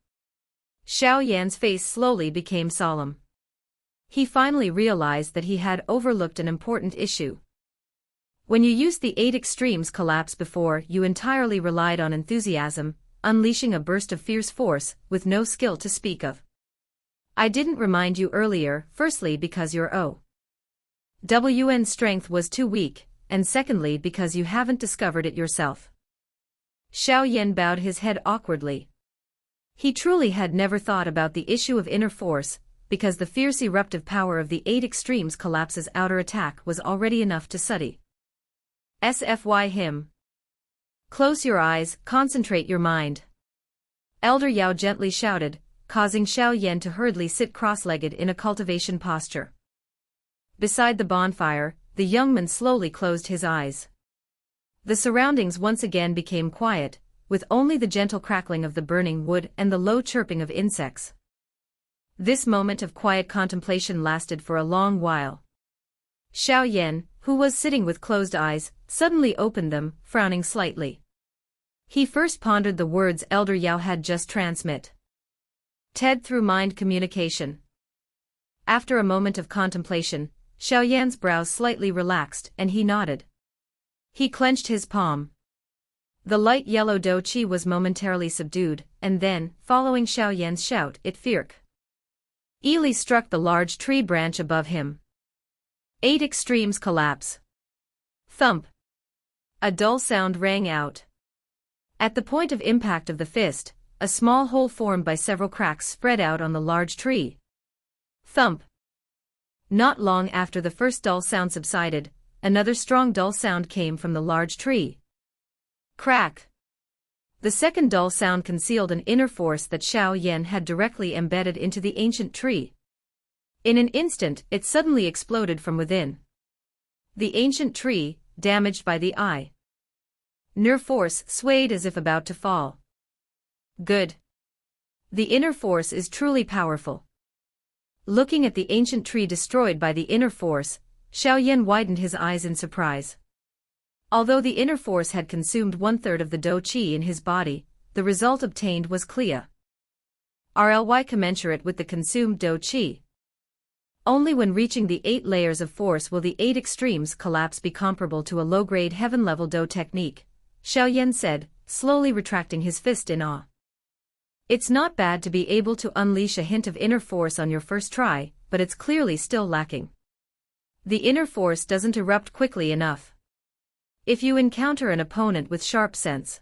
Xiao Yan's face slowly became solemn. He finally realized that he had overlooked an important issue. When you used the 8 extremes collapse before, you entirely relied on enthusiasm, unleashing a burst of fierce force, with no skill to speak of. I didn't remind you earlier, firstly because your OWN strength was too weak, and secondly because you haven't discovered it yourself. Xiao Yan bowed his head awkwardly. He truly had never thought about the issue of inner force, because the fierce eruptive power of the 8 extremes collapse's outer attack was already enough to study. SFY him. Close your eyes, concentrate your mind. Elder Yao gently shouted, causing Xiao Yan to hurriedly sit cross-legged in a cultivation posture. Beside the bonfire, the young man slowly closed his eyes. The surroundings once again became quiet, with only the gentle crackling of the burning wood and the low chirping of insects. This moment of quiet contemplation lasted for a long while. Xiao Yan, who was sitting with closed eyes, suddenly opened them, frowning slightly. He first pondered the words Elder Yao had just transmit. TED through mind communication. After a moment of contemplation, Xiao Yan's brows slightly relaxed and he nodded. He clenched his palm. The light yellow Dou Qi was momentarily subdued, and then, following Xiao Yan's shout, it fierce. Ely struck the large tree branch above him. 8 extremes collapse. Thump. A dull sound rang out. At the point of impact of the fist, a small hole formed by several cracks spread out on the large tree. Thump. Not long after the first dull sound subsided, another strong dull sound came from the large tree. Crack. The second dull sound concealed an inner force that Xiao Yan had directly embedded into the ancient tree. In an instant, it suddenly exploded from within. The ancient tree, damaged by the inner force, swayed as if about to fall. Good. The inner force is truly powerful. Looking at the ancient tree destroyed by the inner force, Xiao Yan widened his eyes in surprise. Although the inner force had consumed 1/3 of the Dou Qi in his body, the result obtained was clear. RLY commensurate with the consumed Dou Qi. Only when reaching the 8 layers of force will the 8 extremes collapse be comparable to a low-grade heaven-level Dou technique, Xiao Yan said, slowly retracting his fist in awe. It's not bad to be able to unleash a hint of inner force on your first try, but it's clearly still lacking. The inner force doesn't erupt quickly enough. If you encounter an opponent with sharp sense,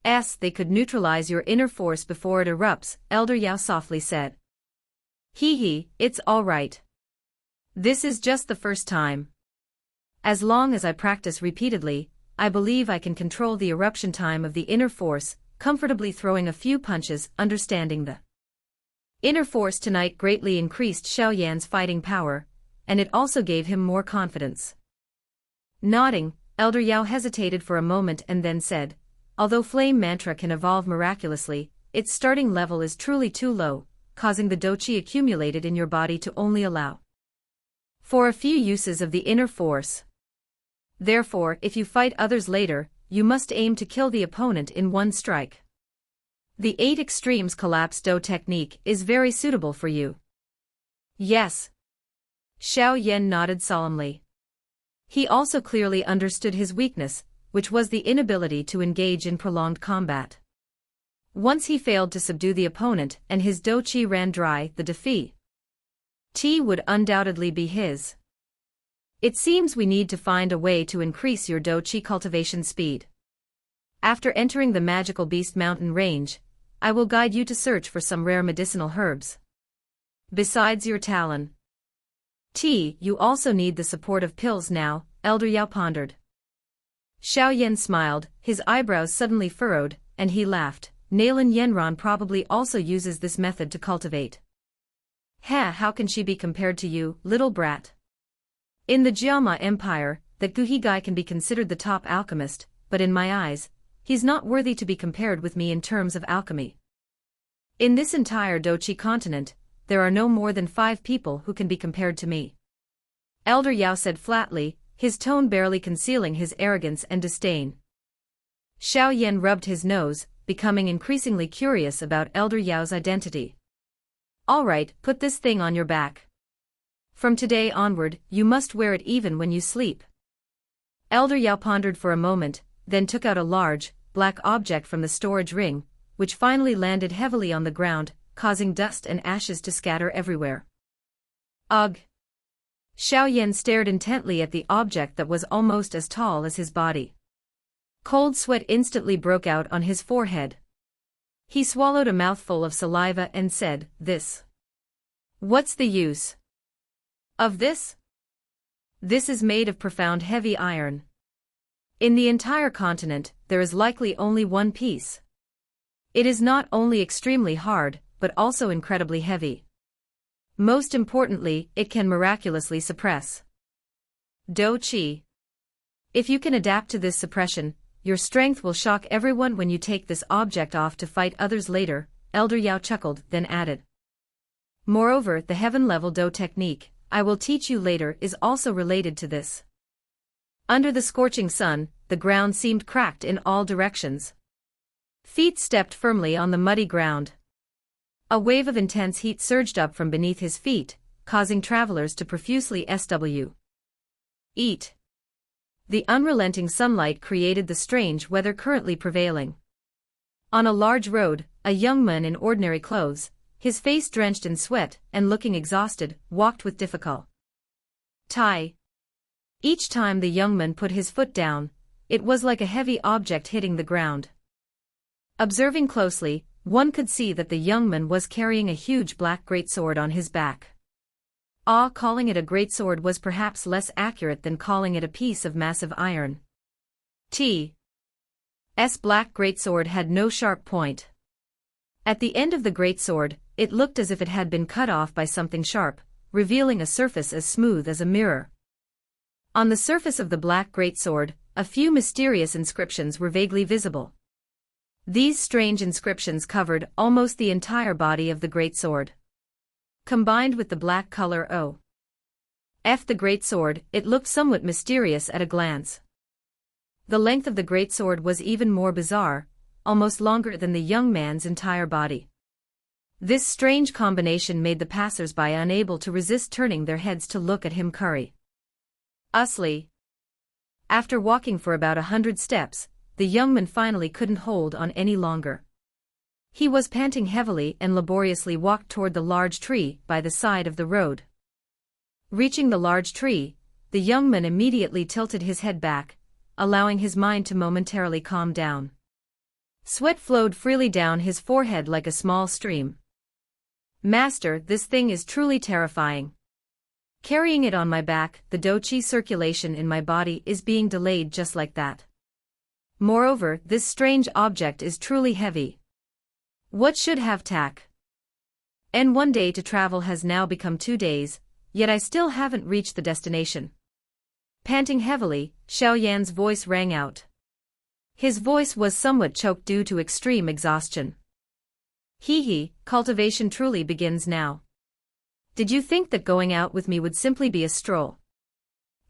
they could neutralize your inner force before it erupts, Elder Yao softly said. Hee, it's all right. This is just the first time. As long as I practice repeatedly, I believe I can control the eruption time of the inner force, comfortably throwing a few punches. Understanding the inner force tonight greatly increased Xiao Yan's fighting power, and it also gave him more confidence. Nodding, Elder Yao hesitated for a moment and then said, although flame mantra can evolve miraculously, its starting level is truly too low, causing the Dou Qi accumulated in your body to only allow for a few uses of the inner force. Therefore, if you fight others later, you must aim to kill the opponent in one strike. The 8 extremes collapse Dou technique is very suitable for you. Yes. Xiao Yan nodded solemnly. He also clearly understood his weakness, which was the inability to engage in prolonged combat. Once he failed to subdue the opponent and his Dou Qi ran dry, the defeat would undoubtedly be his. It seems we need to find a way to increase your Dou Qi cultivation speed. After entering the magical Beast Mountain range, I will guide you to search for some rare medicinal herbs. Besides your talon, you also need the support of pills now, Elder Yao pondered. Xiao Yan smiled, his eyebrows suddenly furrowed, and he laughed. Nalan Yenran probably also uses this method to cultivate. How can she be compared to you, little brat? In the Jiama Empire, that Guhi guy can be considered the top alchemist, but in my eyes, he's not worthy to be compared with me in terms of alchemy. In this entire Dou Qi Continent, there are no more than 5 people who can be compared to me. Elder Yao said flatly, his tone barely concealing his arrogance and disdain. Xiao Yan rubbed his nose, becoming increasingly curious about Elder Yao's identity. All right, put this thing on your back. From today onward, you must wear it even when you sleep. Elder Yao pondered for a moment, then took out a large, black object from the storage ring, which finally landed heavily on the ground, causing dust and ashes to scatter everywhere. Ugh! Xiao Yan stared intently at the object that was almost as tall as his body. Cold sweat instantly broke out on his forehead. He swallowed a mouthful of saliva and said, "This. What's the use of this? This is made of profound heavy iron. In the entire continent, there is likely only one piece. It is not only extremely hard, but also incredibly heavy. Most importantly, it can miraculously suppress Dou Qi. If you can adapt to this suppression, your strength will shock everyone when you take this object off to fight others later." Elder Yao chuckled, then added. "Moreover, the heaven-level Dou technique I will teach you later is also related to this." Under the scorching sun, the ground seemed cracked in all directions. Feet stepped firmly on the muddy ground. A wave of intense heat surged up from beneath his feet, causing travelers to profusely eat. The unrelenting sunlight created the strange weather currently prevailing. On a large road, a young man in ordinary clothes, his face drenched in sweat and looking exhausted, walked with difficulty. Each time the young man put his foot down, it was like a heavy object hitting the ground. Observing closely, one could see that the young man was carrying a huge black greatsword on his back. Calling it a greatsword was perhaps less accurate than calling it a piece of massive iron. T's black greatsword had no sharp point. At the end of the greatsword, it looked as if it had been cut off by something sharp, revealing a surface as smooth as a mirror. On the surface of the black greatsword, a few mysterious inscriptions were vaguely visible. These strange inscriptions covered almost the entire body of the greatsword. Combined with the black color of the greatsword, it looked somewhat mysterious at a glance. The length of the greatsword was even more bizarre, almost longer than the young man's entire body. This strange combination made the passers-by unable to resist turning their heads to look at him curiously. After walking for about 100 steps, the young man finally couldn't hold on any longer. He was panting heavily and laboriously walked toward the large tree by the side of the road. Reaching the large tree, the young man immediately tilted his head back, allowing his mind to momentarily calm down. Sweat flowed freely down his forehead like a small stream. "Master, this thing is truly terrifying. Carrying it on my back, the Dou Qi circulation in my body is being delayed just like that. Moreover, this strange object is truly heavy. What should have and 1 day to travel has now become 2 days, yet I still haven't reached the destination." Panting heavily, Xiao Yan's voice rang out. His voice was somewhat choked due to extreme exhaustion. Cultivation truly begins now. Did you think that going out with me would simply be a stroll?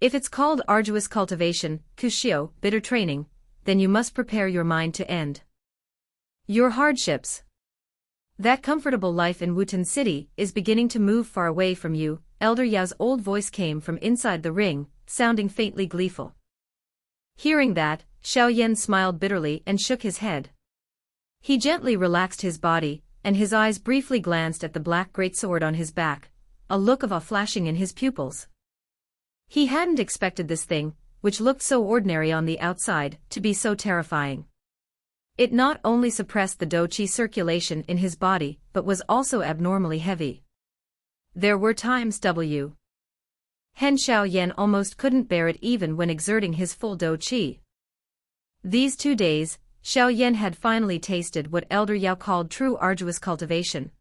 If it's called arduous cultivation, kushio, bitter training, then you must prepare your mind to end your hardships. That comfortable life in Wutan City is beginning to move far away from you. Elder Yao's old voice came from inside the ring, sounding faintly gleeful. Hearing that, Xiao Yan smiled bitterly and shook his head. He gently relaxed his body, and his eyes briefly glanced at the black greatsword on his back, a look of awe flashing in his pupils. He hadn't expected this thing, which looked so ordinary on the outside, to be so terrifying. It not only suppressed the Dou Qi circulation in his body but was also abnormally heavy. There were times Xiao Yan almost couldn't bear it even when exerting his full Dou Qi. These 2 days, Xiao Yan had finally tasted what Elder Yao called true arduous cultivation.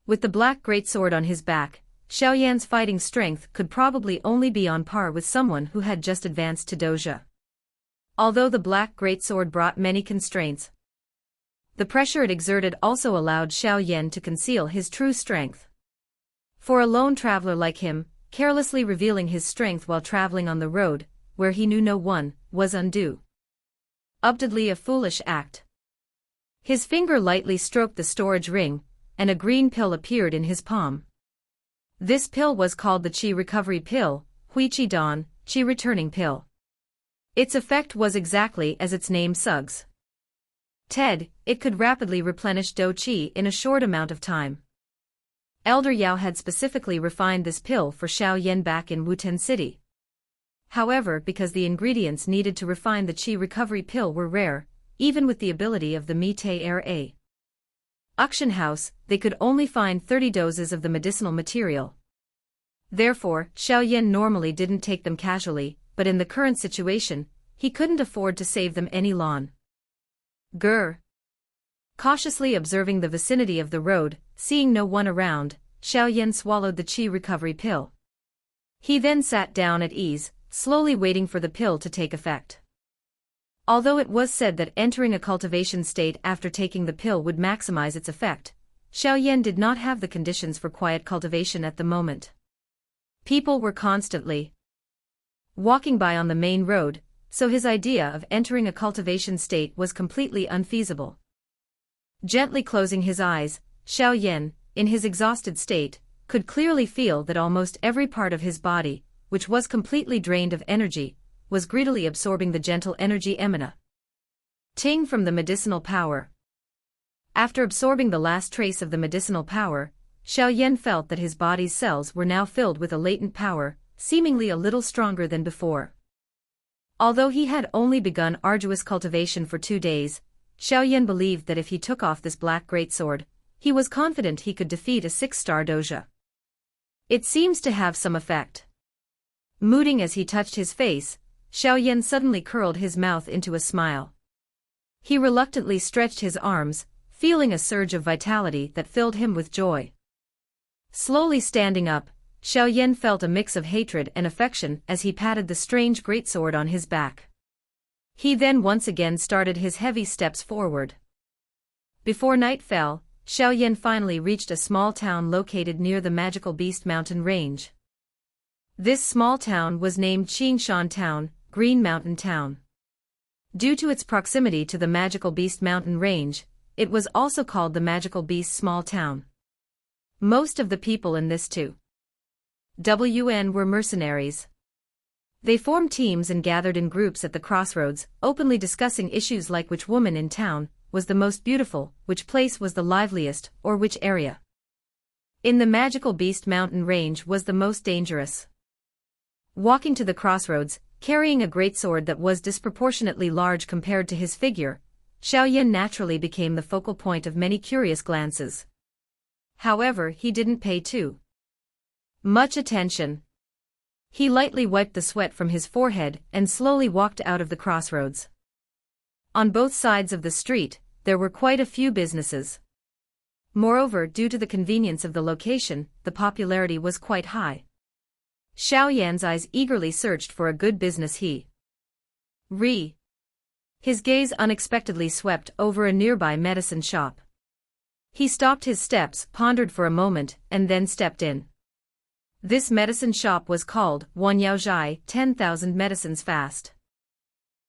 With the black greatsword on his back, Xiao Yan's fighting strength could probably only be on par with someone who had just advanced to Doja. Although the black greatsword brought many constraints, The pressure it exerted also allowed Xiao Yan to conceal his true strength. For a lone traveler like him, carelessly revealing his strength while traveling on the road, where he knew no one, was undoubtedly a foolish act. His finger lightly stroked the storage ring, and a green pill appeared in his palm. This pill was called the Qi Recovery Pill, Hui Qi Dan, Qi Returning Pill. Its effect was exactly as its name suggests. It could rapidly replenish Dou Qi in a short amount of time. Elder Yao had specifically refined this pill for Xiao Yan back in Wuten City. However, because the ingredients needed to refine the Qi Recovery Pill were rare, even with the ability of the Mite auction house, they could only find 30 doses of the medicinal material. Therefore, Xiao Yan normally didn't take them casually, but in the current situation, he couldn't afford to save them any longer. Cautiously observing the vicinity of the road, seeing no one around, Xiao Yan swallowed the Qi Recovery Pill. He then sat down at ease, slowly waiting for the pill to take effect. Although it was said that entering a cultivation state after taking the pill would maximize its effect, Xiao Yan did not have the conditions for quiet cultivation at the moment. People were constantly walking by on the main road, so his idea of entering a cultivation state was completely unfeasible. Gently closing his eyes, Xiao Yan, in his exhausted state, could clearly feel that almost every part of his body, which was completely drained of energy, was greedily absorbing the gentle energy emanating from the medicinal power. After absorbing the last trace of the medicinal power, Xiao Yan felt that his body's cells were now filled with a latent power, seemingly a little stronger than before. Although he had only begun arduous cultivation for 2 days, Xiao Yan believed that if he took off this black greatsword, he was confident he could defeat a 6-star doja. It seems to have some effect. Mooting as he touched his face, Xiao Yan suddenly curled his mouth into a smile. He reluctantly stretched his arms, feeling a surge of vitality that filled him with joy. Slowly standing up, Xiao Yan felt a mix of hatred and affection as he patted the strange greatsword on his back. He then once again started his heavy steps forward. Before night fell, Xiao Yan finally reached a small town located near the magical Beast Mountain range. This small town was named Xianxia Town, Green Mountain Town. Due to its proximity to the magical Beast Mountain range, it was also called the Magical Beast Small Town. Most of the people in this were mercenaries. They formed teams and gathered in groups at the crossroads, openly discussing issues like which woman in town was the most beautiful, which place was the liveliest, or which area in the magical Beast Mountain range was the most dangerous. Walking to the crossroads, carrying a greatsword that was disproportionately large compared to his figure, Xiao Yan naturally became the focal point of many curious glances. However, he didn't pay too much attention. He lightly wiped the sweat from his forehead and slowly walked out of the crossroads. On both sides of the street, there were quite a few businesses. Moreover, due to the convenience of the location, the popularity was quite high. Xiao Yan's eyes eagerly searched for a good business His gaze unexpectedly swept over a nearby medicine shop. He stopped his steps, pondered for a moment, and then stepped in. This medicine shop was called Wan Yao Zhai, 10,000 medicines fast.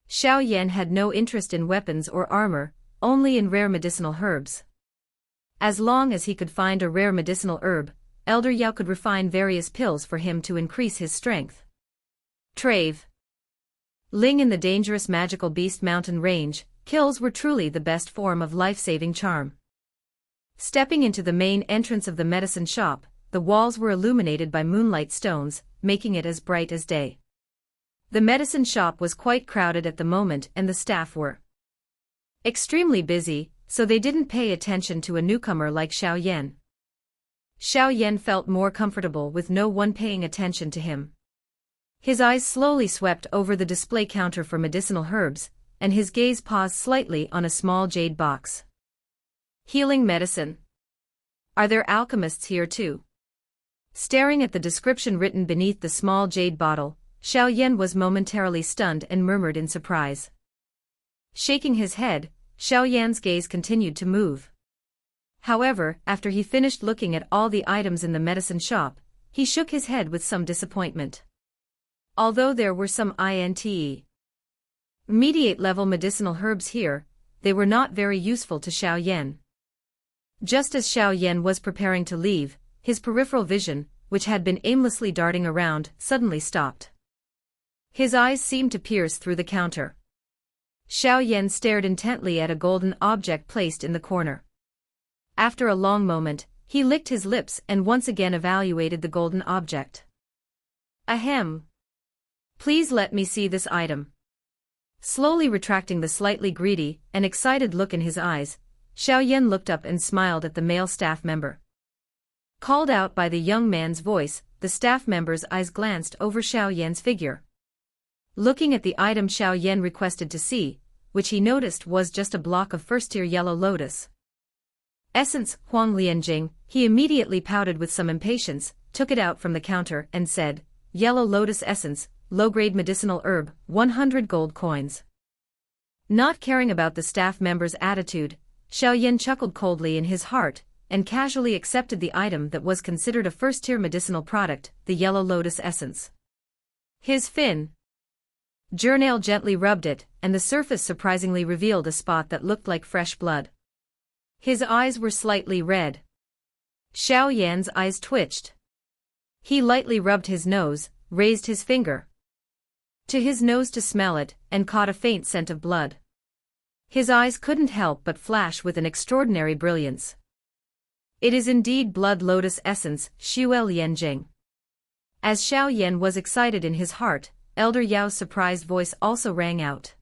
Xiao Yan had no interest in weapons or armor, only in rare medicinal herbs. As long as he could find a rare medicinal herb, Elder Yao could refine various pills for him to increase his strength. Traveling in the dangerous magical Beast Mountain range, kills were truly the best form of life-saving charm. Stepping into the main entrance of the medicine shop, the walls were illuminated by moonlight stones, making it as bright as day. The medicine shop was quite crowded at the moment and the staff were extremely busy, so they didn't pay attention to a newcomer like Xiao Yan. Xiao Yan felt more comfortable with no one paying attention to him. His eyes slowly swept over the display counter for medicinal herbs, and his gaze paused slightly on a small jade box. Healing medicine. Are there alchemists here too? Staring at the description written beneath the small jade bottle, Xiao Yan was momentarily stunned and murmured in surprise. Shaking his head, Xiao Yan's gaze continued to move. However, after he finished looking at all the items in the medicine shop, he shook his head with some disappointment. Although there were some intermediate-level medicinal herbs here, they were not very useful to Xiao Yan. Just as Xiao Yan was preparing to leave, his peripheral vision, which had been aimlessly darting around, suddenly stopped. His eyes seemed to pierce through the counter. Xiao Yan stared intently at a golden object placed in the corner. After a long moment, he licked his lips and once again evaluated the golden object. Ahem. Please let me see this item. Slowly retracting the slightly greedy and excited look in his eyes, Xiao Yan looked up and smiled at the male staff member. Called out by the young man's voice, the staff member's eyes glanced over Xiao Yan's figure. Looking at the item Xiao Yan requested to see, which he noticed was just a block of first-tier yellow lotus essence, Huang Lianjing, he immediately pouted with some impatience, took it out from the counter and said, "Yellow lotus essence, low-grade medicinal herb, 100 gold coins." Not caring about the staff member's attitude, Xiao Yan chuckled coldly in his heart, and casually accepted the item that was considered a first-tier medicinal product, the yellow lotus essence. His fingernail gently rubbed it, and the surface surprisingly revealed a spot that looked like fresh blood. His eyes were slightly red. Xiao Yan's eyes twitched. He lightly rubbed his nose, raised his finger to his nose to smell it, and caught a faint scent of blood. His eyes couldn't help but flash with an extraordinary brilliance. It is indeed blood lotus essence, Xue Lianjing. As Xiao Yan was excited in his heart, Elder Yao's surprised voice also rang out.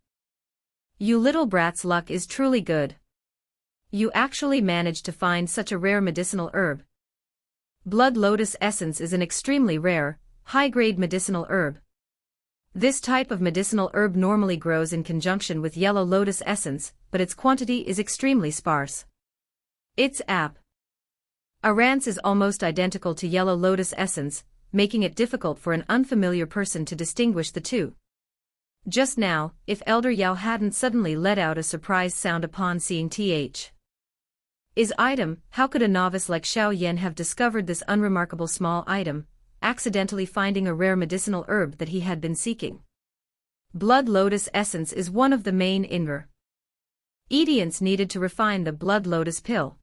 "You little brat's luck is truly good. You actually managed to find such a rare medicinal herb. Blood lotus essence is an extremely rare, high-grade medicinal herb. This type of medicinal herb normally grows in conjunction with yellow lotus essence, but its quantity is extremely sparse. Its appearance is almost identical to yellow lotus essence, making it difficult for an unfamiliar person to distinguish the two." Just now, if Elder Yao hadn't suddenly let out a surprised sound upon seeing his item, how could a novice like Xiao Yan have discovered this unremarkable small item, accidentally finding a rare medicinal herb that he had been seeking? Blood lotus essence is one of the main ingredients needed to refine the blood lotus pill.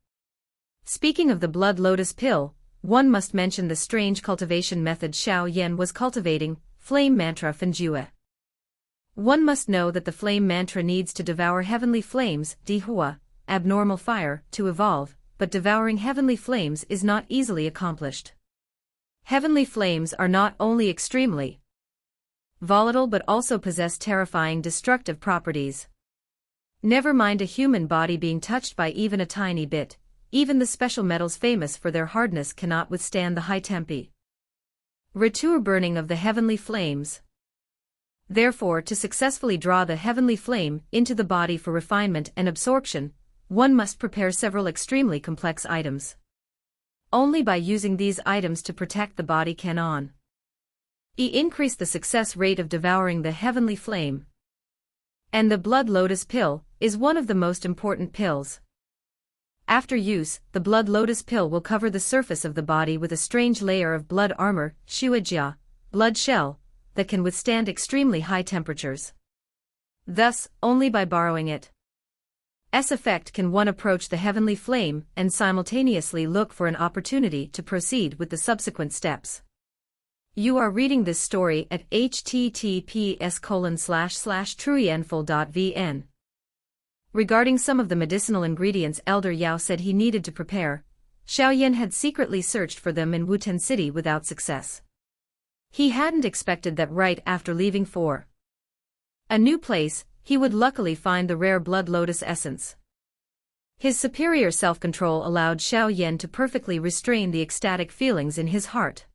Speaking of the blood lotus pill, one must mention the strange cultivation method Xiao Yan was cultivating, flame mantra Fenjue. One must know that the flame mantra needs to devour heavenly flames, Dihua, abnormal fire, to evolve, but devouring heavenly flames is not easily accomplished. Heavenly flames are not only extremely volatile but also possess terrifying destructive properties. Never mind a human body being touched by even a tiny bit, even the special metals famous for their hardness cannot withstand the high temperature burning of the heavenly flames. Therefore, to successfully draw the heavenly flame into the body for refinement and absorption, one must prepare several extremely complex items. Only by using these items to protect the body can increase the success rate of devouring the heavenly flame. And the blood lotus pill is one of the most important pills. After use, the blood lotus pill will cover the surface of the body with a strange layer of blood armor, Shuijia, blood shell, that can withstand extremely high temperatures. Thus, only by borrowing its effect can one approach the heavenly flame and simultaneously look for an opportunity to proceed with the subsequent steps. You are reading this story at https://truyenful.vn. Regarding some of the medicinal ingredients Elder Yao said he needed to prepare, Xiao Yan had secretly searched for them in Wuten City without success. He hadn't expected that right after leaving for a new place, he would luckily find the rare blood lotus essence. His superior self-control allowed Xiao Yan to perfectly restrain the ecstatic feelings in his heart.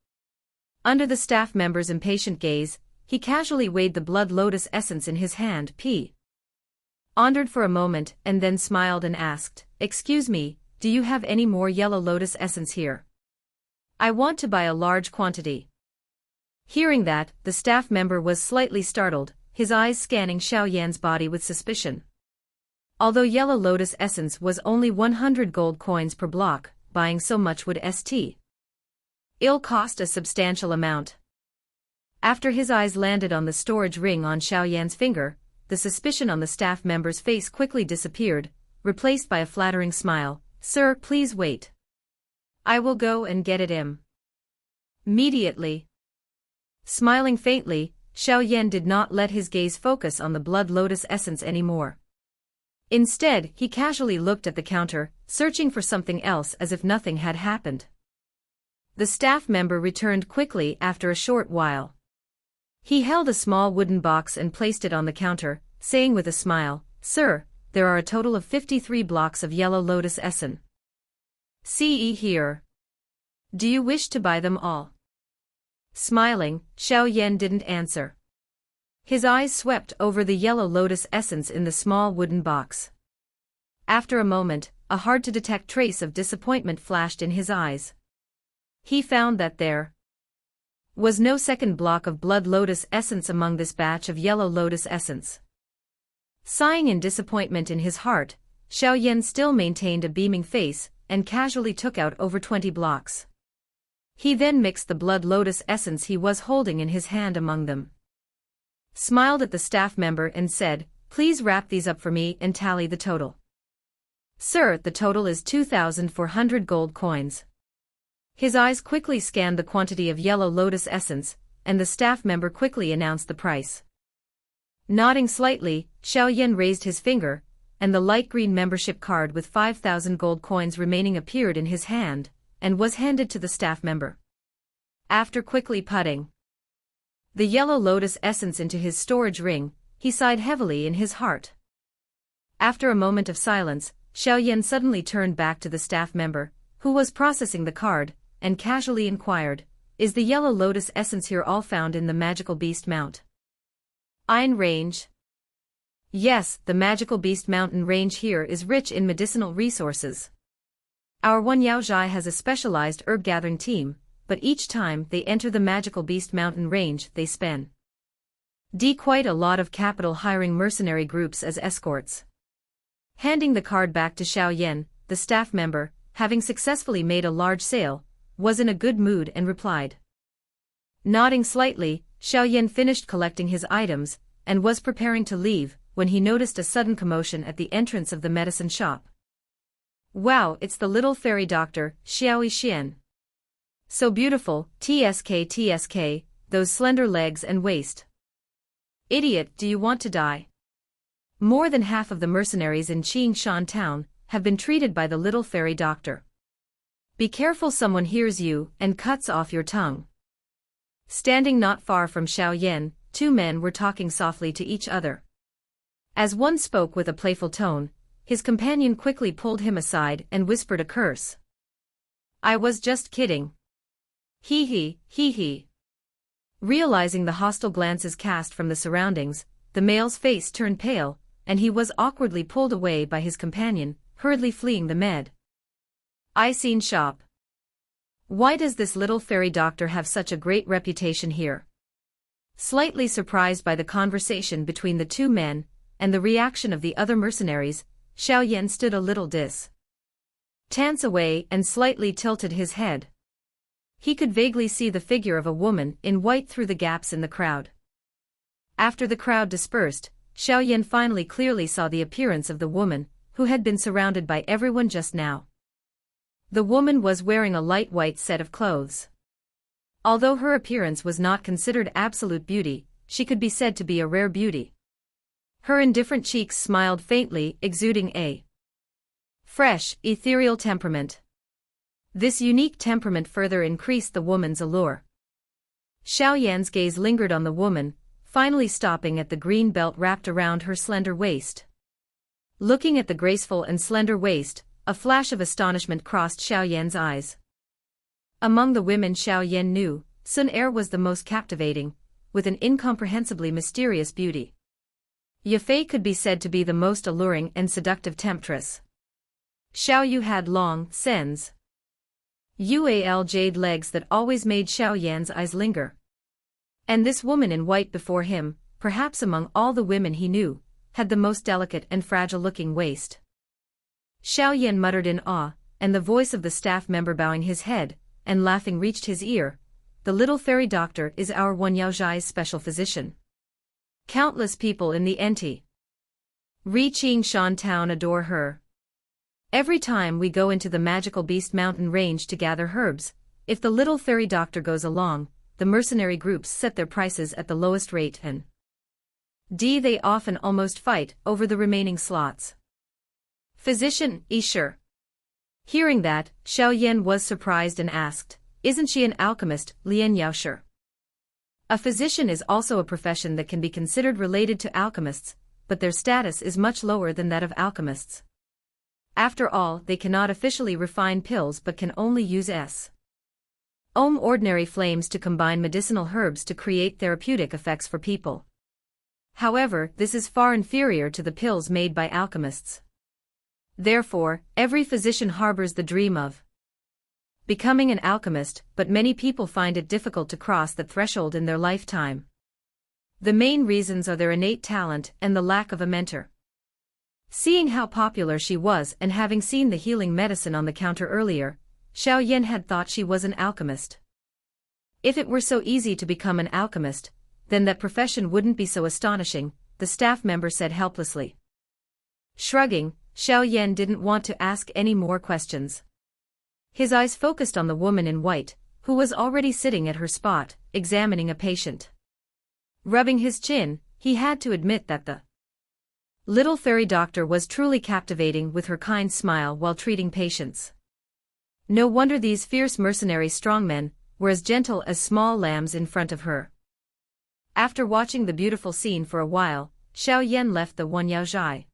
Under the staff member's impatient gaze, he casually weighed the blood lotus essence in his hand, pondered for a moment and then smiled and asked, "Excuse me, do you have any more yellow lotus essence here? I want to buy a large quantity." Hearing that, the staff member was slightly startled, his eyes scanning Xiao Yan's body with suspicion. Although yellow lotus essence was only 100 gold coins per block, buying so much would ill cost a substantial amount. After his eyes landed on the storage ring on Xiao Yan's finger, the suspicion on the staff member's face quickly disappeared, replaced by a flattering smile. "Sir, please wait. I will go and get it immediately." Smiling faintly, Xiao Yan did not let his gaze focus on the blood lotus essence anymore. Instead, he casually looked at the counter, searching for something else as if nothing had happened. The staff member returned quickly after a short while. He held a small wooden box and placed it on the counter, saying with a smile, "Sir, there are a total of 53 blocks of yellow lotus essence. See here. Do you wish to buy them all?" Smiling, Xiao Yan didn't answer. His eyes swept over the yellow lotus essence in the small wooden box. After a moment, a hard-to-detect trace of disappointment flashed in his eyes. He found that there was no second block of blood lotus essence among this batch of yellow lotus essence. Sighing in disappointment in his heart, Xiao Yan still maintained a beaming face, and casually took out over 20 blocks. He then mixed the blood lotus essence he was holding in his hand among them, smiled at the staff member and said, "Please wrap these up for me and tally the total." "Sir, the total is 2,400 gold coins." His eyes quickly scanned the quantity of yellow lotus essence, and the staff member quickly announced the price. Nodding slightly, Xiao Yan raised his finger, and the light green membership card with 5,000 gold coins remaining appeared in his hand, and was handed to the staff member. After quickly putting the yellow lotus essence into his storage ring, he sighed heavily in his heart. After a moment of silence, Xiao Yan suddenly turned back to the staff member, who was processing the card, and casually inquired, "Is the yellow lotus essence here all found in the magical beast mount range?" "Yes, the magical beast mountain range here is rich in medicinal resources. Our one Yaozhai has a specialized herb-gathering team, but each time they enter the magical beast mountain range they spend quite a lot of capital hiring mercenary groups as escorts." Handing the card back to Xiao Yan, the staff member, having successfully made a large sale, was in a good mood and replied. Nodding slightly, Xiao Yan finished collecting his items, and was preparing to leave, when he noticed a sudden commotion at the entrance of the medicine shop. "Wow, it's the little fairy doctor, Xiao Yan. So beautiful, tsk, those slender legs and waist. Idiot, do you want to die?" More than half of the mercenaries in Xianxia town have been treated by the little fairy doctor. Be careful someone hears you and cuts off your tongue. Standing not far from Xiao Yan, two men were talking softly to each other. As one spoke with a playful tone, his companion quickly pulled him aside and whispered a curse. "I was just kidding. Hee hee. Realizing the hostile glances cast from the surroundings, the male's face turned pale, and he was awkwardly pulled away by his companion, hurriedly fleeing the medicine shop. Why does this little fairy doctor have such a great reputation here? Slightly surprised by the conversation between the two men, and the reaction of the other mercenaries, Xiao Yan stood a little distance away and slightly tilted his head. He could vaguely see the figure of a woman in white through the gaps in the crowd. After the crowd dispersed, Xiao Yan finally clearly saw the appearance of the woman, who had been surrounded by everyone just now. The woman was wearing a light white set of clothes. Although her appearance was not considered absolute beauty, she could be said to be a rare beauty. Her indifferent cheeks smiled faintly, exuding a fresh, ethereal temperament. This unique temperament further increased the woman's allure. Xiao Yan's gaze lingered on the woman, finally stopping at the green belt wrapped around her slender waist. Looking at the graceful and slender waist, a flash of astonishment crossed Xiao Yan's eyes. Among the women Xiao Yan knew, Sun Er was the most captivating, with an incomprehensibly mysterious beauty. Yafei could be said to be the most alluring and seductive temptress. Xiao Yu had long, Ual jade legs that always made Xiao Yan's eyes linger. And this woman in white before him, perhaps among all the women he knew, had the most delicate and fragile-looking waist. Xiao Yan muttered in awe, and the voice of the staff member bowing his head and laughing reached his ear. The little fairy doctor is our Wan Yaozhai's special physician. Countless people in the Xiangshan town adore her. Every time we go into the magical beast mountain range to gather herbs, if the little fairy doctor goes along, the mercenary groups set their prices at the lowest rate and they often almost fight over the remaining slots. Physician, sure. Hearing that, Xiao Yan was surprised and asked, "Isn't she an alchemist, Lian Yaoshi?" A physician is also a profession that can be considered related to alchemists, but their status is much lower than that of alchemists. After all, they cannot officially refine pills but can only use ordinary flames to combine medicinal herbs to create therapeutic effects for people. However, this is far inferior to the pills made by alchemists. Therefore, every physician harbors the dream of becoming an alchemist, but many people find it difficult to cross that threshold in their lifetime. The main reasons are their innate talent and the lack of a mentor. Seeing how popular she was and having seen the healing medicine on the counter earlier, Xiao Yan had thought she was an alchemist. If it were so easy to become an alchemist, then that profession wouldn't be so astonishing, the staff member said helplessly. Shrugging, Xiao Yan didn't want to ask any more questions. His eyes focused on the woman in white, who was already sitting at her spot, examining a patient. Rubbing his chin, he had to admit that the little fairy doctor was truly captivating with her kind smile while treating patients. No wonder these fierce mercenary strongmen were as gentle as small lambs in front of her. After watching the beautiful scene for a while, Xiao Yan left the Wan Yaozhai.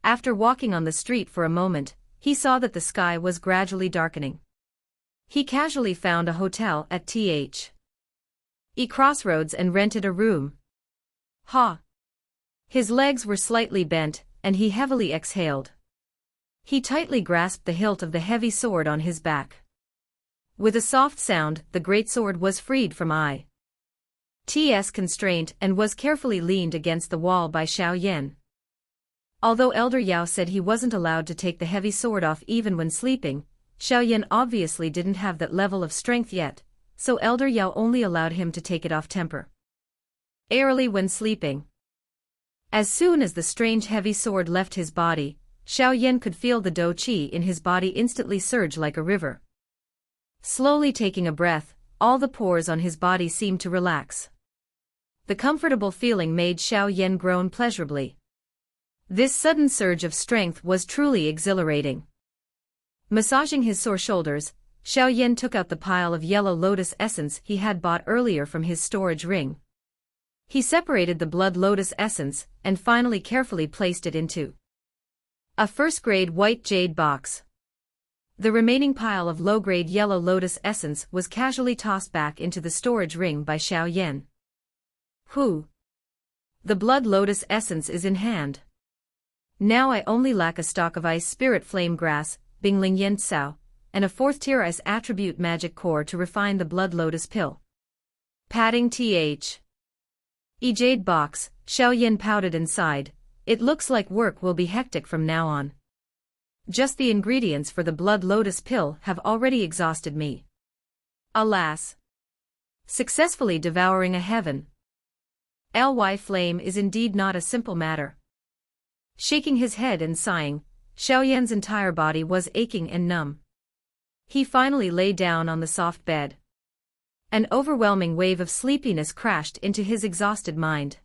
After walking on the street for a moment, he saw that the sky was gradually darkening. He casually found a hotel at The crossroads and rented a room. His legs were slightly bent, and he heavily exhaled. He tightly grasped the hilt of the heavy sword on his back. With a soft sound, the great sword was freed from T's constraint and was carefully leaned against the wall by Xiao Yan. Although Elder Yao said he wasn't allowed to take the heavy sword off even when sleeping, Xiao Yan obviously didn't have that level of strength yet, so Elder Yao only allowed him to take it off temporarily when sleeping. As soon as the strange heavy sword left his body, Xiao Yan could feel the Dou Qi in his body instantly surge like a river. Slowly taking a breath, all the pores on his body seemed to relax. The comfortable feeling made Xiao Yan groan pleasurably. This sudden surge of strength was truly exhilarating. Massaging his sore shoulders, Xiao Yan took out the pile of yellow lotus essence he had bought earlier from his storage ring. He separated the blood lotus essence and finally carefully placed it into a first-grade white jade box. The remaining pile of low-grade yellow lotus essence was casually tossed back into the storage ring by Xiao Yan. The blood lotus essence is in hand. Now I only lack a stalk of ice spirit flame grass, Bingling Yen Tsao, and a 4th-tier ice attribute magic core to refine the blood lotus pill. Patting jade box, Xiao Yan pouted inside. It looks like work will be hectic from now on. Just the ingredients for the blood lotus pill have already exhausted me. Alas! Successfully devouring a flame is indeed not a simple matter. Shaking his head and sighing, Xiao Yan's entire body was aching and numb. He finally lay down on the soft bed. An overwhelming wave of sleepiness crashed into his exhausted mind.